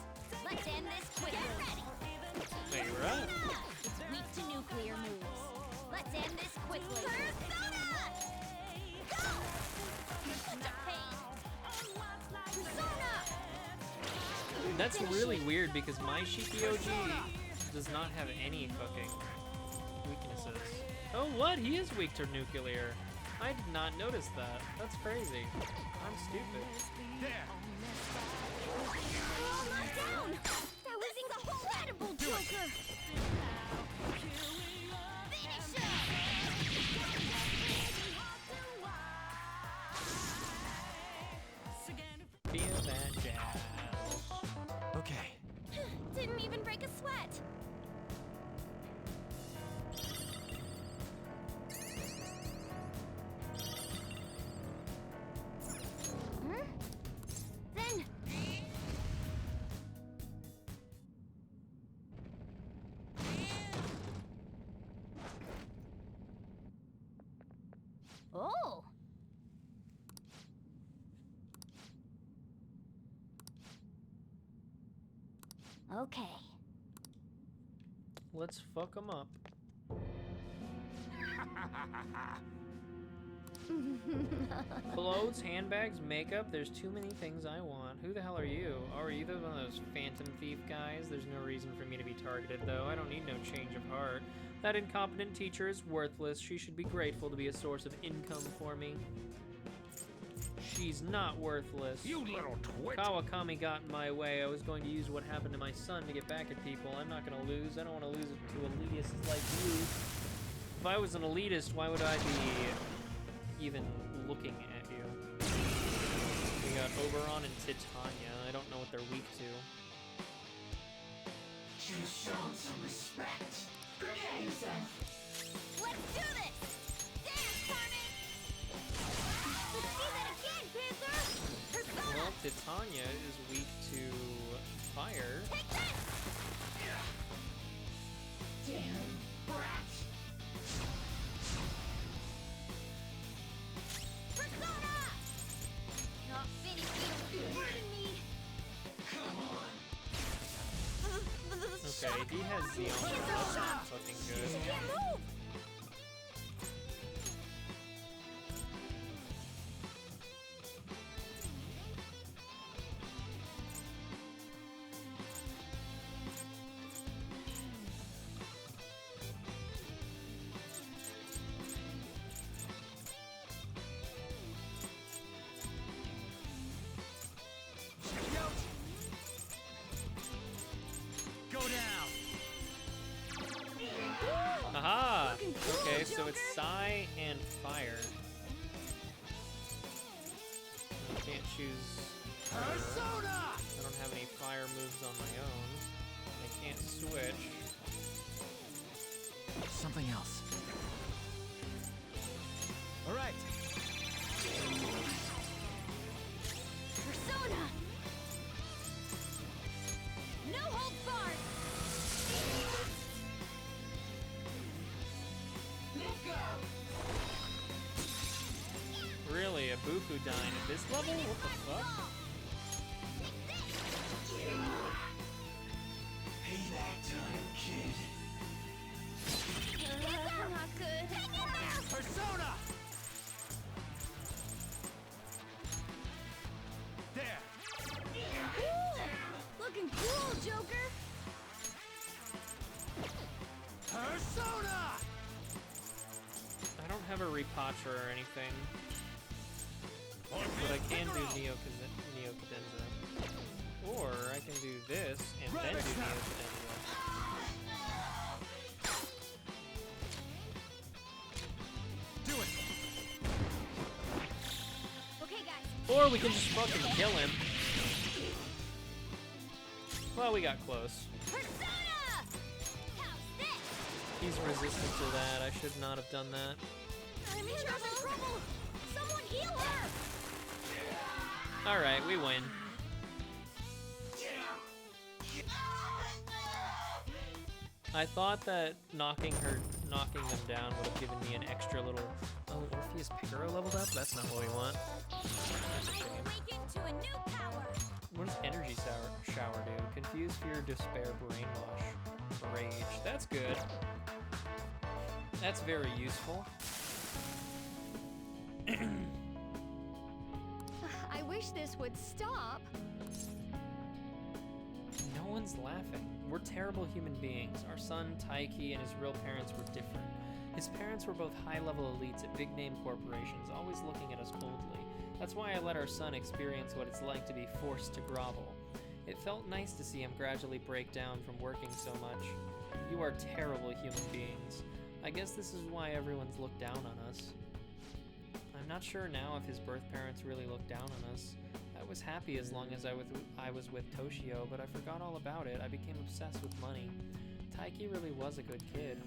Let's end this quickly. Get ready. Wait, you're right. It's weak to nuclear moves. Let's end this quickly. Persona! Go! Such a pain. Persona! Dude, that's really weird because my Shiki-OG does not have any fucking weaknesses. Oh, what? He is weak to nuclear. I did not notice that. That's crazy. I'm stupid. Almost down! That was incredible, Joker! Finish him! Feel that jazz. Okay. Didn't even break a sweat. Then oh. Okay. Let's fuck him up. Clothes, handbags, makeup. There's too many things I want. Who the hell are you? Oh, are you one of those phantom thief guys? There's no reason for me to be targeted, though. I don't need no change of heart. That incompetent teacher is worthless. She should be grateful to be a source of income for me. She's not worthless. You little twit! Kawakami got in my way. I was going to use what happened to my son to get back at people. I'm not going to lose. I don't want to lose it to elitists like you. If I was an elitist, why would I be even looking at you? We got Oberon and Titania. I don't know what they're weak to. You've shown some respect. Prepare yourself. Let's do this! Dance, Carnage! Let's see that again, Panther! Persona! Well, Titania is weak to fire. Take this! Damn brat! Persona! Not finished yet. Pardon me. Come on! Okay, he has Xeon. That's not fucking good. Can't move! Go down! Aha! Okay, so it's Psy and Fire. I can't choose her. Persona! I don't have any fire moves on my own. I can't switch. Something else. All right. Persona! No holds barred! Really, a Bufu dying at this level? What the fuck? Payback time, kid. Not good. Hang in there! Persona! There! Looking cool, Joker! Persona! I don't have a Repacha or anything. But I can do Neo Cadenza. Or I can do this and then do Neo Cadenza. Do it! Okay, guys. Or we can just fucking kill him. Well, we got close. Persona! How's this? He's resistant to that. I should not have done that. I'm in trouble! Someone heal her! Alright, we win. I thought that knocking them down would have given me an extra little... Oh, Orpheus Pigaro leveled up? That's not what we want. That's a shame. Awaken to a new power! What does Energy Shower do? Confuse, Fear, Despair, Brainwash, Rage. That's good. That's very useful. I wish this would stop. No one's laughing. We're terrible human beings. Our son, Taiki, and his real parents were different. His parents were both high-level elites at big-name corporations, always looking at us coldly. That's why I let our son experience what it's like to be forced to grovel. It felt nice to see him gradually break down from working so much. You are terrible human beings. I guess this is why everyone's looked down on us. I'm not sure now if his birth parents really looked down on us. I was happy as long as I was with Toshio, but I forgot all about it. I became obsessed with money. Taiki really was a good kid.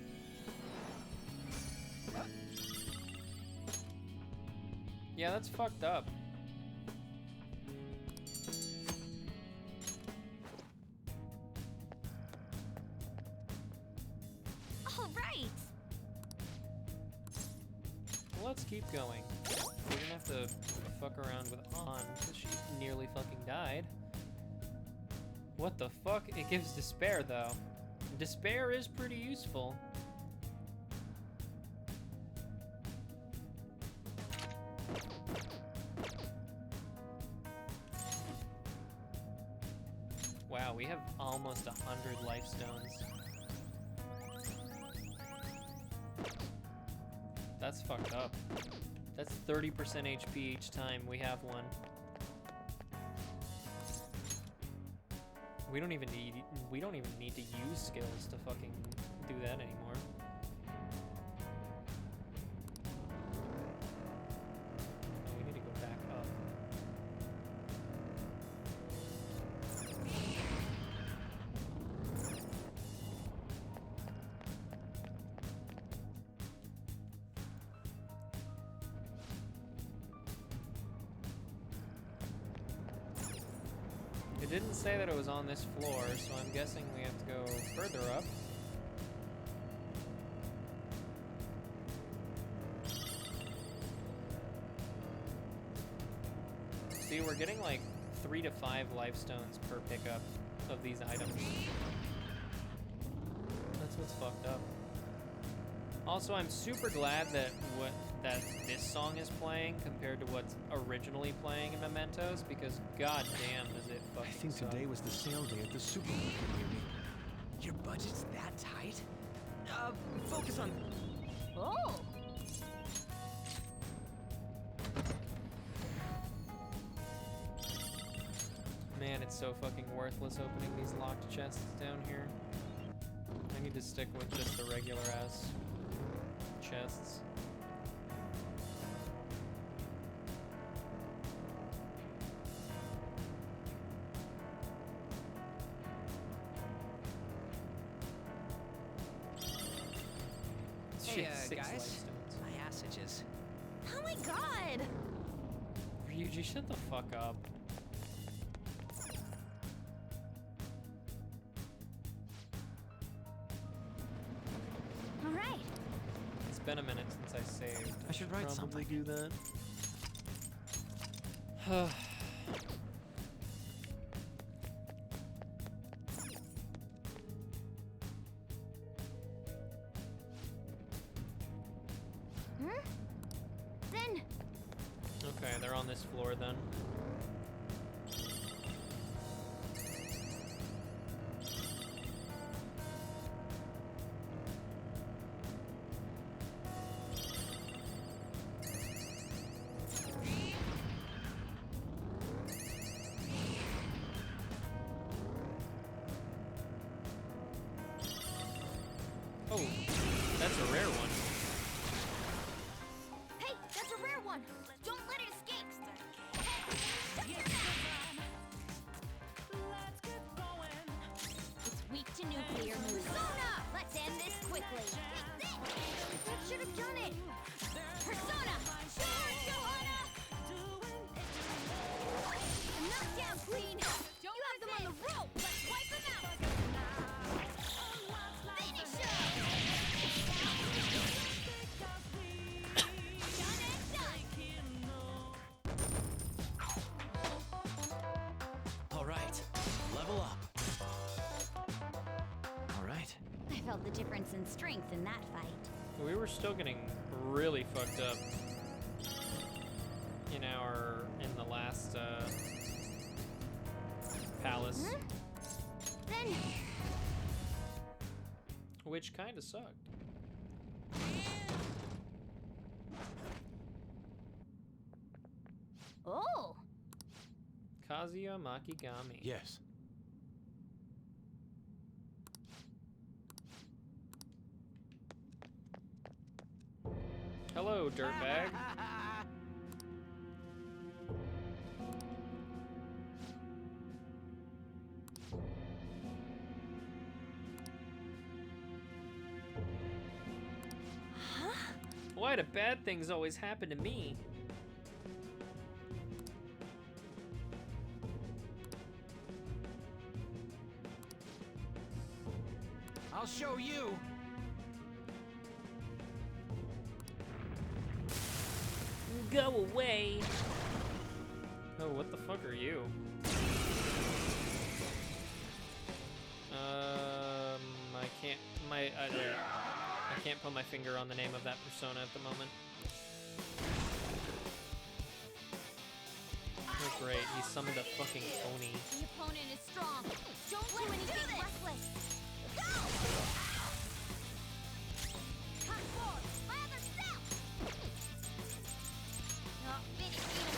Yeah, that's fucked up. All right. Well, let's keep going. We're gonna have to fuck around with An, because she nearly fucking died. What the fuck? It gives despair, though. Despair is pretty useful. Wow, we have almost 100 life stones. That's fucked up. That's 30% HP each time we have one. We don't even need to use skills to fucking do that anymore. Oh, we need to go back up. It didn't say that it was on this floor, so I'm guessing we have to go further up. See, we're getting like 3 to 5 life stones per pickup of these items. That's what's fucked up. Also, I'm super glad that this song is playing compared to what's originally playing in Mementos, because goddamn does it fucking I think suck. today was the sale day at the supermarket near me. Your budget's that tight? Focus on... Oh. Man, it's so fucking worthless opening these locked chests down here. I need to stick with just the regular ass chests. Hey, Shit, 6 life guys. stones. My ass itches. Oh my god. Ryuji, shut the fuck up. All right. It's been a minute since I saved. I should write probably something. do that. Then Okay, they're on this floor then. Oh, that's a rare one. hey, that's a rare one. Don't let it escape. It's weak to nuclear moves. Zona! Let's end this quickly. felt the difference in strength in that fight. We were still getting really fucked up in the last palace, Then which kind of sucked. oh, Kazuya Makigami. Yes. Hello, dirtbag. Why do bad things always happen to me? I'll show you. Go away. Oh, what the fuck are you? I can't. I can't put my finger on the name of that persona at the moment. Oh, great. He summoned a fucking pony. the opponent is strong. Don't do anything reckless. Go! Cut forward, my other self. Not finishing.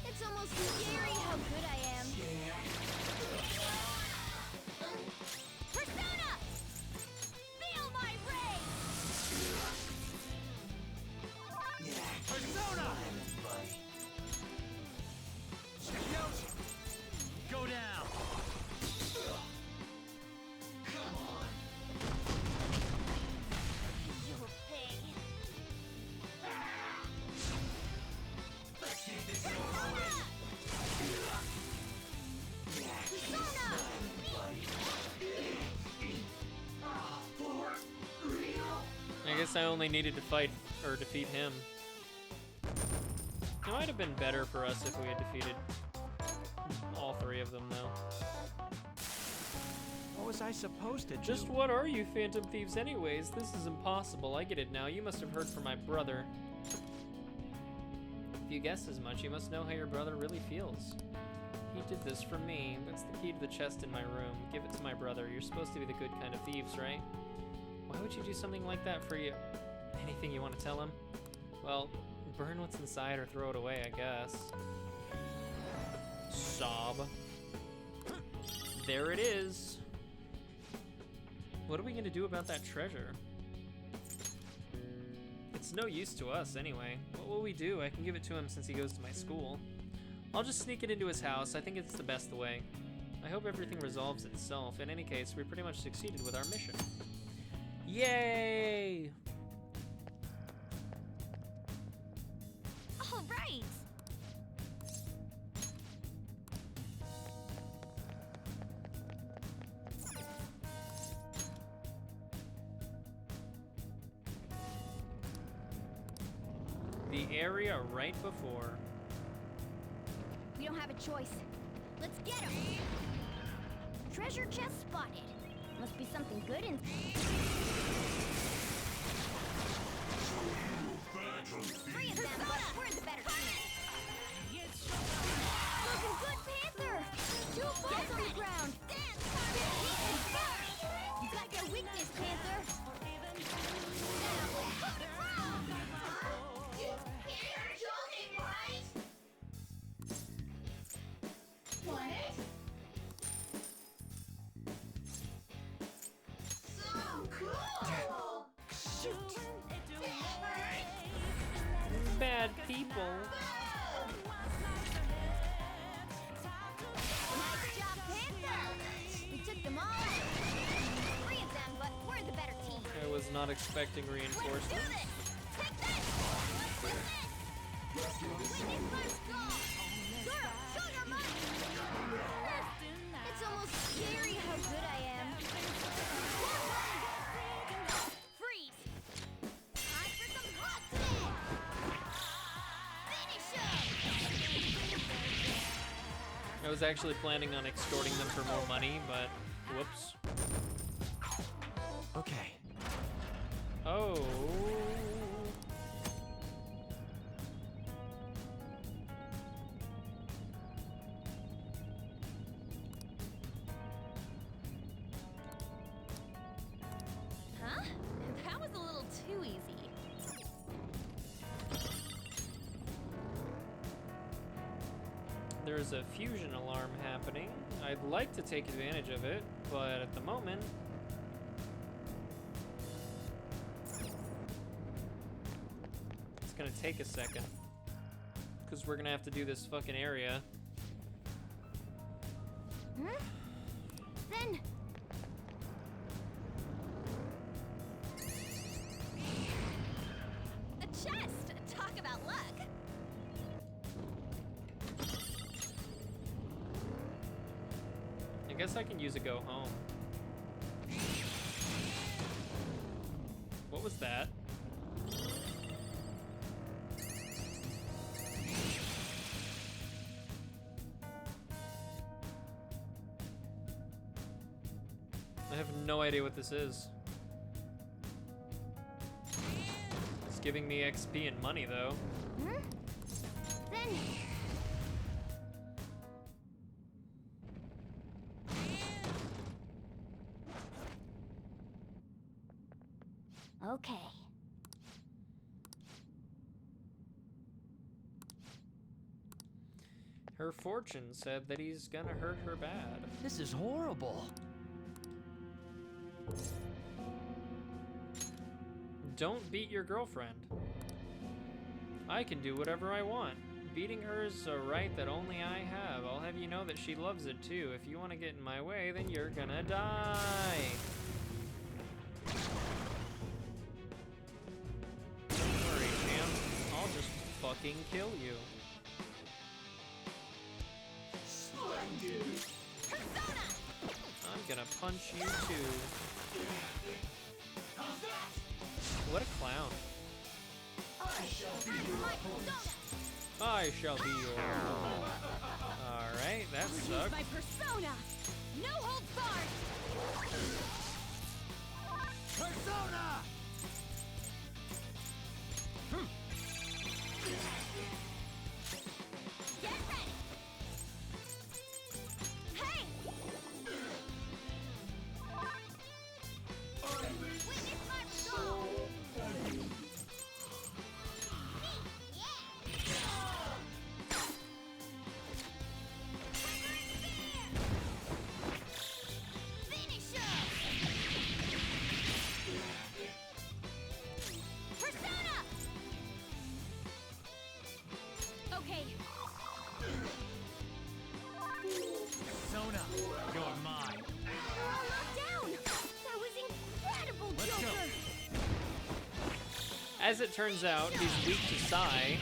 It's almost scary how good I am. Persona! Feel my rage! Persona! Go down. You'll pay. I guess I only needed to fight or defeat him. It might have been better for us if we had defeated all three of them, though. What was I supposed to do? Just what are you Phantom Thieves anyways? This is impossible. I get it now. You must have heard from my brother. If you guess as much, you must know how your brother really feels. He did this for me. That's the key to the chest in my room. Give it to my brother. You're supposed to be the good kind of thieves, right? Why would you do something like that for you? Anything you want to tell him? Well, burn what's inside or throw it away, I guess. Sob. There it is. What are we gonna do about that treasure? It's no use to us anyway. What will we do? I can give it to him since he goes to my school. I'll just sneak it into his house. I think it's the best way. I hope everything resolves itself. In any case, we pretty much succeeded with our mission. Yay! All right. The area right before. We don't have a choice. Let's get him. Treasure chest spotted. Must be something good in. Three of them, but we're the better team. Looking good, Panther. 2 balls on the ground. You got their weakness, Panther. Bad people. Nice job, Panther. We took them all. 3 of them, but we're the better team. I was not expecting Let's do reinforcements. this! Take this! Win this first goal! Zoro, show your might! It's almost scary how good I am. Freeze! Time for some hot spin! Finish him! I was actually planning on extorting them for more money, but whoops. there's a fusion alarm happening. I'd like to take advantage of it, but at the moment... it's gonna take a second. Because we're gonna have to do this fucking area. Then... a chest! Talk about luck! I guess I can use a go home. What was that? I have no idea what this is. It's giving me XP and money though. Then... okay. Her fortune said that he's gonna hurt her bad. This is horrible. Don't beat your girlfriend. I can do whatever I want. Beating her is a right that only I have. I'll have you know that she loves it too. If you want to get in my way, then you're gonna die. Don't worry, champ. I'll just fucking kill you. I'm gonna punch you too. What a clown. I shall be your... Alright, that sucks. My persona! No holds barred! Persona! Get ready! Hey! Witness my soul! Finish him! Persona! Okay. Persona, you're mine. We're all locked down! That was incredible, Joker! As it turns out, he's weak to Psy.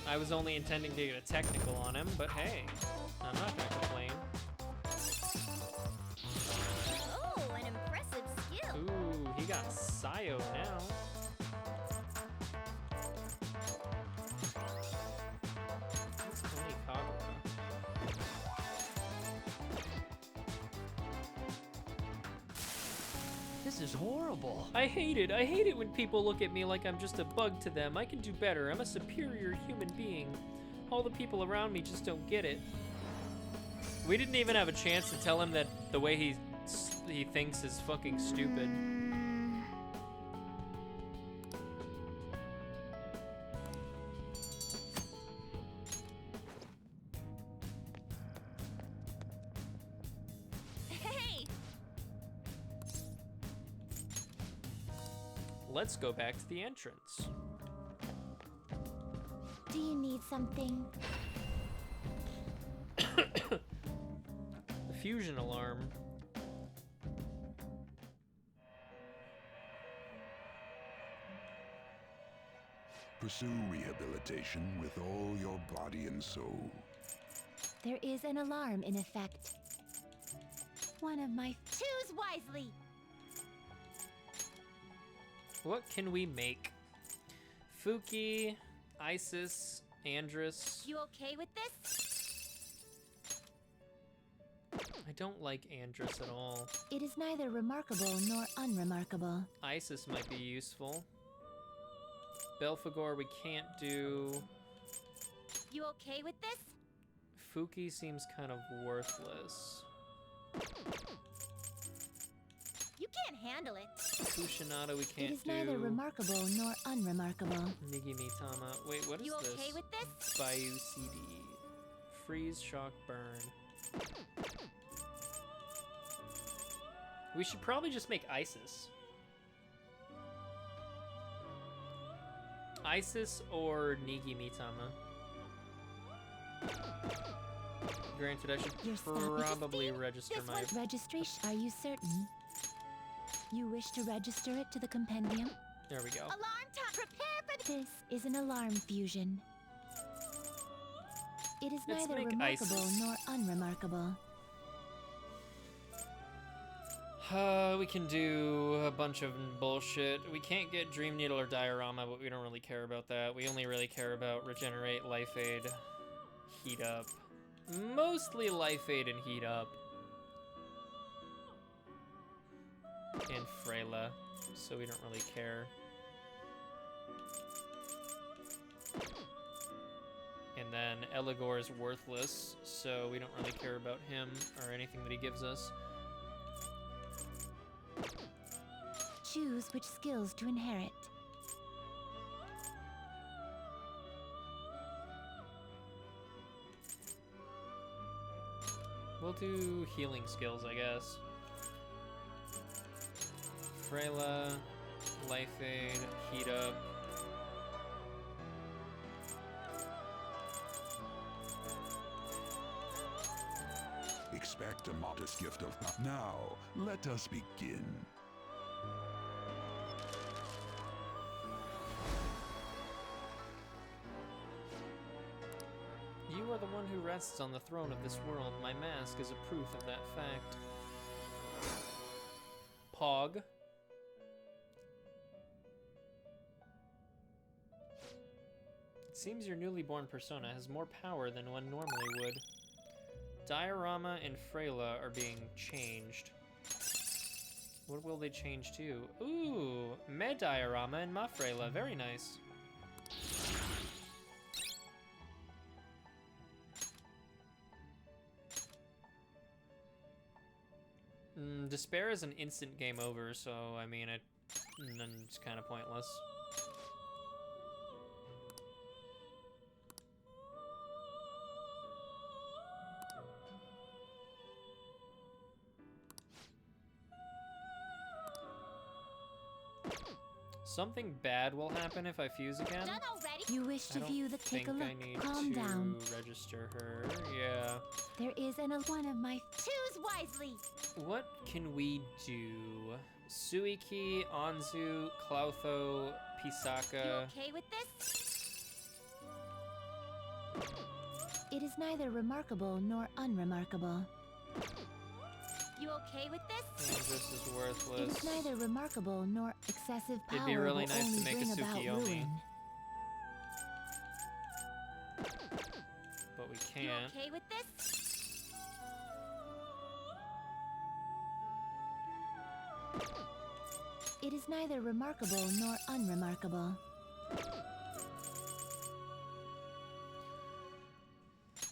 I was only intending to get a technical on him, but hey, I'm not gonna complain. Oh, an impressive skill! Ooh, he got Sayo now. That's only Kagura. This is horrible. I hate it. I hate it when people look at me like I'm just a bug to them. I can do better. I'm a superior human being. All the people around me just don't get it. We didn't even have a chance to tell him that the way he thinks is fucking stupid. Hey! Let's go back to the entrance. Do you need something? The fusion alarm. Pursue rehabilitation with all your body and soul. There is an alarm in effect. One of my... Choose wisely! What can we make? Fuki, Isis, Andrus. You okay with this? I don't like Andrus at all. It is neither remarkable nor unremarkable. Isis might be useful. Belphegor we can't do. You okay with this? Fuki seems kind of worthless. You can't handle handle it. Kushinada we It can't is do. neither remarkable nor unremarkable. Nigi Mitama. Wait, what is You this? okay with this? Bayou CD. Freeze, shock, burn. We should probably just make Isis. Isis or Nigi Mitama. Granted, I should Your stop. probably register This my... one- Registration. Are you certain? You wish to register it to the compendium? There we go. Alarm time. Prepare for This is an alarm fusion. It is Let's neither make remarkable Isis. nor unremarkable. We can do a bunch of bullshit. We can't get Dream Needle or Diorama, but we don't really care about that. We only really care about Regenerate, Life Aid, Heat Up. Mostly Life Aid and Heat Up. And Freyla, so we don't really care. And then Eligor is worthless, so we don't really care about him or anything that he gives us. Choose which skills to inherit. We'll do healing skills, I guess. Freyla, Life Aid, Heat Up. Expect a modest gift of... Now, let us begin. You are the one who rests on the throne of this world. My mask is a proof of that fact. Pog. It seems your newly born persona has more power than one normally would. Diorama and Freyla are being changed. What will they change to? Ooh, Me Diorama and Ma Freyla. Very nice. Despair is an instant game over, so I mean, it's kind of pointless. Something bad will happen if I fuse again. done already. You wish I to don't view the think take a I look. need Calm to down. register her. Yeah. There is one of my Choose wisely. What can we do? Suiki, Anzu, Clotho, You Pisaka. okay with this? It is neither remarkable nor unremarkable. You okay with this? Andrus is It worthless. is neither remarkable nor excessive power It'd be really will nice to only make a bring about Tsukiyomi. ruin. But we You can't. okay with this? It is neither remarkable nor unremarkable.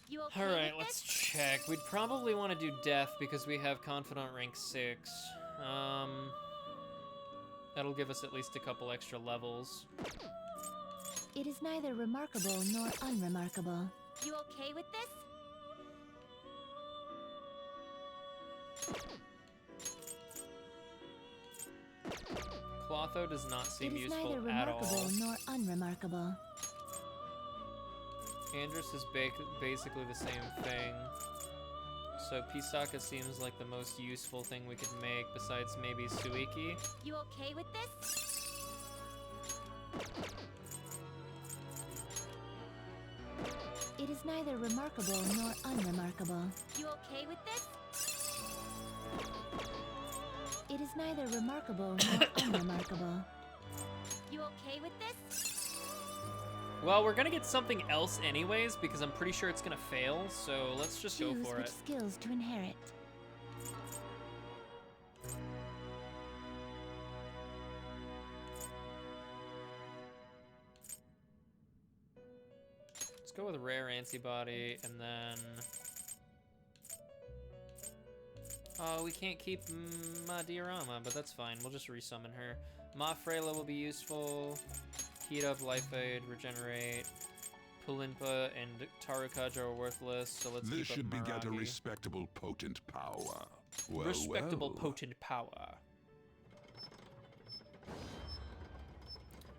You okay Alright, with let's this? check. We'd probably want to do Death because we have Confidant rank 6. That'll give us at least a couple extra levels. It is neither remarkable nor unremarkable. You okay with this? Clotho does not It seem is useful neither at all. remarkable nor unremarkable. Andrus is basically the same thing. So Pisaka seems like the most useful thing we could make besides maybe Suiki. You okay with this? It is neither remarkable nor unremarkable. You okay with this? It is neither remarkable nor unremarkable. You okay with this? Well, we're gonna get something else anyways because I'm pretty sure it's gonna fail, so let's just go Choose for which it. skills to inherit. Let's go with rare antibody and then Oh, we can't keep Ma Diorama, but that's fine. We'll just resummon her. Ma Freyla will be useful. Heat up, Life Aid, Regenerate. Pulimpa and Tarukaja are worthless, so let's This keep should up beget a Maragi. respectable, potent power. Well, Respectable, well. potent power.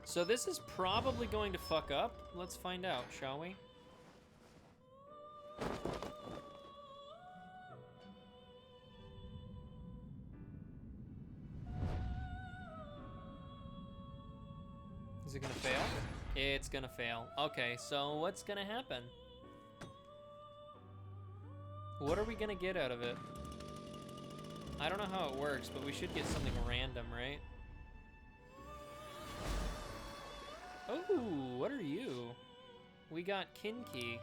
So this is probably going to fuck up. Let's find out, shall we? Is it gonna fail? It's gonna fail. Okay, so what's gonna happen? What are we gonna get out of it? I don't know how it works, but we should get something random, right? Oh, what are you? We got Kinki.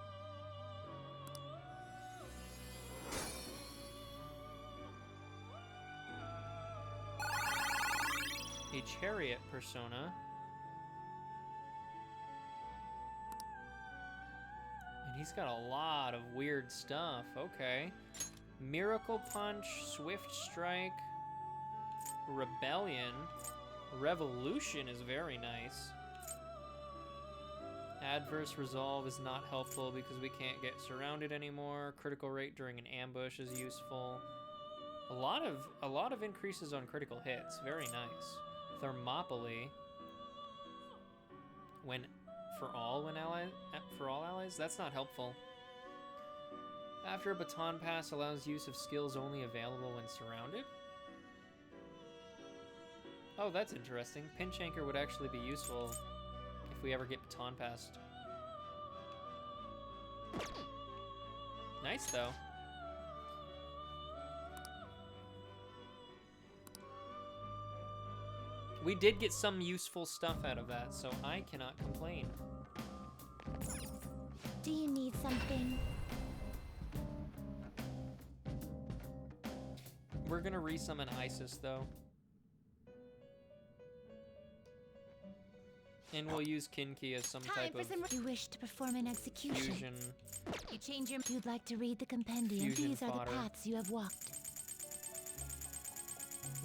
A chariot persona. And he's got a lot of weird stuff. Okay. Miracle Punch, Swift Strike, Rebellion, Revolution is very nice. Adverse Resolve is not helpful because we can't get surrounded anymore. Critical rate during an ambush is useful. A lot of increases on critical hits. Very nice. Thermopylae. For all allies? That's not helpful. After a baton pass allows use of skills only available when surrounded. Oh, that's interesting. Pinch Anchor would actually be useful if we ever get baton passed. Nice though. We did get some useful stuff out of that, so I cannot complain. Do you need something? We're gonna resummon Isis though. And we'll use Kinki as some Time type for of some. You wish to perform an execution. fusion. You change your. You'd like to read the compendium. Fusion These are fodder. the paths you have walked.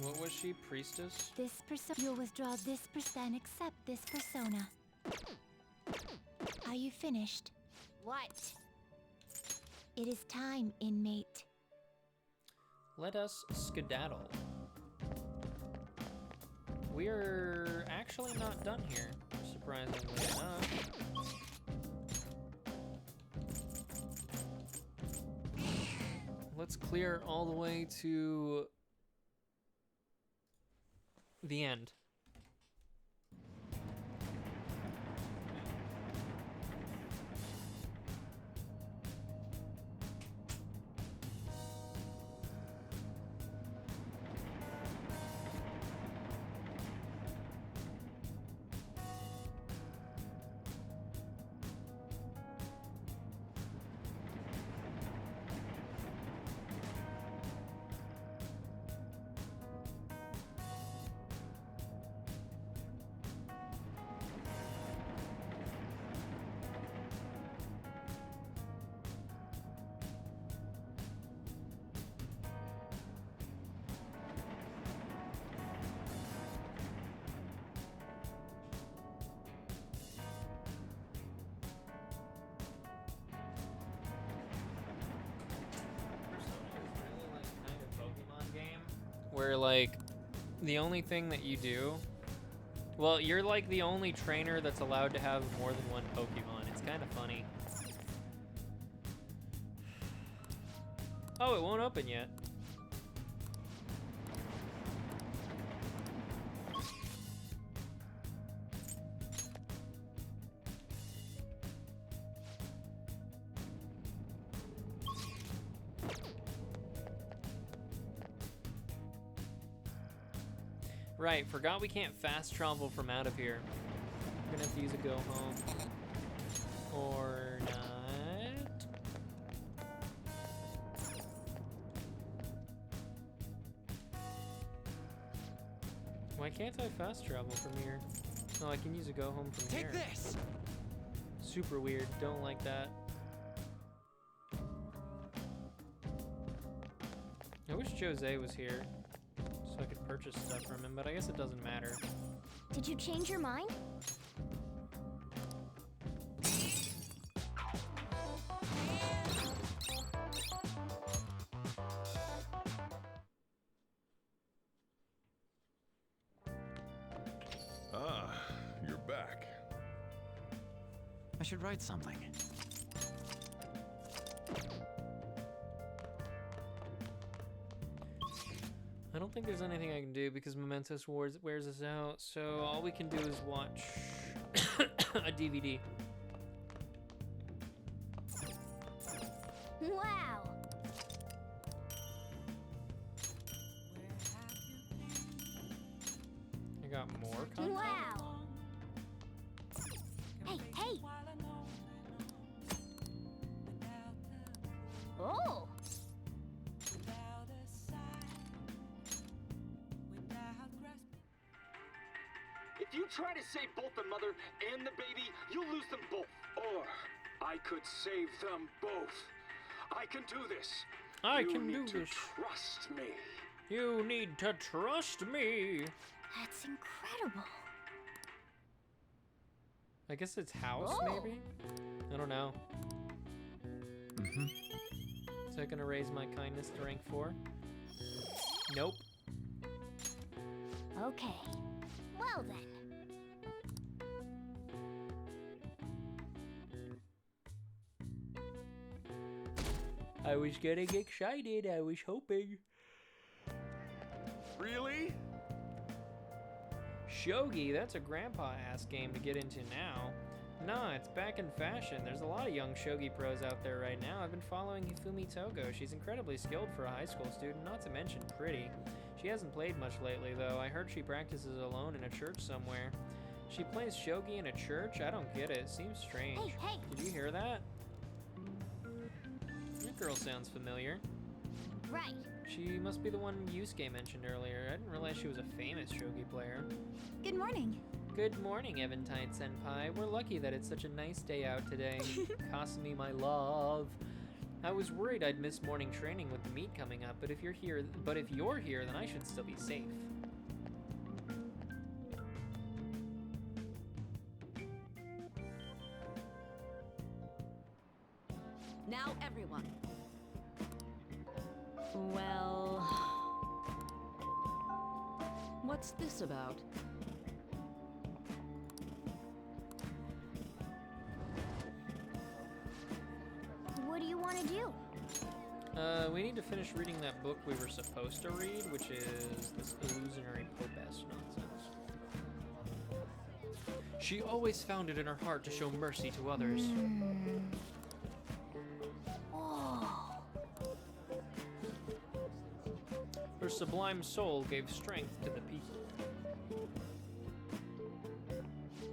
What was she? Priestess? This persona. You'll withdraw this and accept this persona. Are you finished? What? It is time, inmate. Let us skedaddle. We're actually not done here, surprisingly enough. Let's clear all the way to the end. Where like the only thing that you do, well, you're like the only trainer that's allowed to have more than one Pokemon. It's kind of funny. Oh, it won't open yet. Right, forgot we can't fast travel from out of here. We're gonna have to use a go home. Or not. Why can't I fast travel from here? Oh, I can use a go home from here. Take this! Super weird, don't like that. I wish Jose was here, so I could purchase stuff from him, but I guess it doesn't matter. Did you change your mind? Ah, you're back. I should write something. I don't think there's anything I can do because Mementos wears us out, so all we can do is watch a DVD. Wow. I got more content? Wow. Hey, hey. Oh. If you try to save both the mother and the baby, you'll lose them both. Or I could save them both. I can do this. I You can need do to this. Trust me. You need to trust me. That's incredible. I guess it's house, Oh. maybe? I don't know. Mm-hmm. Is that gonna raise my kindness to rank 4? Nope. Okay. Well then. I was getting excited. I was hoping. Really? Shogi, that's a grandpa-ass game to get into now. Nah, it's back in fashion. There's a lot of young shogi pros out there right now. I've been following Hifumi Togo. She's incredibly skilled for a high school student, not to mention pretty. She hasn't played much lately, though. I heard she practices alone in a church somewhere. She plays shogi in a church? I don't get it. Seems strange. Hey, hey. Did you hear that? That girl sounds familiar. Right. She must be the one Yusuke mentioned earlier. I didn't realize she was a famous shogi player. Good morning. Good morning, Eventide Senpai. We're lucky that it's such a nice day out today. Kasumi, my love. I was worried I'd miss morning training with the meet coming up, but if you're here, then I should still be safe. Now, everyone. Well, what's this about? What do you want to do? We need to finish reading that book we were supposed to read, which is this illusionary Pope-esque nonsense. She always found it in her heart to show mercy to others. Oh. Her sublime soul gave strength to the people.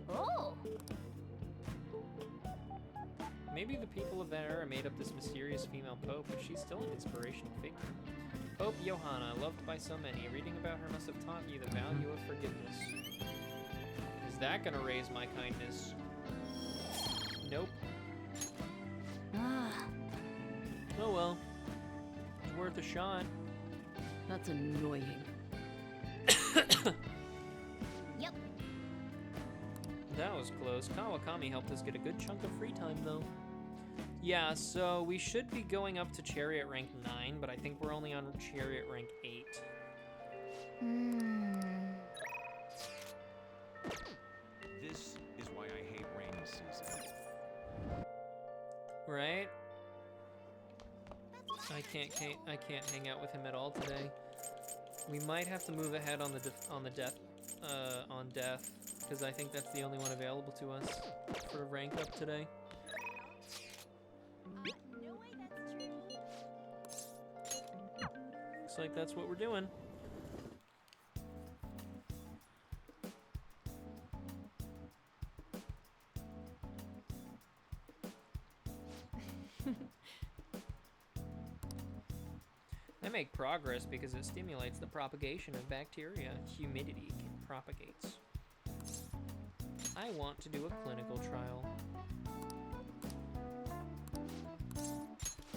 Oh. Maybe the people of that era made up this mysterious female pope, but she's still an inspirational figure. Pope Johanna, loved by so many, reading about her must have taught you the value of forgiveness. Is that gonna raise my kindness? Nope. Ah. Oh well. It's worth a shot. That's annoying. Yep. That was close. Kawakami helped us get a good chunk of free time, though. Yeah, so we should be going up to Chariot rank 9, but I think we're only on Chariot rank 8. This is why I hate rainy season. Right? I can't hang out with him at all today. We might have to move ahead on death, because I think that's the only one available to us for rank up today. No way that's true. Looks like that's what we're doing. I make progress because it stimulates the propagation of bacteria. Humidity propagates. I want to do a clinical trial.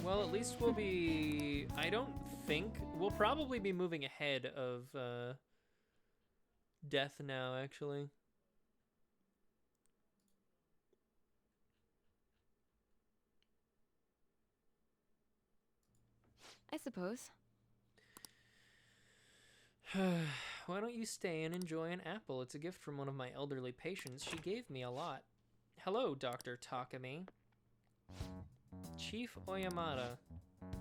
Well, at least we'll be... I don't think we'll probably be moving ahead of death now, actually. I suppose. Why don't you stay and enjoy an apple? It's a gift from one of my elderly patients. She gave me a lot. Hello, Dr. Takami. Chief Oyamada.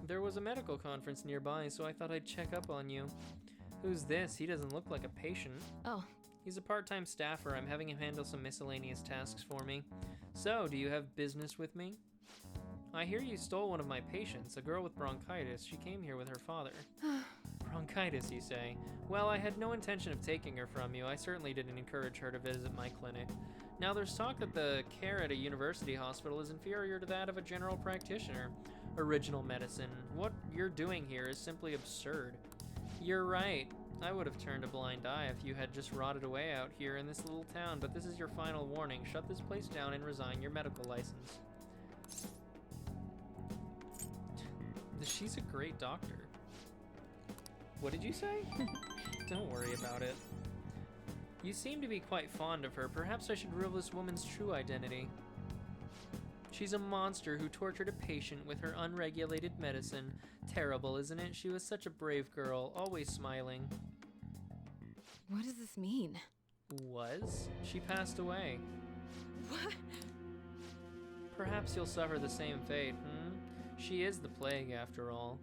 There was a medical conference nearby, so I thought I'd check up on you. Who's this? He doesn't look like a patient. Oh. He's a part-time staffer. I'm having him handle some miscellaneous tasks for me. So, do you have business with me? I hear you stole one of my patients, a girl with bronchitis. She came here with her father. Bronchitis, you say? Well, I had no intention of taking her from you. I certainly didn't encourage her to visit my clinic. Now, there's talk that the care at a university hospital is inferior to that of a general practitioner. Original medicine. What you're doing here is simply absurd. You're right. I would have turned a blind eye if you had just rotted away out here in this little town, but this is your final warning. Shut this place down and resign your medical license. She's a great doctor. What did you say? Don't worry about it. You seem to be quite fond of her. Perhaps I should reveal this woman's true identity. She's a monster who tortured a patient with her unregulated medicine. Terrible, isn't it? She was such a brave girl, always smiling. What does this mean? Was? She passed away. What? Perhaps you'll suffer the same fate, She is the plague, after all.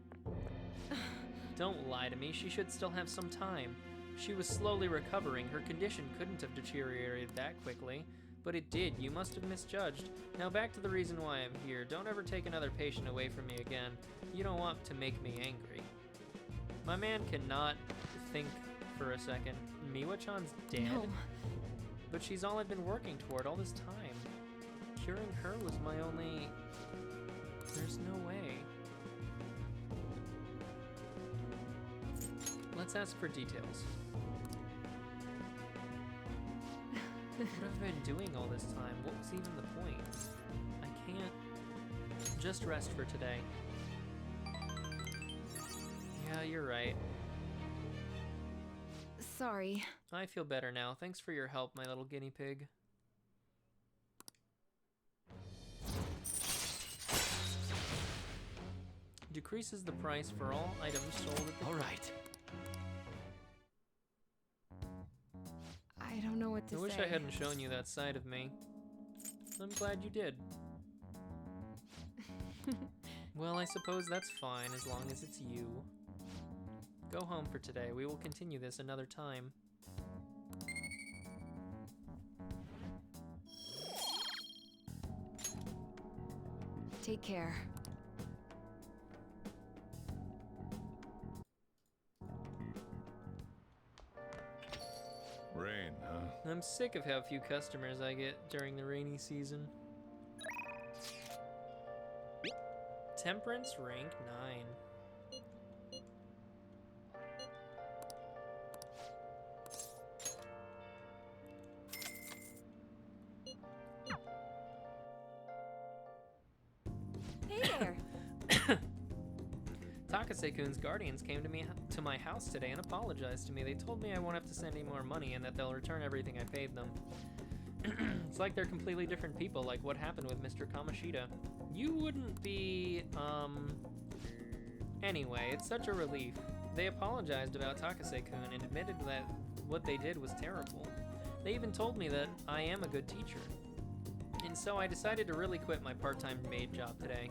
Don't lie to me. She should still have some time. She was slowly recovering. Her condition couldn't have deteriorated that quickly. But it did. You must have misjudged. Now back to the reason why I'm here. Don't ever take another patient away from me again. You don't want to make me angry. My man cannot think for a second. Miwa-chan's dead? No. But she's all I've been working toward all this time. Curing her was my only... There's no way. Let's ask for details. What have I been doing all this time? What was even the point? I can't just rest for today. Yeah, you're right. Sorry. I feel better now. Thanks for your help, my little guinea pig. Decreases the price for all items sold at the... All right. I don't know what to say. I wish I hadn't shown you that side of me. I'm glad you did. Well, I suppose that's fine as long as it's you. Go home for today. We will continue this another time. Take care. Rain, huh? I'm sick of how few customers I get during the rainy season. Temperance rank 9. Hey there. Takase-kun's guardians came to my house today and apologized to me. They told me I won't have to send any more money and that they'll return everything I paid them. It's like they're completely different people, like what happened with Mr. Kamashita. You wouldn't be, Anyway, it's such a relief. They apologized about Takase-kun and admitted that what they did was terrible. They even told me that I am a good teacher. And so I decided to really quit my part-time maid job today.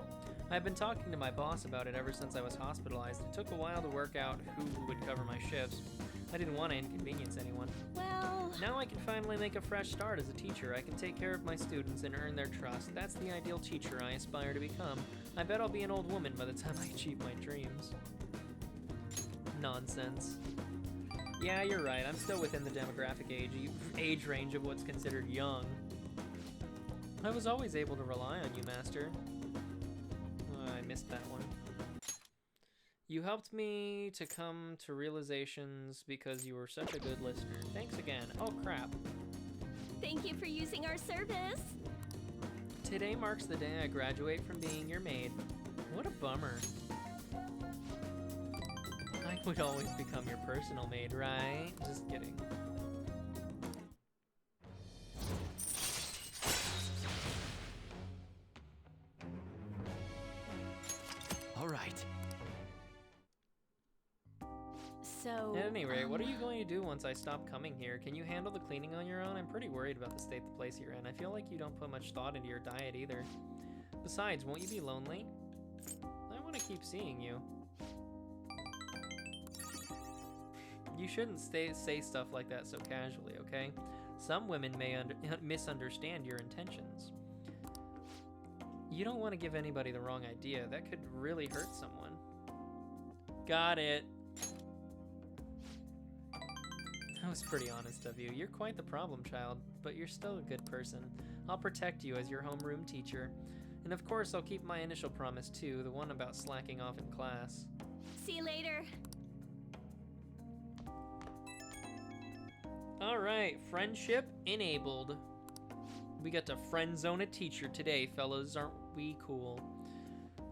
I've been talking to my boss about it ever since I was hospitalized. It took a while to work out who would cover my shifts. I didn't want to inconvenience anyone. Well... Now I can finally make a fresh start as a teacher. I can take care of my students and earn their trust. That's the ideal teacher I aspire to become. I bet I'll be an old woman by the time I achieve my dreams. Nonsense. Yeah, you're right. I'm still within the demographic age range of what's considered young. I was always able to rely on you, Master. I missed that one. You helped me to come to realizations because you were such a good listener. Thanks again. Oh, crap. Thank you for using our service. Today marks the day I graduate from being your maid. What a bummer. would always become your personal maid, right? Just kidding. All right. So, At any rate, what are you going to do once I stop coming here? Can you handle the cleaning on your own? I'm pretty worried about the state the place you're in. I feel like you don't put much thought into your diet either. Besides, won't you be lonely? I want to keep seeing you. You shouldn't say stuff like that so casually, okay? Some women may misunderstand your intentions. You don't want to give anybody the wrong idea. That could really hurt someone. Got it. That was pretty honest of you. You're quite the problem child, but you're still a good person. I'll protect you as your homeroom teacher. And of course, I'll keep my initial promise too, the one about slacking off in class. See you later. Alright, friendship enabled. We got to friend zone a teacher today, fellas. Aren't we cool?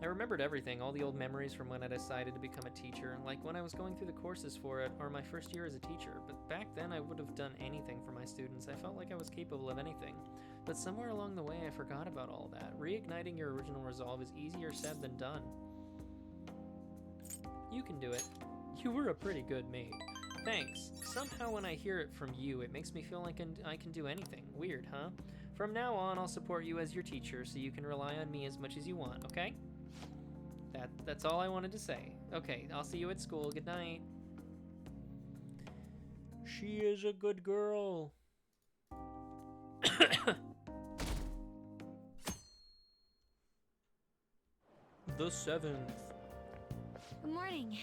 I remembered everything, all the old memories from when I decided to become a teacher, like when I was going through the courses for it, or my first year as a teacher. But back then, I would have done anything for my students. I felt like I was capable of anything. But somewhere along the way, I forgot about all that. Reigniting your original resolve is easier said than done. You can do it. You were a pretty good maid. Thanks. Somehow when I hear it from you, it makes me feel like I can do anything. Weird, huh? From now on, I'll support you as your teacher, so you can rely on me as much as you want, okay? That's all I wanted to say. Okay, I'll see you at school. Good night. She is a good girl. The 7th. Good morning.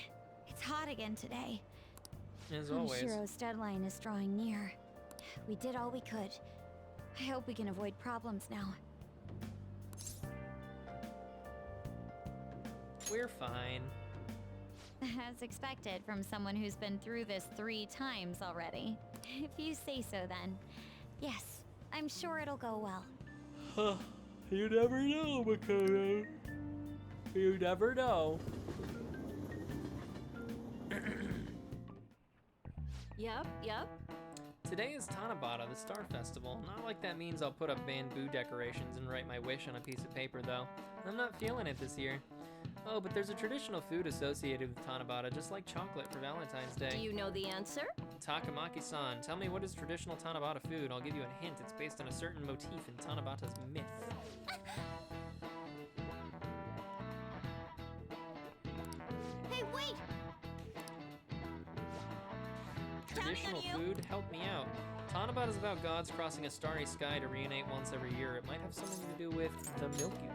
It's hot again today. As always. Kaneshiro's deadline is drawing near. We did all we could. I hope we can avoid problems now. We're fine. As expected from someone who's been through this 3 times already. If you say so then. Yes, I'm sure it'll go well. Huh. You never know, Makoto. You never know. Yep. Today is Tanabata, the Star Festival. Not like that means I'll put up bamboo decorations and write my wish on a piece of paper, though. I'm not feeling it this year. Oh, but there's a traditional food associated with Tanabata, just like chocolate for Valentine's Day. Do you know the answer? Takamaki-san, tell me what is traditional Tanabata food. I'll give you a hint. It's based on a certain motif in Tanabata's myth. Hey, wait! Traditional food? Help me out. Tanabata is about gods crossing a starry sky to reunite once every year. It might have something to do with the Milky Way.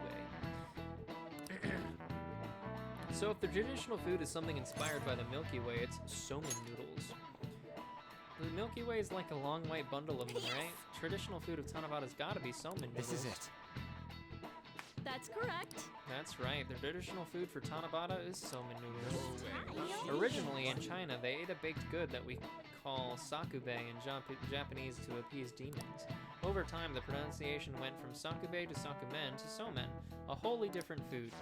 So if the traditional food is something inspired by the Milky Way, it's somen noodles. The Milky Way is like a long white bundle of them, right? Traditional food of Tanabata's gotta be somen noodles. This is it. That's correct. That's right. The traditional food for Tanabata is somen noodles. Originally in China, they ate a baked good that we call sakube in Japanese to appease demons. Over time, the pronunciation went from sakube to sakumen to somen, a wholly different food.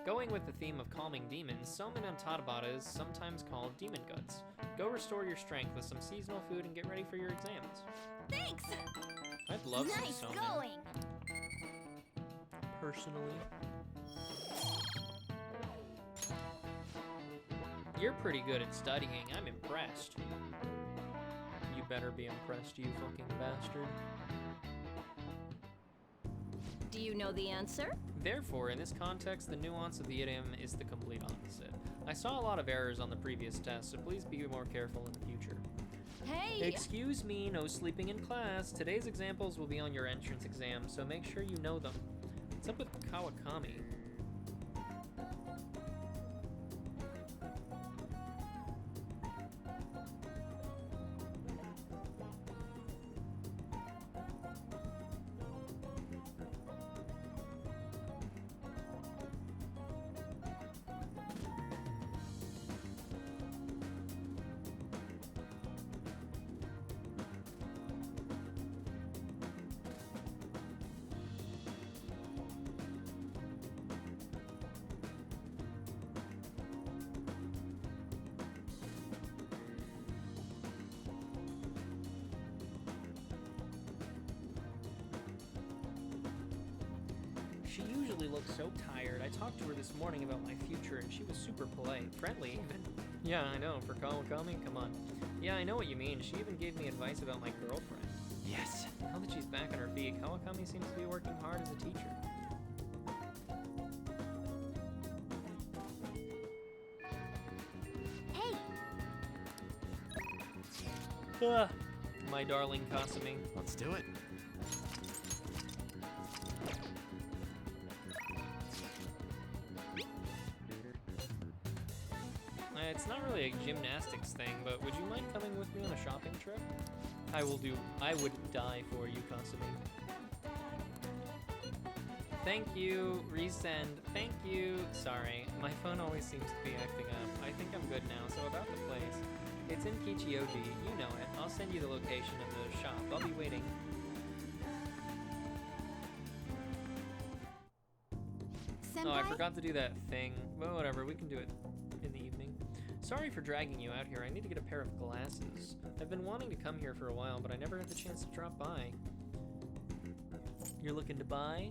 Going with the theme of calming demons, somen on Tanabata is sometimes called demon guts. Go restore your strength with some seasonal food and get ready for your exams. Thanks! I'd love Nice some somen. going! Personally. You're pretty good at studying. I'm impressed. You better be impressed, you fucking bastard. Do you know the answer? Therefore, in this context, the nuance of the idiom is the complete opposite. I saw a lot of errors on the previous test, so please be more careful in the future. Hey! Excuse me, no sleeping in class. Today's examples will be on your entrance exam, so make sure you know them. What's up with Kawakami? usually looks so tired. I talked to her this morning about my future, and she was super polite. Friendly, even. Yeah, I know. For Kawakami? Come on. Yeah, I know what you mean. She even gave me advice about my girlfriend. Yes. Now that she's back on her feet, Kawakami seems to be working hard as a teacher. Hey! My darling Kasumi. Let's do it. It's not really a gymnastics thing, but would you mind coming with me on a shopping trip? I would die for you, Kasumi. Thank you, resend, thank you. Sorry, my phone always seems to be acting up. I think I'm good now, so about the place. It's in Kichioji, you know it. I'll send you the location of the shop. I'll be waiting. Senpai? Oh, I forgot to do that thing. Well, whatever, we can do it in the evening. Sorry for dragging you out here. I need to get a pair of glasses. I've been wanting to come here for a while, but I never had the chance to drop by. You're looking to buy?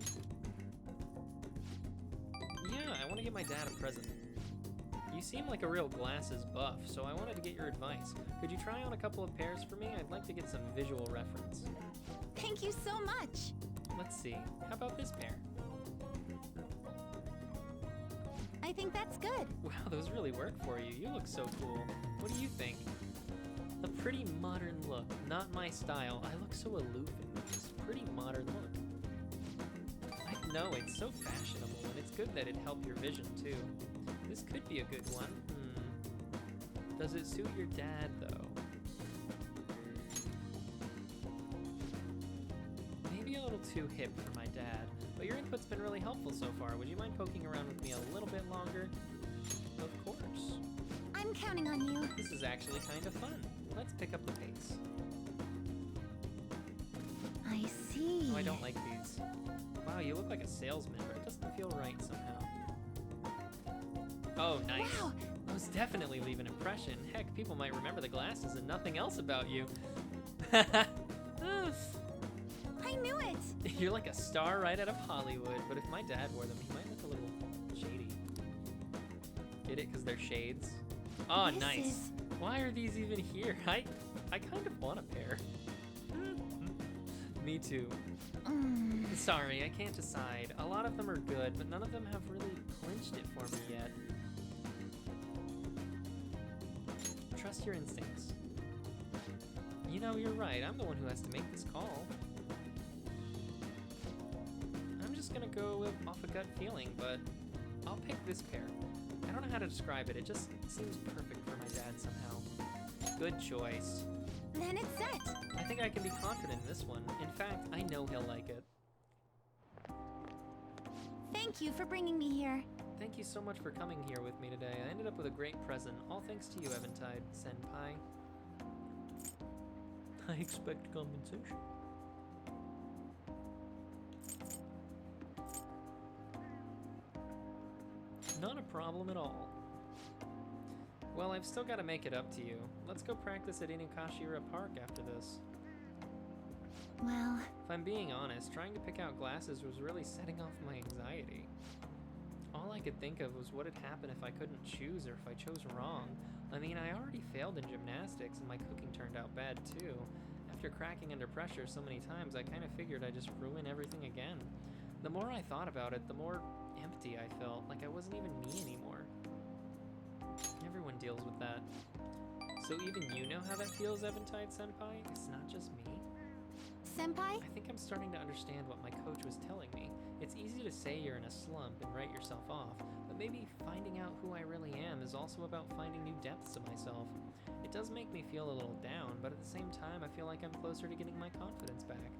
Yeah, I want to get my dad a present. You seem like a real glasses buff, so I wanted to get your advice. Could you try on a couple of pairs for me? I'd like to get some visual reference. Thank you so much! Let's see. How about this pair? I think that's good. Wow, those really work for you. You look so cool. What do you think? A pretty modern look. Not my style. I look so aloof in these. Pretty modern look. I know, it's so fashionable, and it's good that it helped your vision, too. This could be a good one. Does it suit your dad, though? Maybe a little too hip for my dad, but your input's been really helpful so far. Would you mind poking around with me a little bit longer? Of course. I'm counting on you. This is actually kind of fun. Let's pick up the pace. I see. Oh, I don't like these. Wow, you look like a salesman, but it doesn't feel right somehow. Oh, nice. Wow. Those definitely leave an impression. Heck, people might remember the glasses and nothing else about you. I knew it! You're like a star right out of Hollywood, but if my dad wore them, he might look a little shady. Get it? Because they're shades? Oh, This nice. is- Why are these even here? I kind of want a pair. Me too. Sorry, I can't decide. A lot of them are good, but none of them have really clinched it for me yet. Trust your instincts. You know, you're right. I'm the one who has to make this call. I'm just gonna go with off a gut feeling, but I'll pick this pair. I don't know how to describe it. It just seems perfect for my dad somehow. Good choice. Then it's set. I think I can be confident in this one. In fact, I know he'll like it. Thank you for bringing me here. Thank you so much for coming here with me today. I ended up with a great present. All thanks to you, Eventide Senpai. I expect compensation. Not a problem at all. Well, I've still got to make it up to you. Let's go practice at Inukashira Park after this. Well, If I'm being honest, trying to pick out glasses was really setting off my anxiety. All I could think of was what had happened if I couldn't choose or if I chose wrong. I mean, I already failed in gymnastics and my cooking turned out bad too. After cracking under pressure so many times, I kind of figured I'd just ruin everything again. The more I thought about it, the more empty I felt, like I wasn't even me anymore. Everyone deals with that. So even you know how that feels, Eventide Senpai? It's not just me. Senpai? I think I'm starting to understand what my coach was telling me. It's easy to say you're in a slump and write yourself off, but maybe finding out who I really am is also about finding new depths to myself. It does make me feel a little down, but at the same time I feel like I'm closer to getting my confidence back.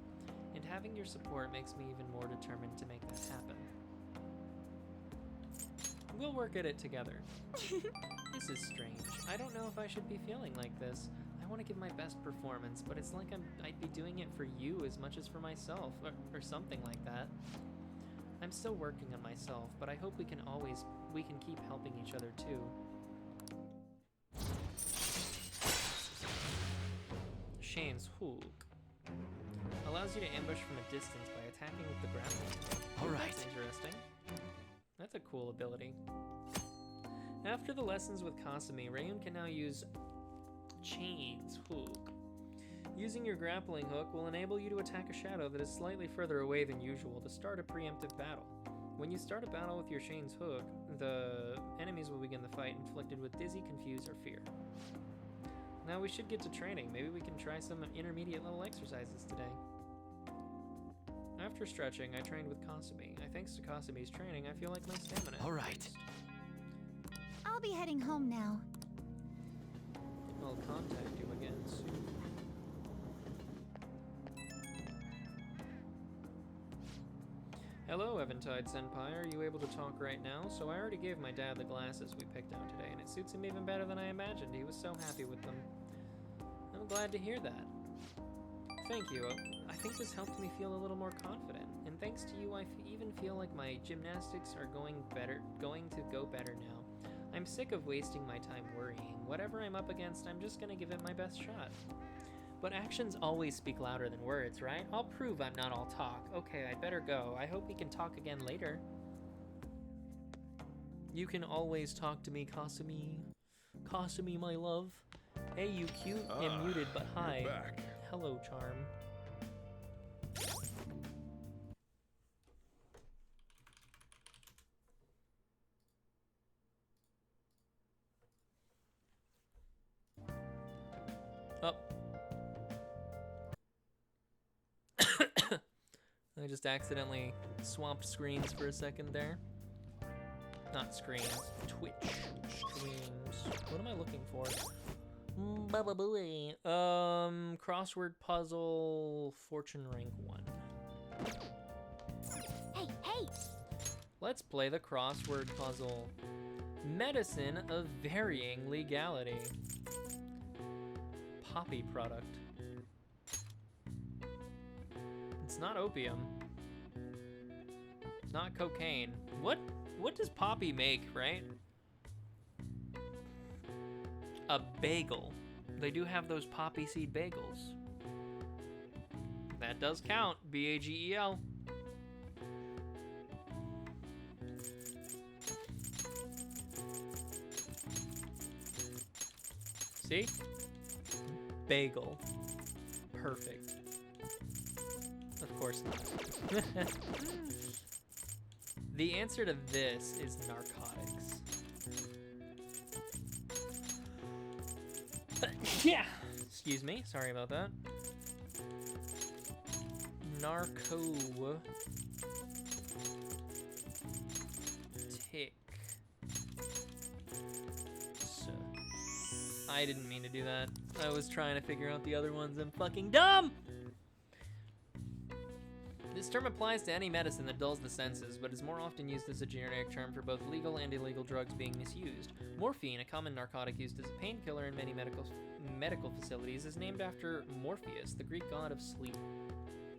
And having your support makes me even more determined to make that happen. We'll work at it together. This is strange. I don't know if I should be feeling like this. I want to give my best performance, but it's like I'd be doing it for you as much as for myself, or something like that. I'm still working on myself, but I hope we can keep helping each other too. Shane's Hulk. Allows you to ambush from a distance by attacking with the grapple. All right. That's interesting. That's a cool ability. After the lessons with Kasumi, Rayun can now use Chains Hook. Using your grappling hook will enable you to attack a shadow that is slightly further away than usual to start a preemptive battle. When you start a battle with your Chains Hook, the enemies will begin the fight inflicted with dizzy, confuse, or fear. Now we should get to training. Maybe we can try some intermediate level exercises today. After stretching, I trained with Kasumi. Thanks to Kasumi's training, I feel like my stamina. All right. I'll be heading home now. I'll contact you again soon. Hello, Eventide Senpai. Are you able to talk right now? So I already gave my dad the glasses we picked out today, and it suits him even better than I imagined. He was so happy with them. I'm glad to hear that. Thank you. I think this helped me feel a little more confident. And thanks to you, I even feel like my gymnastics are going to go better now. I'm sick of wasting my time worrying. Whatever I'm up against, I'm just gonna give it my best shot. But actions always speak louder than words, right? I'll prove I'm not all talk. Okay, I'd better go. I hope we can talk again later. You can always talk to me, Kasumi. Kasumi, my love. Hey, you cute and muted, but hi. You're back. Hello, charm. Oh. I just accidentally swapped screens for a second there. Not screens, Twitch streams. What am I looking for? Crossword puzzle, fortune rank 1. Hey, hey! Let's play the crossword puzzle. Medicine of varying legality. Poppy product. It's not opium. It's not cocaine. What does Poppy make, right? A bagel. They do have those poppy seed bagels. That does count. B-A-G-E-L. See? Bagel. Perfect. Of course not. The answer to this is narcotics. Yeah! Excuse me, sorry about that. Narco... tick. I didn't mean to do that. I was trying to figure out the other ones. I'm fucking dumb! This term applies to any medicine that dulls the senses, but is more often used as a generic term for both legal and illegal drugs being misused. Morphine, a common narcotic used as a painkiller in many medical facilities, is named after Morpheus, the Greek god of sleep.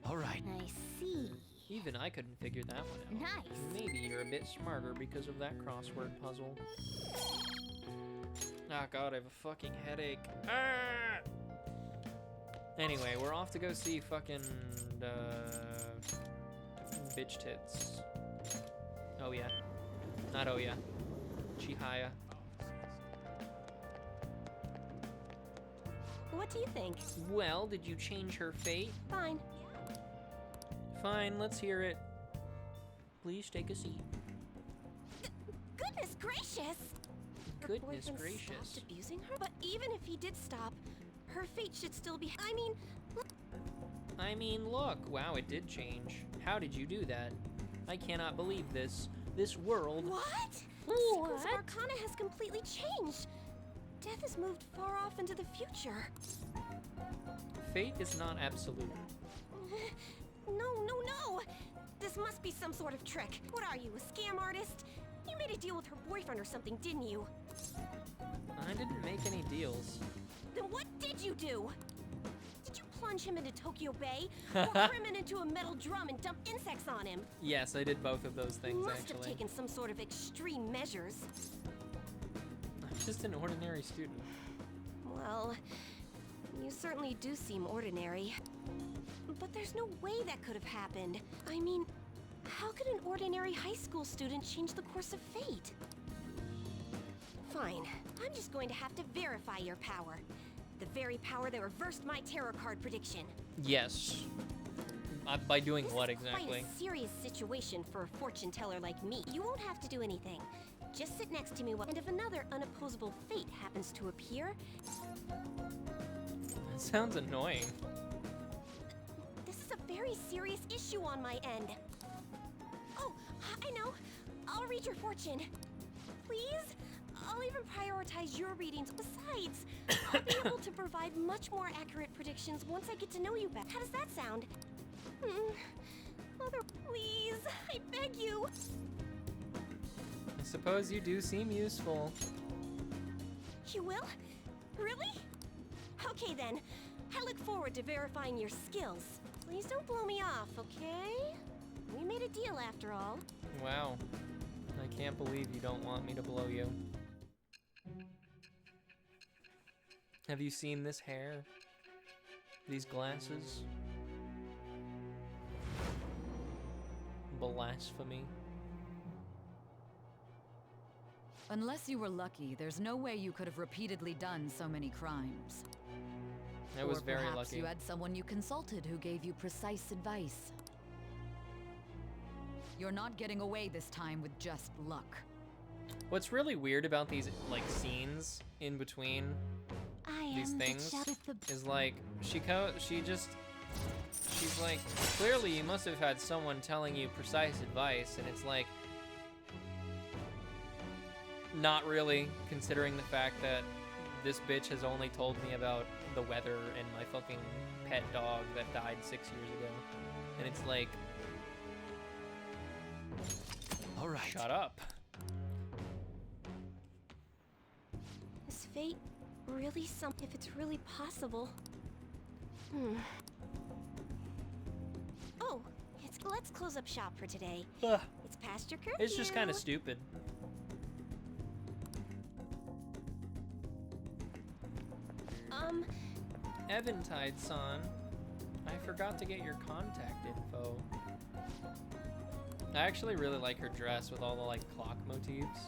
All right. I see. Even I couldn't figure that one out. Nice. Maybe you're a bit smarter because of that crossword puzzle. Oh god, I have a fucking headache. Ah! Anyway, we're off to go see fucking bitch tits. Oh yeah. Not oh yeah. Chihaya. What do you think? Well, did you change her fate? Fine. Fine, let's hear it. Please take a seat. Goodness gracious! Her Goodness boyfriend gracious. stopped abusing her? But even if he did stop, her fate should still be. I mean, look. Wow, it did change. How did you do that? I cannot believe this. This world. What? The sequence of Arcana has completely changed. Death has moved far off into the future. Fate is not absolute. No. This must be some sort of trick. What are you, a scam artist? You made a deal with her boyfriend or something, didn't you? I didn't make any deals. Then what did you do? Did you plunge him into Tokyo Bay? Or cram him into a metal drum and dump insects on him? Yes, I did both of those things, You must actually. have taken some sort of extreme measures. I'm just an ordinary student. Well, you certainly do seem ordinary. But there's no way that could have happened. I mean, how could an ordinary high school student change the course of fate? Fine. I'm just going to have to verify your power. The very power that reversed my tarot card prediction. Yes. By doing what This is exactly? quite a serious situation for a fortune teller like me. You won't have to do anything. Just sit next to me and if another unopposable fate happens to appear... That sounds annoying. This is a very serious issue on my end. Oh, I know. I'll read your fortune. Please? I'll even prioritize your readings. Besides, I'll be able to provide much more accurate predictions once I get to know you better. How does that sound? Mother, please, I beg you. I suppose you do seem useful. You will? Really? Okay then. I look forward to verifying your skills. Please don't blow me off, okay? We made a deal after all. Wow. I can't believe you don't want me to blow you. Have you seen this hair? These glasses? Blasphemy. Unless you were lucky, there's no way you could have repeatedly done so many crimes. I was Or very perhaps lucky. you had someone you consulted who gave you precise advice. You're not getting away this time with just luck. What's really weird about these like scenes in between these things is like she's like, clearly you must have had someone telling you precise advice, and it's like, not really, considering the fact that this bitch has only told me about the weather and my fucking pet dog that died 6 years ago. And it's like, All right. shut up. Is fate really something? If it's really possible. Oh, let's close up shop for today. Ugh, It's past your curfew. it's just kind of stupid. Eventide-san, I forgot to get your contact info. I actually really like her dress with all the like clock motifs.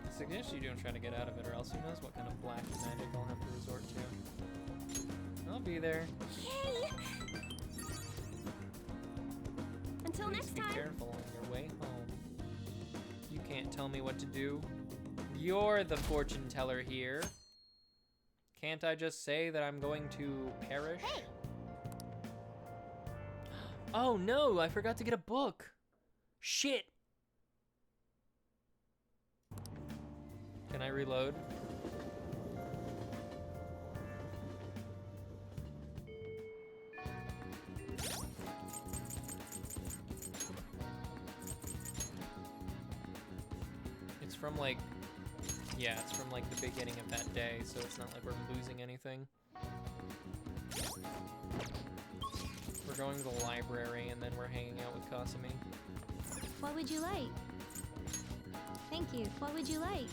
I suggest you don't try to get out of it, or else who knows what kind of black magic I'll have to resort to. I'll be there. Yay! Until Please next be time. careful on your way home. You can't tell me what to do. You're the fortune teller here. Can't I just say that I'm going to perish? Hey! Oh no, I forgot to get a book. Shit. Can I reload? It's from like, yeah, it's from like the beginning of that day, so it's not like we're losing anything. We're going to the library and then we're hanging out with Kasumi. What would you like? Thank you. What would you like?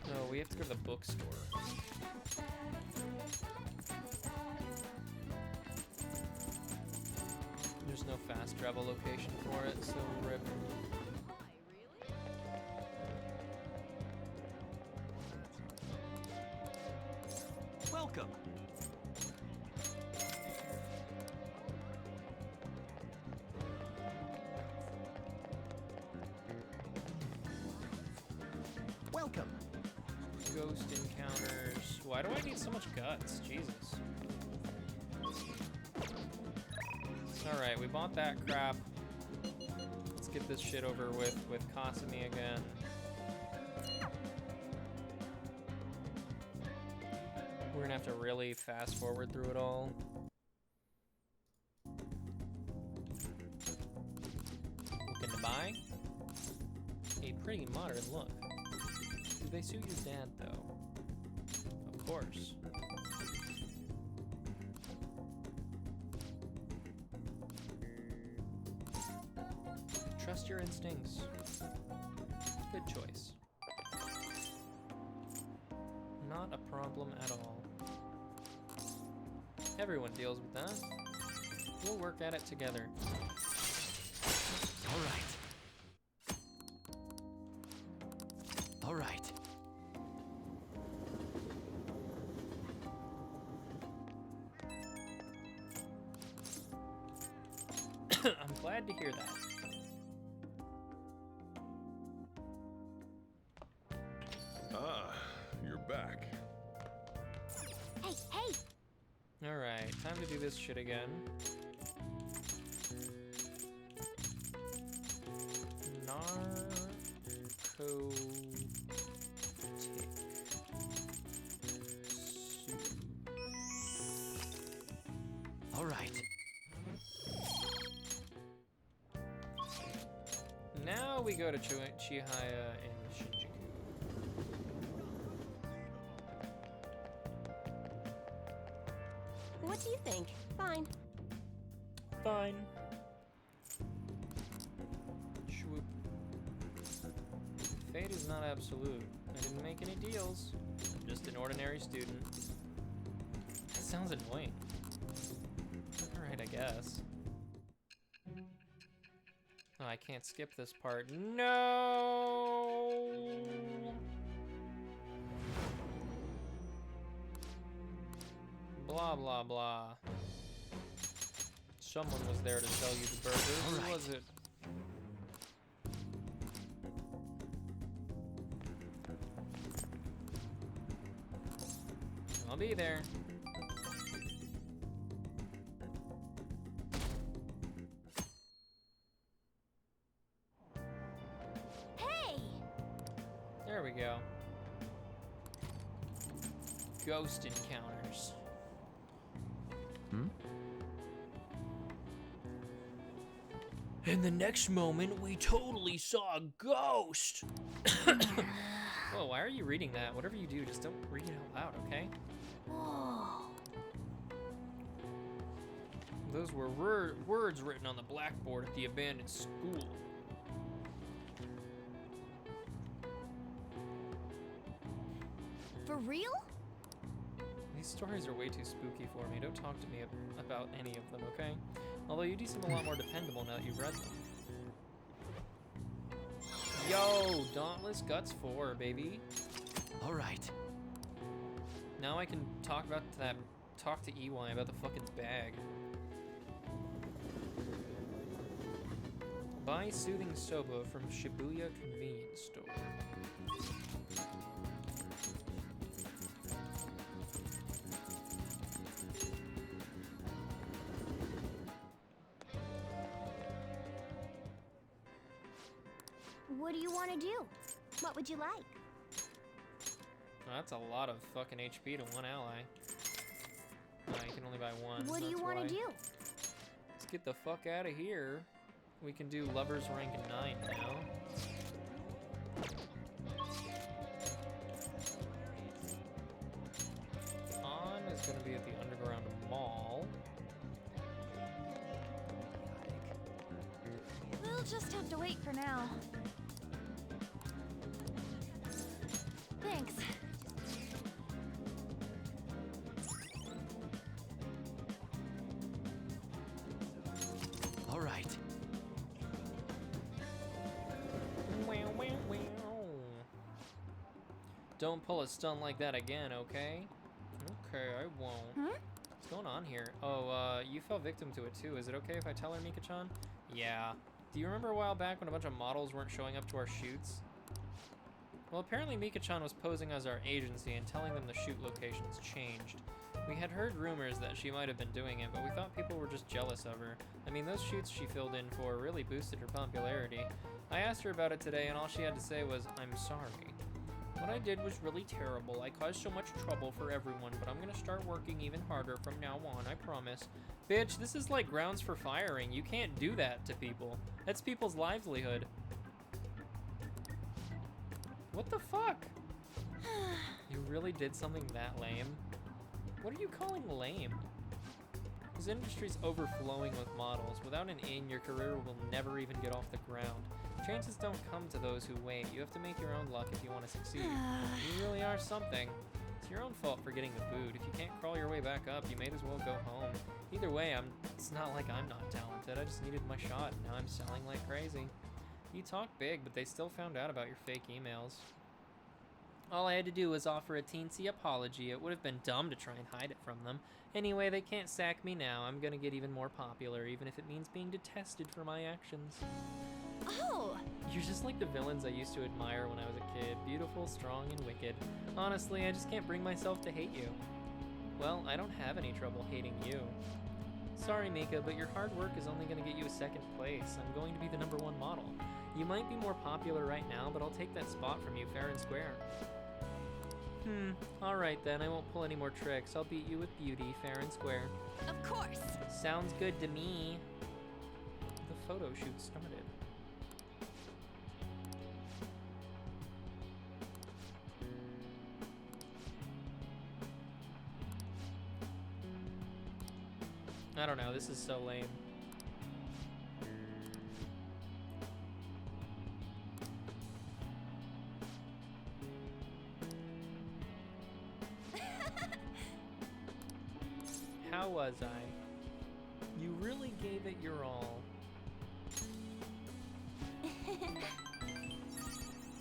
No, we have to go to the bookstore. There's no fast travel location for it, so rip. Welcome. Welcome. Ghost encounters. Why do I need so much guts? Jesus. Alright, we bought that crap. Let's get this shit over with Kasumi again. We're gonna have to really fast forward through it all. Looking to buy? A pretty modern look. Do they suit your dad, though? Of course. Trust your instincts. Good choice. not a problem at all. Everyone deals with that. We'll work at it together. All right. All right. I'm glad to hear that. Ah, you're back. Hey, hey! Alright, time to do this shit again. All right. Now we go to Chihaya in Shinjuku. What do you think? Fine. Fine. Swoop. Fate is not absolute. I didn't make any deals. I'm just an ordinary student. That sounds annoying. Alright, I guess. Oh, I can't skip this part. No! Blah, blah, blah. Someone was there to sell you the burger. Who was it? I'll be there. Hey! There we go. Ghost encounters. In the next moment, we totally saw a ghost! Whoa, why are you reading that? Whatever you do, just don't read it out loud, okay? Those were words written on the blackboard at the abandoned school. For real? These stories are way too spooky for me. Don't talk to me about any of them, okay? Although you do seem a lot more dependable now that you've read them. Yo, Dauntless Guts 4, baby. All right. Now I can talk to EY about the fucking bag. Buy soothing soba from Shibuya convenience store. What do you want to do? What would you like? Oh, that's a lot of fucking HP to one ally. No, you can only buy one. What do you want to do? Let's get the fuck out of here. We can do Lover's rank 9 now. On is gonna be at the Underground Mall. We'll just have to wait for now. Thanks. All right. Don't pull a stunt like that again, okay? Okay, I won't. What's going on here? Oh, you fell victim to it too. Is it okay if I tell her, Mika-chan? Yeah. Do you remember a while back when a bunch of models weren't showing up to our shoots? Well, apparently Mika-chan was posing as our agency and telling them the shoot locations changed. We had heard rumors that she might have been doing it, but we thought people were just jealous of her. I mean, those shoots she filled in for really boosted her popularity. I asked her about it today, and all she had to say was, "I'm sorry. What I did was really terrible. I caused so much trouble for everyone, but I'm gonna start working even harder from now on, I promise." Bitch, this is like grounds for firing. You can't do that to people. That's people's livelihood. What the fuck? You really did something that lame? What are you calling lame? This industry's overflowing with models. Without an in, your career will never even get off the ground. Chances don't come to those who wait. You have to make your own luck if you want to succeed. You really are something. It's your own fault for getting the boot. If you can't crawl your way back up, you may as well go home. Either way, it's not like I'm not talented. I just needed my shot, and now I'm selling like crazy. You talk big, but they still found out about your fake emails. All I had to do was offer a teensy apology. It would have been dumb to try and hide it from them. Anyway, they can't sack me now. I'm gonna get even more popular, even if it means being detested for my actions. Oh! You're just like the villains I used to admire when I was a kid. Beautiful, strong, and wicked. Honestly, I just can't bring myself to hate you. Well, I don't have any trouble hating you. Sorry, Mika, but your hard work is only gonna get you a second place. I'm going to be the #1 model. You might be more popular right now, but I'll take that spot from you fair and square. Alright then, I won't pull any more tricks. I'll beat you with beauty, fair and square. Of course! Sounds good to me. The photo shoot started. I don't know, this is so lame. How was I? You really gave it your all.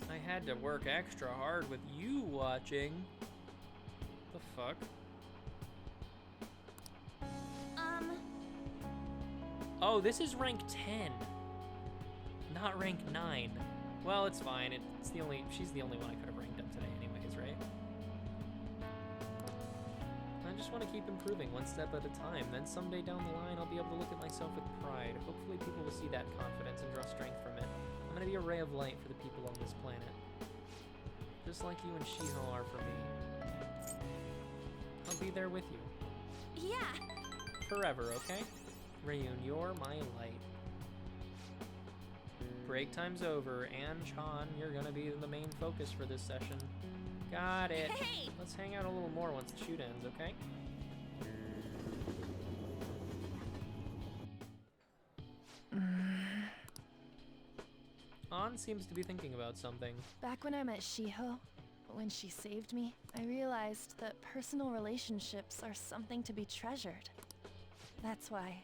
I had to work extra hard with you watching. The fuck? Oh, this is rank 10. Not rank 9. Well, it's fine. She's the only one I could have ranked up today anyways, right? I just want to keep improving one step at a time. Then someday down the line, I'll be able to look at myself with pride. Hopefully people will see that confidence and draw strength from it. I'm going to be a ray of light for the people on this planet. Just like you and Shiho are for me. I'll be there with you. Yeah. Forever, okay? Rayun, you're my light. Break time's over, and Chan, you're gonna be the main focus for this session. Got it. Hey! Let's hang out a little more once the shoot ends, okay? An seems to be thinking about something. Back when I met Shiho, when she saved me, I realized that personal relationships are something to be treasured. That's why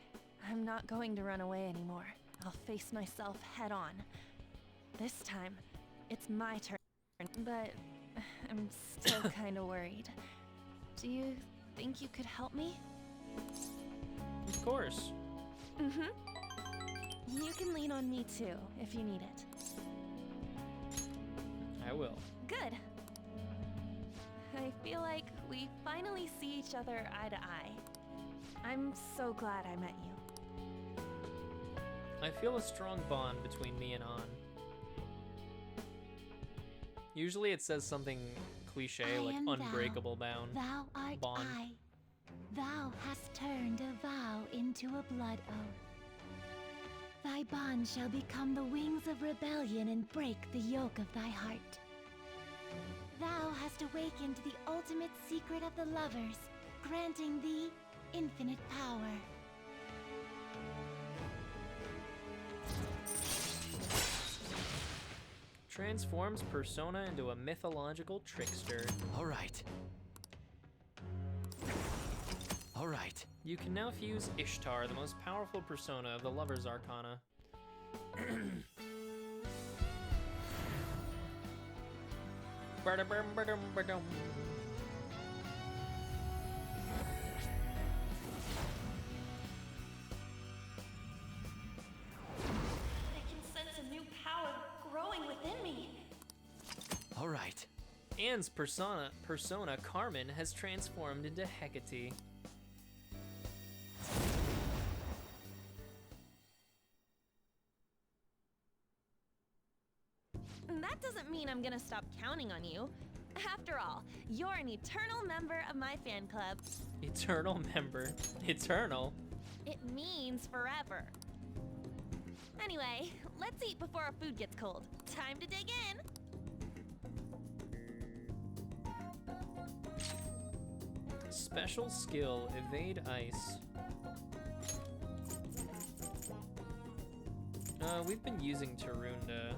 I'm not going to run away anymore. I'll face myself head on. This time, it's my turn, but I'm still kind of worried. Do you think you could help me? Of course. Mm-hmm. You can lean on me too, if you need it. I will. Good. I feel like we finally see each other eye to eye. I'm so glad I met you. I feel a strong bond between me and An. Usually it says something cliche like unbreakable bond. Thou art bond. I. Thou hast turned a vow into a blood oath. Thy bond shall become the wings of rebellion and break the yoke of thy heart. Thou hast awakened the ultimate secret of the lovers, granting thee infinite power. Transforms Persona into a mythological trickster. All right. All right. You can now fuse Ishtar, the most powerful persona of the Lover's Arcana. I can sense a new power growing within me. All right. Anne's persona Carmen has transformed into Hecate. That doesn't mean I'm gonna stop counting on you. After all, you're an eternal member of my fan club. Eternal member. Eternal? It means forever. Anyway, let's eat before our food gets cold. Time to dig in. Special skill, evade ice. We've been using Tarunda.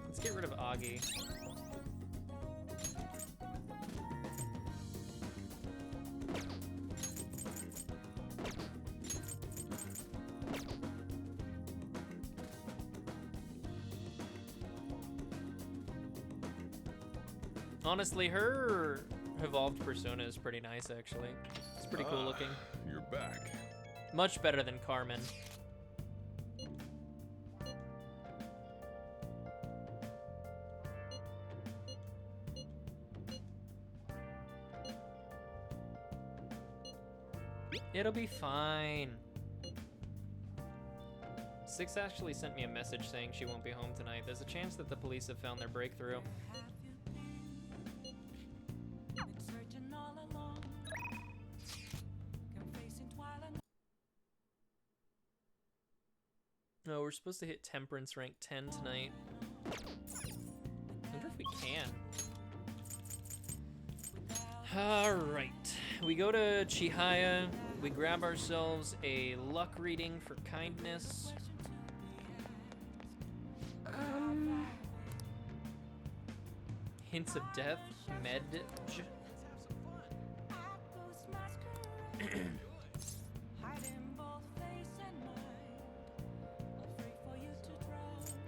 Let's get rid of Augie. Honestly, her evolved persona is pretty nice, actually. It's pretty cool looking. You're back. Much better than Carmen. It'll be fine. Six actually sent me a message saying she won't be home tonight. There's a chance that the police have found their breakthrough. No, we're supposed to hit Temperance rank 10 tonight. Wonder if we can. Alright. We go to Chihaya. We grab ourselves a luck reading for kindness. Hints of death. Medj.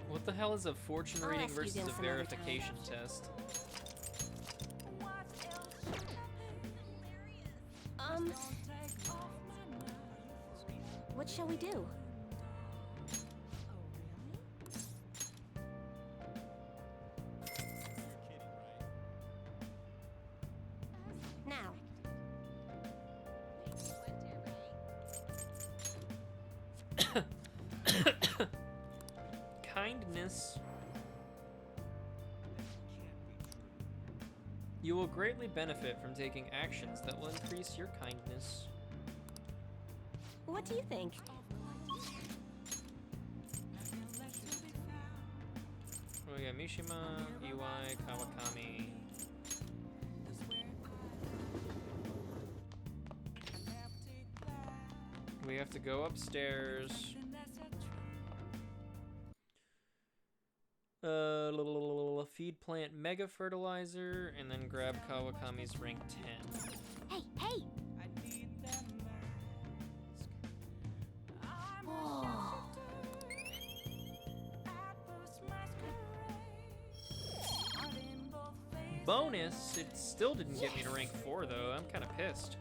What the hell is a fortune I'll reading ask you versus this a another verification time. test? What shall we do? Now. Kindness. You will greatly benefit from taking actions that will increase your kindness. What do you think? We got Mishima, Iwai, Kawakami. We have to go upstairs. Feed plant mega fertilizer and then grab Kawakami's rank 10. Hey, hey! Oh. Bonus, it still didn't get me to rank 4 though. I'm kind of pissed.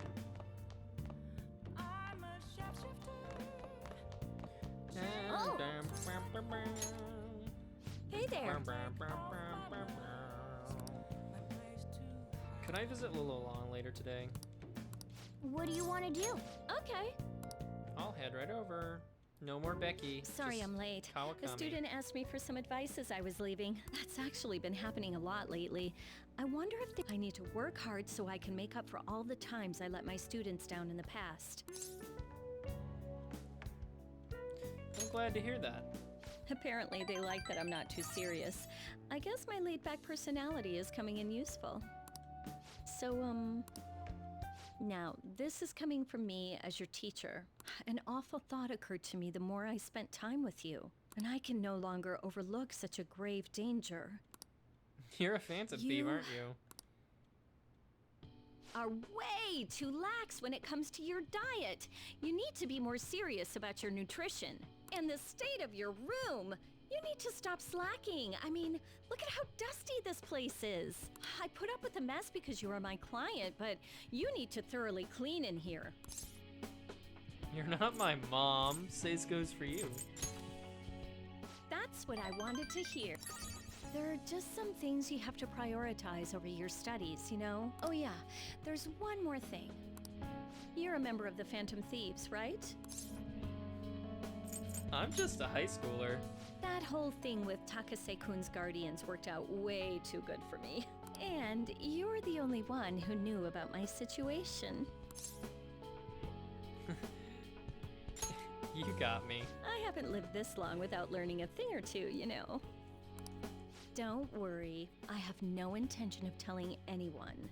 Oh. Hey there. Could I visit Lilolong later today? What do you want to do? Okay. I'll head right over. No more Becky. Sorry just I'm late. A Kawakami. student asked me for some advice as I was leaving. That's actually been happening a lot lately. I wonder if I need to work hard so I can make up for all the times I let my students down in the past. I'm glad to hear that. Apparently they like that I'm not too serious. I guess my laid-back personality is coming in useful. So, now, this is coming from me as your teacher. An awful thought occurred to me the more I spent time with you, and I can no longer overlook such a grave danger. You're a phantom thief, aren't you? Are way too lax when it comes to your diet. You need to be more serious about your nutrition. And the state of your room. You need to stop slacking. I mean, look at how dusty this place is. I put up with the mess because you are my client, but you need to thoroughly clean in here. You're not my mom. Says goes for you. That's what I wanted to hear. There are just some things you have to prioritize over your studies, you know? Oh yeah, there's one more thing. You're a member of the Phantom Thieves, right? I'm just a high schooler. That whole thing with Takase-kun's guardians worked out way too good for me. And you're the only one who knew about my situation. You got me. I haven't lived this long without learning a thing or two, you know. Don't worry, I have no intention of telling anyone.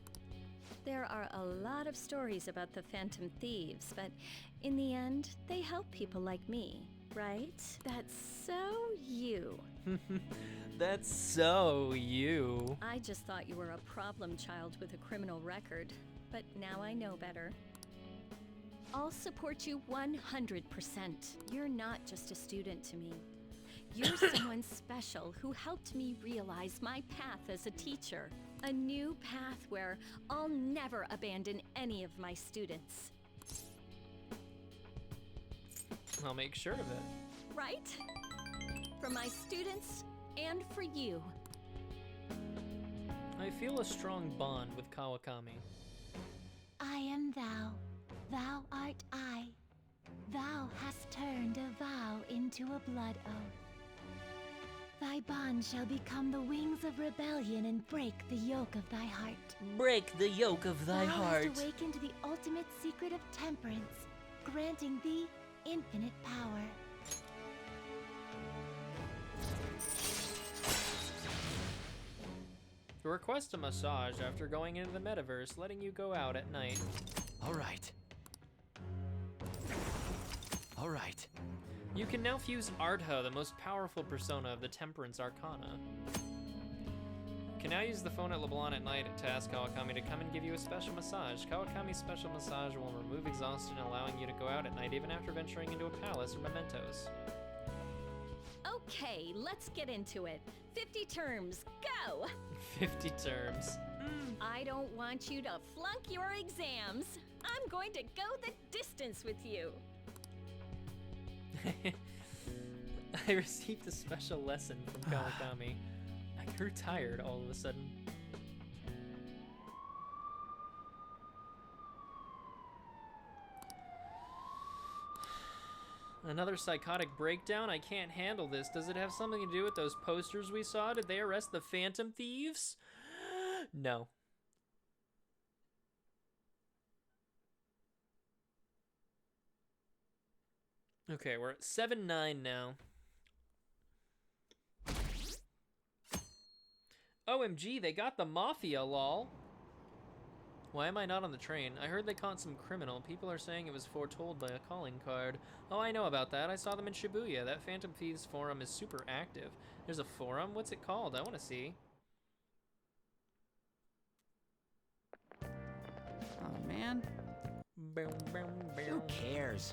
There are a lot of stories about the Phantom Thieves, but in the end, they help people like me, right? That's so you. That's so you. I just thought you were a problem child with a criminal record, but now I know better. I'll support you 100%. You're not just a student to me. You're someone special who helped me realize my path as a teacher. A new path where I'll never abandon any of my students. I'll make sure of it. Right? For my students and for you. I feel a strong bond with Kawakami. I am thou, thou art I. Thou hast turned a vow into a blood oath. Thy bond shall become the wings of rebellion and break the yoke of thy heart. Break the yoke of thy Thou heart. hast awakened to the ultimate secret of temperance, granting thee infinite power. Request a massage after going into the metaverse, letting you go out at night. All right. All right. You can now fuse Ardha, the most powerful persona of the Temperance Arcana. You can now use the phone at LeBlanc at night to ask Kawakami to come and give you a special massage. Kawakami's special massage will remove exhaustion, allowing you to go out at night even after venturing into a palace or mementos. Okay, let's get into it. 50 terms, go! 50 terms. I don't want you to flunk your exams. I'm going to go the distance with you. I received a special lesson from Kawakami. I grew tired all of a sudden. Another psychotic breakdown? I can't handle this. Does it have something to do with those posters we saw? Did they arrest the Phantom Thieves? No. Okay, we're at 7-9 now. OMG, they got the Mafia, lol. Why am I not on the train? I heard they caught some criminal. People are saying it was foretold by a calling card. Oh, I know about that. I saw them in Shibuya. That Phantom Thieves forum is super active. There's a forum? What's it called? I want to see. Oh, man. Who cares?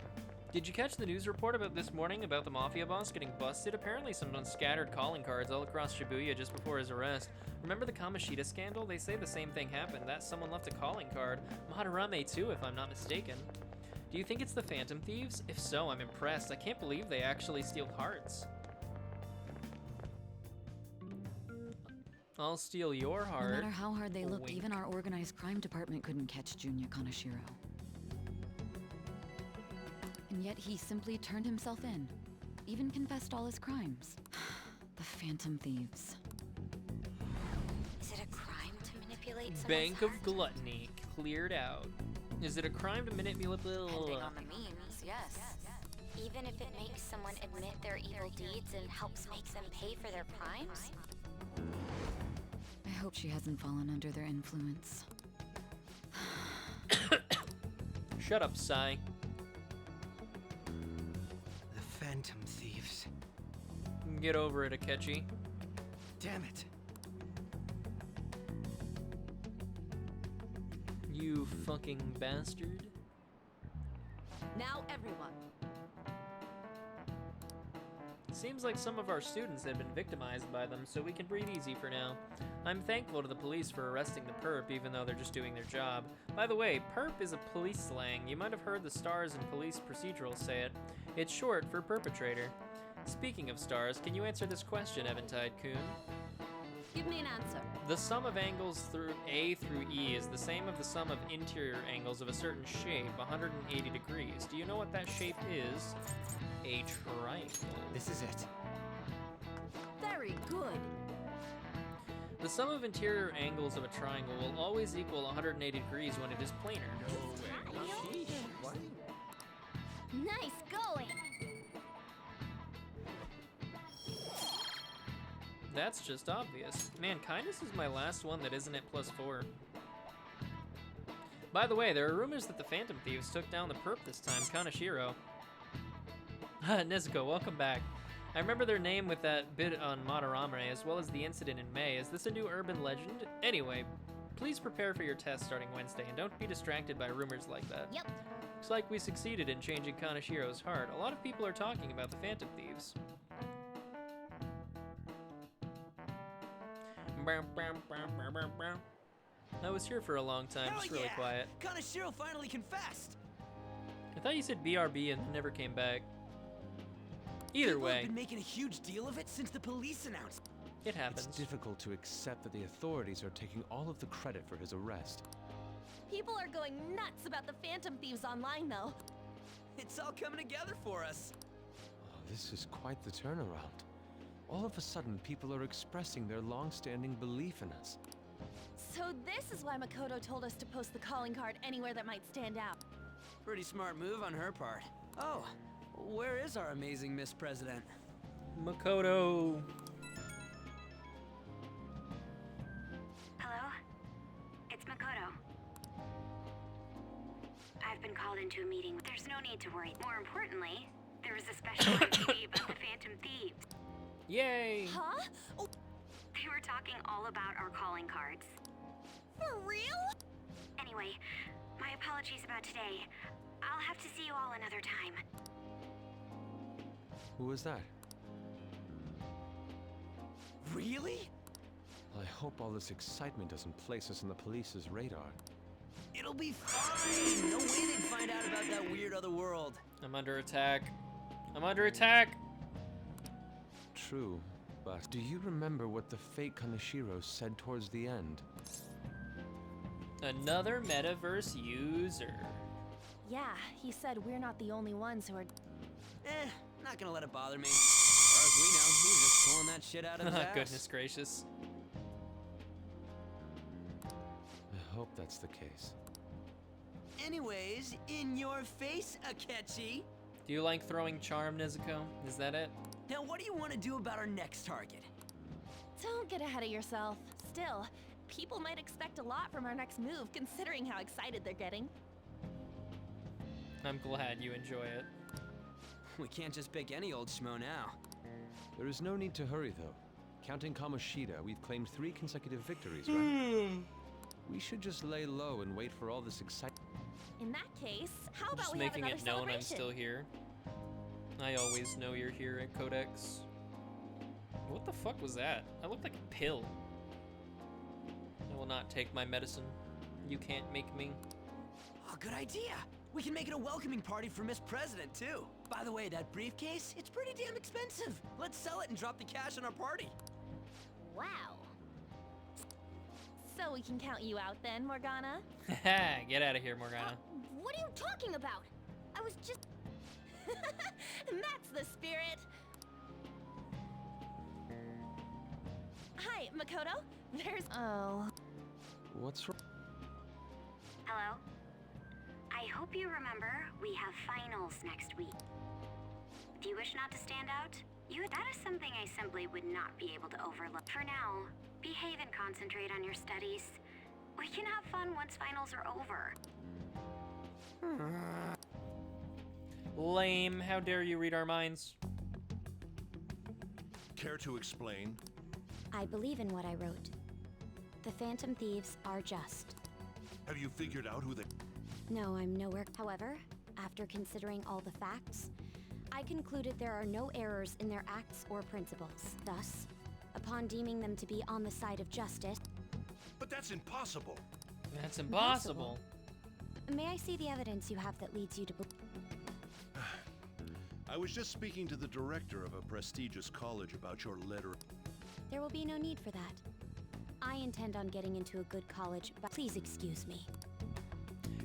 Did you catch the news report about this morning about the Mafia boss getting busted? Apparently someone scattered calling cards all across Shibuya just before his arrest. Remember the Kamoshida scandal? They say the same thing happened, that someone left a calling card. Madarame too, if I'm not mistaken. Do you think it's the Phantom Thieves? If so, I'm impressed. I can't believe they actually steal cards. I'll steal your heart. No matter how hard they looked, Wink. even our organized crime department couldn't catch Junya Kaneshiro. And yet he simply turned himself in. Even confessed all his crimes. The Phantom Thieves. Is it a crime to manipulate someone's Bank of heart? Gluttony cleared out. Is it a crime to manipulate? Depending on the means, yes. Even if it makes someone admit their evil deeds and helps make them pay for their crimes? I hope she hasn't fallen under their influence. Shut up, Sai. The Phantom Thieves. Get over it, Akechi. Damn it. You fucking bastard. Now everyone. Seems like some of our students have been victimized by them, so we can breathe easy for now. I'm thankful to the police for arresting the perp, even though they're just doing their job. By the way, perp is a police slang. You might have heard the stars in police procedurals say it. It's short for perpetrator. Speaking of stars, can you answer this question, Eventide-kun? Give me an answer. The sum of angles through A through E is the same of the sum of interior angles of a certain shape, 180 degrees. Do you know what that shape is? A triangle. This is it. Very good. The sum of interior angles of a triangle will always equal 180 degrees when it is planar. Nice going! That's just obvious. Man, kindness is my last one that isn't at +4. By the way, there are rumors that the Phantom Thieves took down the perp this time, Kaneshiro. Nezuko, welcome back. I remember their name with that bit on Madarame, as well as the incident in May. Is this a new urban legend? Anyway, please prepare for your test starting Wednesday, and don't be distracted by rumors like that. Yep. Looks like we succeeded in changing Kaneshiro's heart. A lot of people are talking about the Phantom Thieves. I was here for a long time, Hell just really yeah! quiet. Kaneshiro finally confessed. I thought you said BRB and never came back. Either People have way, been making a huge deal of it since the police announced. it happens. It's difficult to accept that the authorities are taking all of the credit for his arrest. People are going nuts about the Phantom Thieves online, though. It's all coming together for us. Oh, this is quite the turnaround. All of a sudden, people are expressing their long-standing belief in us. So this is why Makoto told us to post the calling card anywhere that might stand out. Pretty smart move on her part. Oh, where is our amazing Miss President? Makoto. Hello? It's Makoto. I've been called into a meeting. There's no need to worry. More importantly, there was a special TV about the Phantom Thieves. Yay! Huh? Oh, They were talking all about our calling cards. for real? Anyway, my apologies about today. I'll have to see you all another time. Who was that? Really? I hope all this excitement doesn't place us on the police's radar. It'll be fine. No way they'd find out about that weird other world. I'm under attack. I'm under attack! True, but do you remember what the fake Kaneshiro said towards the end? Another metaverse user. Yeah, he said we're not the only ones who are... Not gonna let it bother me. As far as we know, he was just pulling that shit out of his ass. Goodness gracious. I hope that's the case. Anyways, in your face, Akechi. Do you like throwing charm, Nezuko? Is that it? Now, what do you want to do about our next target? Don't get ahead of yourself. Still, people might expect a lot from our next move, considering how excited they're getting. I'm glad you enjoy it. We can't just pick any old schmo now. There is no need to hurry, though. Counting Kamoshida, we've claimed 3 consecutive victories, right? We should just lay low and wait for all this excitement. In that case, how about Just we have making another it known I'm celebration? still here. I always know you're here at Codex. What the fuck was that? That looked like a pill. I will not take my medicine. You can't make me. Oh, good idea. We can make it a welcoming party for Miss President, too. By the way, that briefcase, it's pretty damn expensive. Let's sell it and drop the cash on our party. Wow. So we can count you out then, Morgana? Get out of here, Morgana. What are you talking about? I was just... That's the spirit! Hi, Makoto. There's... Oh... What's wrong? Hello? I hope you remember we have finals next week. Do you wish not to stand out? That is something I simply would not be able to overlook. For now, behave and concentrate on your studies. We can have fun once finals are over. Lame. How dare you read our minds? Care to explain? I believe in what I wrote. The Phantom Thieves are just. Have you figured out who they... No, I'm nowhere. However, after considering all the facts, I concluded there are no errors in their acts or principles. Thus, upon deeming them to be on the side of justice... But that's impossible. That's impossible. May I see the evidence you have that leads you to believe... I was just speaking to the director of a prestigious college about your letter. There will be no need for that. I intend on getting into a good college, but please excuse me.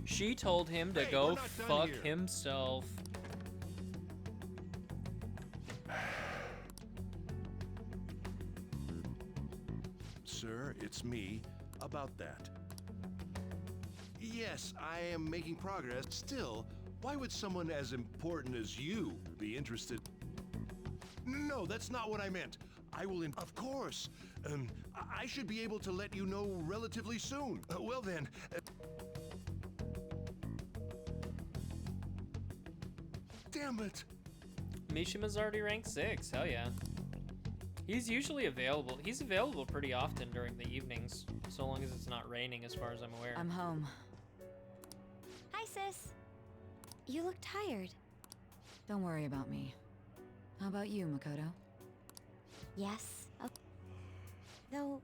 She told him to Hey, go we're not done fuck here. himself. Sir, it's me. About that. Yes, I am making progress. Still, why would someone as important as you be interested? No, that's not what I meant. I will Of course. I should be able to let you know relatively soon. Well then... Damn it. Mishima's already ranked 6. Hell yeah. He's usually available. He's available pretty often during the evenings, so long as it's not raining, as far as I'm aware. I'm home. Hi, sis. You look tired. Don't worry about me. How about you, Makoto? Yes. Oh. Though,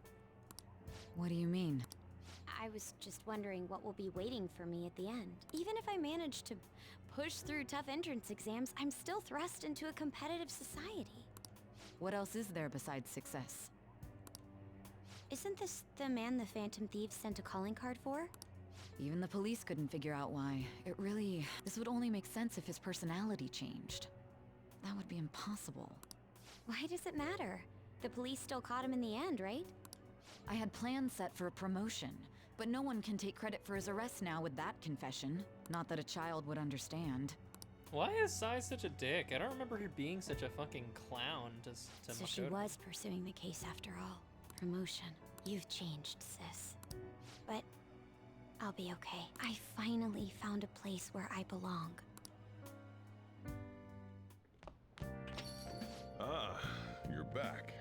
What do you mean? I was just wondering what will be waiting for me at the end. Even if I manage to push through tough entrance exams, I'm still thrust into a competitive society. What else is there besides success? Isn't this the man the Phantom Thieves sent a calling card for? Even the police couldn't figure out why. This would only make sense if his personality changed. That would be impossible. Why does it matter? The police still caught him in the end, right? I had plans set for a promotion, but no one can take credit for his arrest now with that confession. Not that a child would understand. Why is Sai such a dick? I don't remember her being such a fucking clown to So she was pursuing the case after all. Promotion. You've changed, sis. But I'll be okay. I finally found a place where I belong. Ah, you're back.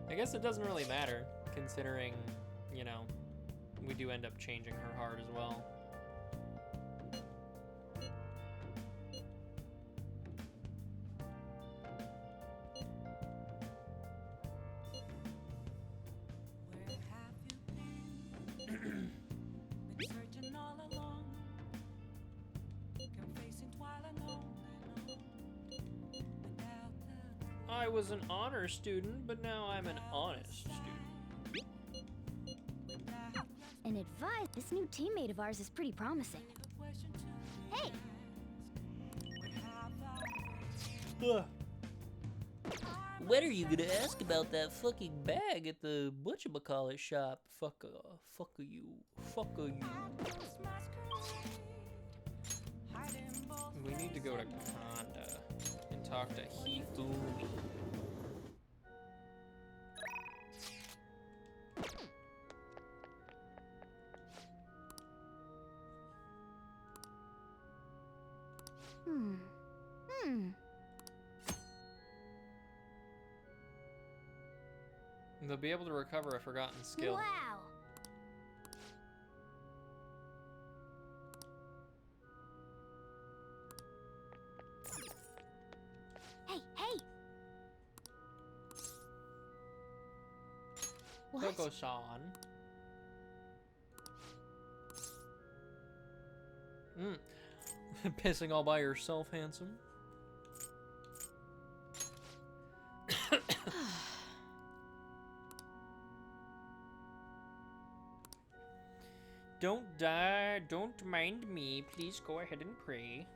I guess it doesn't really matter, considering, you know, we do end up changing her heart as well. I was an honor student, but now I'm an honest student. And advise, this new teammate of ours is pretty promising. Hey! When are you gonna ask about that fucking bag at the whatchamacallit shop? Fuck you. We need to go to Kanda and talk to Hifumi. They'll be able to recover a forgotten skill. Wow! Hey! What? Koko-san. Pissing all by yourself, handsome. Don't die, don't mind me. Please go ahead and pray.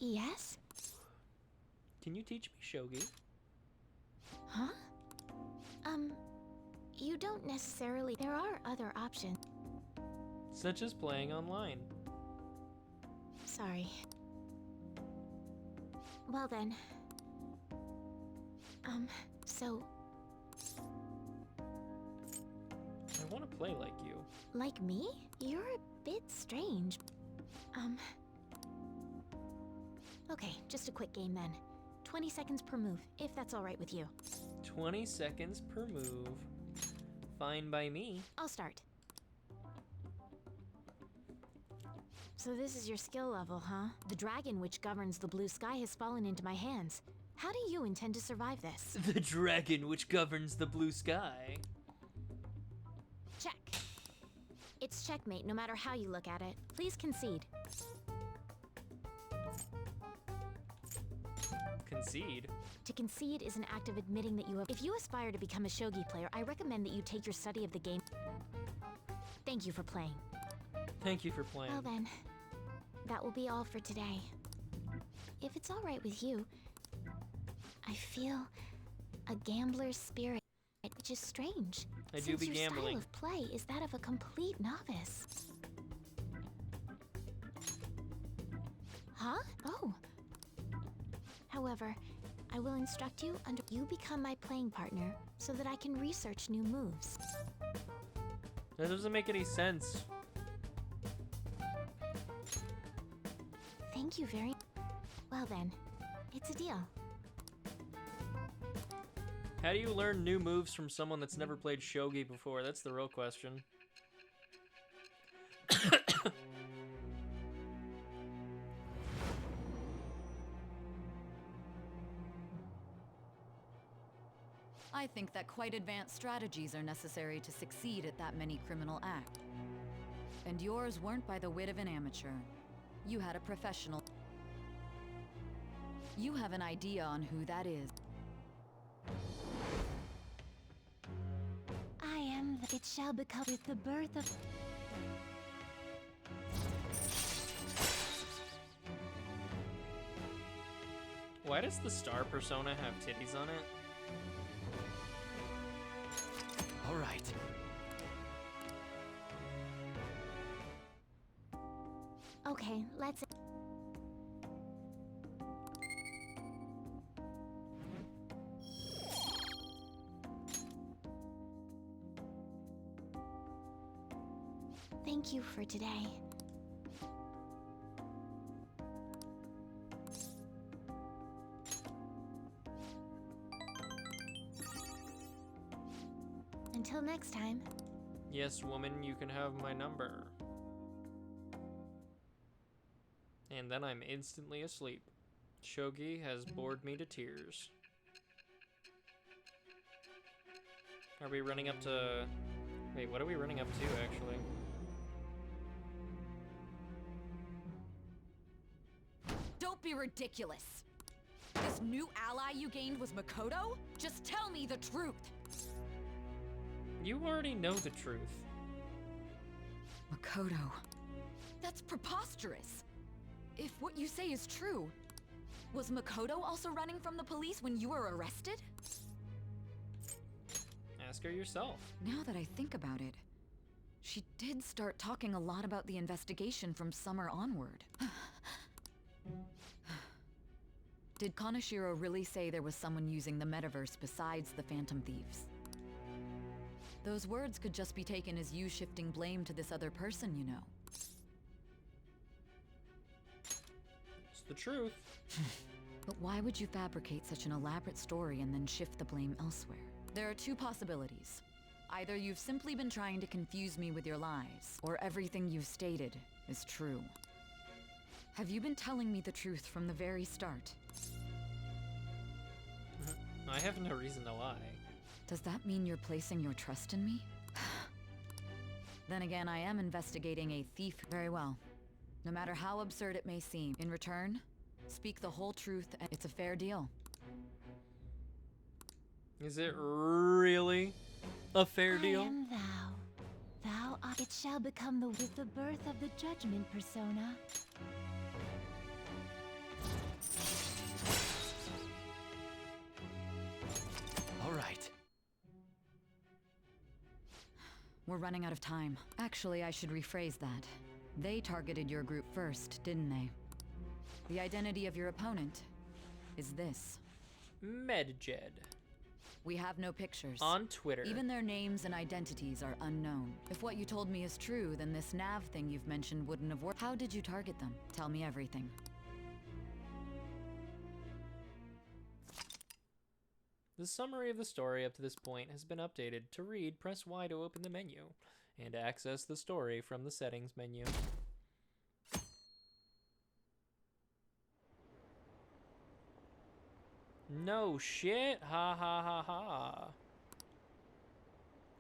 Yes? Can you teach me shogi? Huh? You don't necessarily... There are other options. Such as playing online. Sorry. Well then. So... I want to play like you. Like me? You're a bit strange. Okay, just a quick game then. 20 seconds per move, if that's alright with you. 20 seconds per move. Fine by me. I'll start. So this is your skill level, huh? The dragon which governs the blue sky has fallen into my hands. How do you intend to survive this? The dragon which governs the blue sky. Check. It's checkmate no matter how you look at it. Please concede. Concede? To concede is an act of admitting that you have... If you aspire to become a shogi player, I recommend that you take your study of the game. Thank you for playing. Thank you for playing. Well then, that will be all for today. If it's alright with you, I feel a gambler's spirit, which is strange. I do be your gambling. Style of play is that of a complete novice. Huh? Oh. However, I will instruct you under you become my playing partner so that I can research new moves. That doesn't make any sense. Thank you very... Well then, it's a deal. How do you learn new moves from someone that's never played shogi before? That's the real question. I think that quite advanced strategies are necessary to succeed at that many criminal acts. And yours weren't by the wit of an amateur. You had a professional. You have an idea on who that is. I am the... It shall become with the birth of... Why does the star persona have titties on it? All right. Okay, let's... Thank you for today. Until next time. Yes, woman, you can have my number. And then I'm instantly asleep. Shogi has bored me to tears. Are we running up to... Wait, what are we running up to, actually? Don't be ridiculous. This new ally you gained was Makoto? Just tell me the truth. You already know the truth. Makoto. That's preposterous. If what you say is true, was Makoto also running from the police when you were arrested? Ask her yourself. Now that I think about it, she did start talking a lot about the investigation from summer onward. Did Kaneshiro really say there was someone using the metaverse besides the Phantom Thieves? Those words could just be taken as you shifting blame to this other person, you know. It's the truth. But why would you fabricate such an elaborate story and then shift the blame elsewhere? There are two possibilities. Either you've simply been trying to confuse me with your lies, or everything you've stated is true. Have you been telling me the truth from the very start? I have no reason to lie. Does that mean you're placing your trust in me? Then again, I am investigating a thief. Very well. No matter how absurd it may seem, in return, speak the whole truth and it's a fair deal. Is it really a fair deal? I am thou. Thou art... It shall become the... With the birth of the judgment persona. All right. We're running out of time. Actually, I should rephrase that. They targeted your group first, didn't they? The identity of your opponent is this. Medjed. We have no pictures. On Twitter. Even their names and identities are unknown. If what you told me is true, then this nav thing you've mentioned wouldn't have worked. How did you target them? Tell me everything. The summary of the story up to this point has been updated. To read, press Y to open the menu, and access the story from the settings menu. No shit! Ha ha ha ha!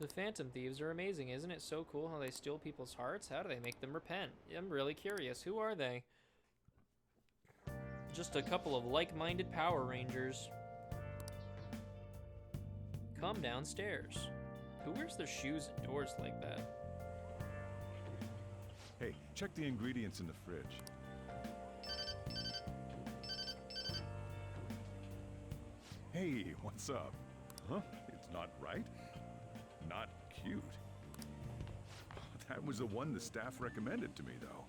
The Phantom Thieves are amazing, isn't it so cool how they steal people's hearts? How do they make them repent? I'm really curious. Who are they? Just a couple of like-minded Power Rangers. Come downstairs. Who wears their shoes indoors like that? Hey, check the ingredients in the fridge. Hey, what's up? Huh? It's not right? Not cute. That was the one the staff recommended to me, though.